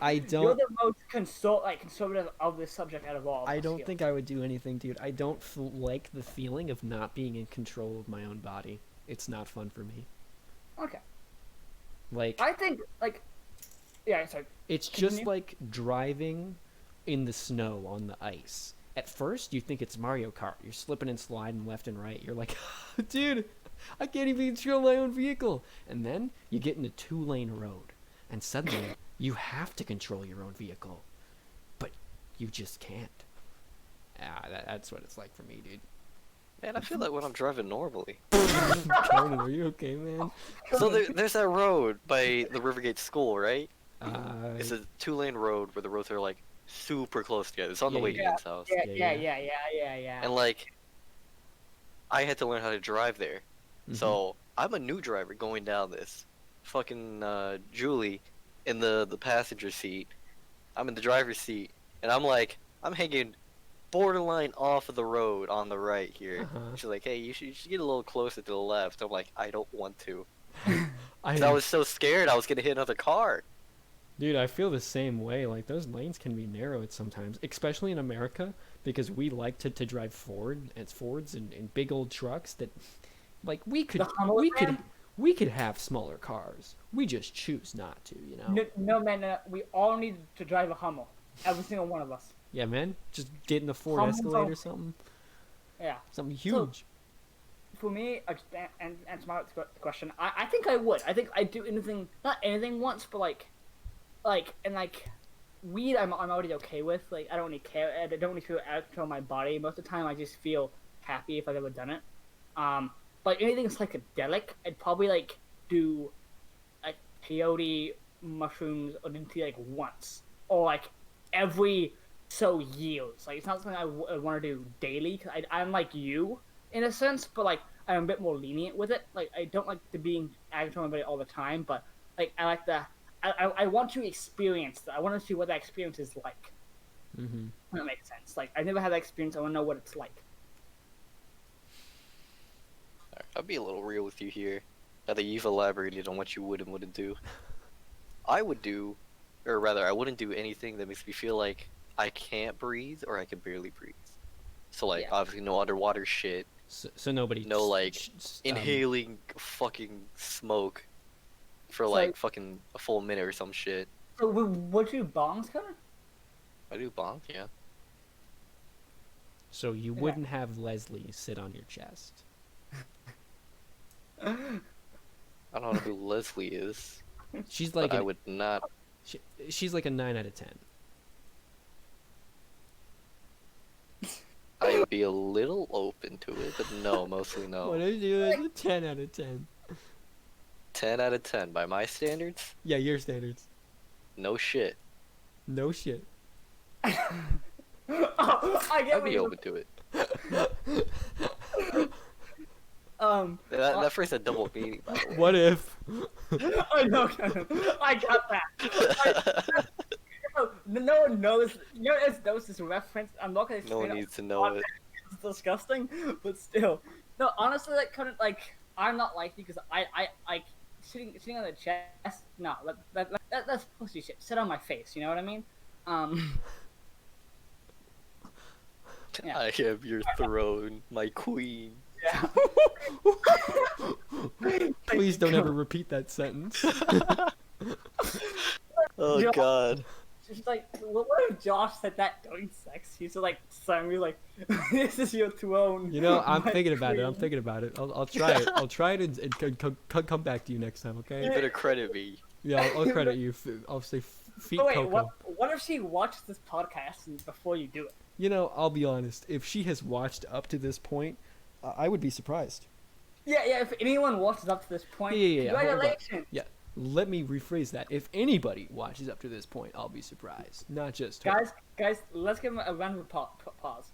I You're don't. the most conservative of this subject out of all. Of I us don't here. think I would do anything, dude. I don't like the feeling of not being in control of my own body. It's not fun for me. Okay. Like, I think like, yeah. Sorry. it's Continue. just like driving in the snow on the ice. At first, you think it's Mario Kart. You're slipping and sliding left and right. You're like, dude, I can't even control my own vehicle. And then you get in a 2-lane road, and suddenly you have to control your own vehicle, but you just can't. That's what it's like for me, dude. Man, I feel like when I'm driving normally. Conan, are you okay, man? So there's that road by the Rivergate School, right? Uh, It's a 2-lane road where the roads are like super close together. It's on the Yeah, way to yeah. Ian's house. Yeah. And like, I had to learn how to drive there. So I'm a new driver going down this. Fucking Julie in the passenger seat. I'm in the driver's seat, and I'm hanging borderline off of the road on the right here. Uh-huh. She's like, hey, you should get a little closer to the left. I'm like, I don't want to. I 'Cause I was so scared I was gonna hit another car. Dude, I feel the same way. Like, those lanes can be narrow at sometimes, especially in America, because we like to drive Fords and big old trucks that, like, we could have smaller cars. We just choose not to, you know? No, man. We all need to drive a Hummel. Every single one of us. Yeah, man. Just get in the Ford Hummels Escalade are- or something. Yeah. Something huge. For me, and answer my question, I think I would. I think I'd do anything, not anything once, but weed I'm already okay with. Like, I don't really care. I don't really feel out of control of my body. Most of the time, I just feel happy if I've ever done it. But anything psychedelic, I'd probably, like, do, like, peyote, mushrooms, or DMT, like, once. Or, like, every so years. Like, it's not something I want to do daily, because I'm like you, in a sense, but, like, I'm a bit more lenient with it. Like, I don't like to being out of control of my body all the time, but, like, I like the... I want to experience that. I want to see what that experience is like. Mm-hmm. That makes sense. Like, I've never had that experience. I want to know what it's like. I'll be a little real with you here. Now that you've elaborated on what you would and wouldn't do, I would do, or rather, I wouldn't do anything that makes me feel like I can't breathe or I can barely breathe. So, like, Yeah. obviously, no underwater shit, So nobody... no, like, inhaling fucking smoke for, like, fucking a full minute or some shit. So, would you bongs, Connor? I do bonk, yeah. So you wouldn't have Leslie sit on your chest. I don't know who Leslie is, She's but like I would not. she's like a 9 out of 10. I'd be a little open to it, but no, mostly no. What is it? A 10 out of 10. 10 out of 10 by my standards. Yeah, your standards. No shit. No shit. I get I'd what be you... open to it. That phrase had double meaning, by the way. What if? I know, Connor. I got that. No one knows. No one else knows this reference. I'm not gonna No explain one it. needs to know it. It's disgusting, but still. No, honestly, like, kind of, like, I'm not like you because I sitting on the chest. No, that's pussy shit. Sit on my face. You know what I mean? Yeah. I am your throne, my queen. Yeah. Please don't ever repeat that sentence. Oh Yeah. god. Just like, what if Josh said that during sex? He's like, suddenly like, this is your throne. You know, I'm my thinking about it. queen." I'm thinking about it. I'll try it. I'll try it and come back to you next time, You okay? better credit me. Yeah, I'll credit you. I'll say feet Oh, wait, Coco. what if she watches this podcast before you do it? You know, I'll be honest. If she has watched up to this point, I would be surprised. Yeah, if anyone watches up to this point, Yeah, hold on. congratulations. Yeah. let me rephrase that. If anybody watches up to this point, I'll be surprised. Not just her. Guys, let's give him a round of applause.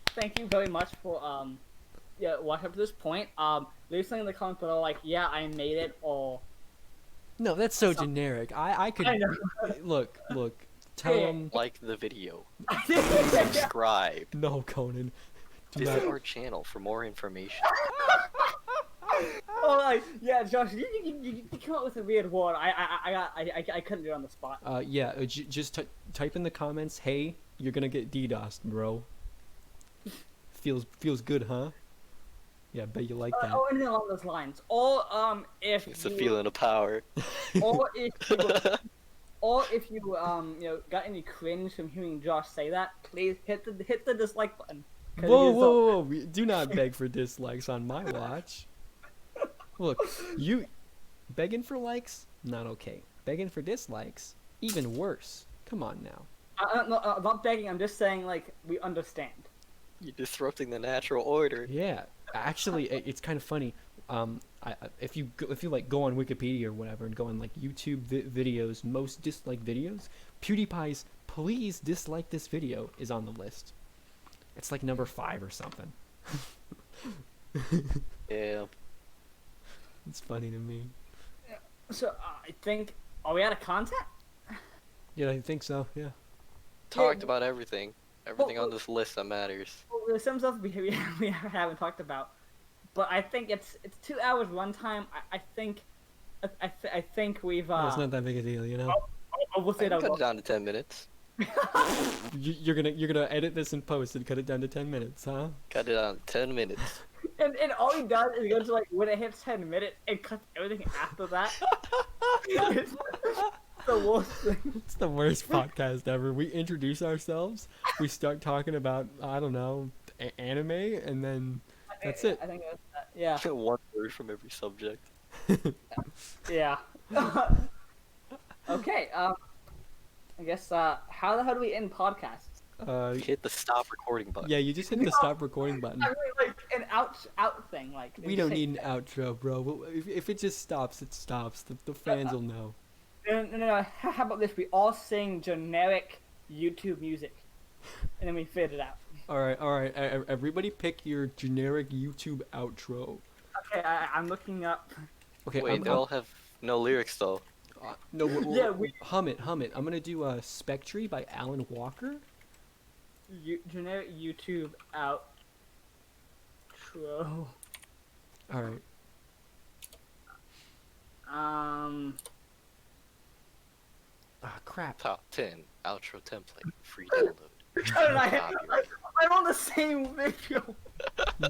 Thank you very much for watching up to this point. Leave something in the comments below, like, yeah, I made it, or No, that's so generic. I could I know. look. Tell Yeah. them. Like the video. Yeah. Subscribe. No, Conan. Do Visit not. our channel for more information. Oh, like, yeah, Josh, you come up with a weird word. I couldn't do it on the spot. Yeah. Just type in the comments. Hey, you're gonna get DDoSed, bro. Feels good, huh? Yeah, bet you like that. Or anything along those lines. Or if It's a feeling of power. Or if you got any cringe from hearing Josh say that, please hit the dislike button. Whoa! Do not beg for dislikes on my watch. Look, you begging for likes, not okay. Begging for dislikes, even worse. Come on now. I'm not begging. I'm just saying, like, we understand. You're disrupting the natural order. Yeah, actually, it's kind of funny. If you like go on Wikipedia or whatever and go on like YouTube videos, most disliked videos, PewDiePie's "Please dislike this video" is on the list. It's like number 5 or something. Yeah. It's funny to me. So I think, are we out of content? Yeah, I think so. Yeah. Talked about everything. Everything on this list that matters. Well, there's some stuff we haven't talked about, but I think it's 2 hours runtime. I think we've. It's not that big a deal, you know. We'll I say can that. cut it down to 10 minutes. You're gonna edit this and post and cut it down to 10 minutes, huh? Cut it down to 10 minutes. And all he does is goes to, like, when it hits 10 minutes and cuts everything after that. It's the worst thing. It's the worst podcast ever. We introduce ourselves, we start talking about, I don't know, anime, and then that's it. I think that's that. Yeah. One word from every subject. Yeah. Okay. I guess. How the hell do we end podcasts? Hit the stop recording button. Yeah, you just hit the stop recording button. I mean, like an out thing, like. We don't need an outro, bro. If it just stops, it stops. The fans will know. No. How about this? We all sing generic YouTube music, and then we fade it out. All right. Everybody pick your generic YouTube outro. Okay, I'm looking up. Okay. Wait, they all have no lyrics though. No. Yeah, we- hum it. I'm gonna do "Spectre" by Alan Walker. Generic YouTube outro. All right. Ah, crap. Top 10 outro template. Free download. I'm on the same video.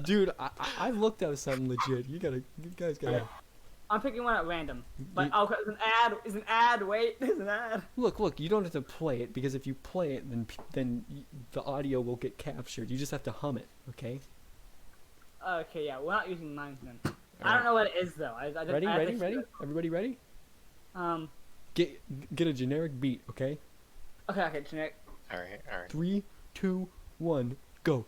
Dude, I looked up something legit. You guys gotta. I'm picking one at random. But okay, there's an ad. There's an ad. Wait, there's an ad. Look. You don't have to play it because if you play it, then the audio will get captured. You just have to hum it, okay? Okay, yeah, we're not using mine then. I don't know what it is though. Ready? Everybody ready? Get a generic beat, okay? Okay, generic. All right. 3, 2, 1, go.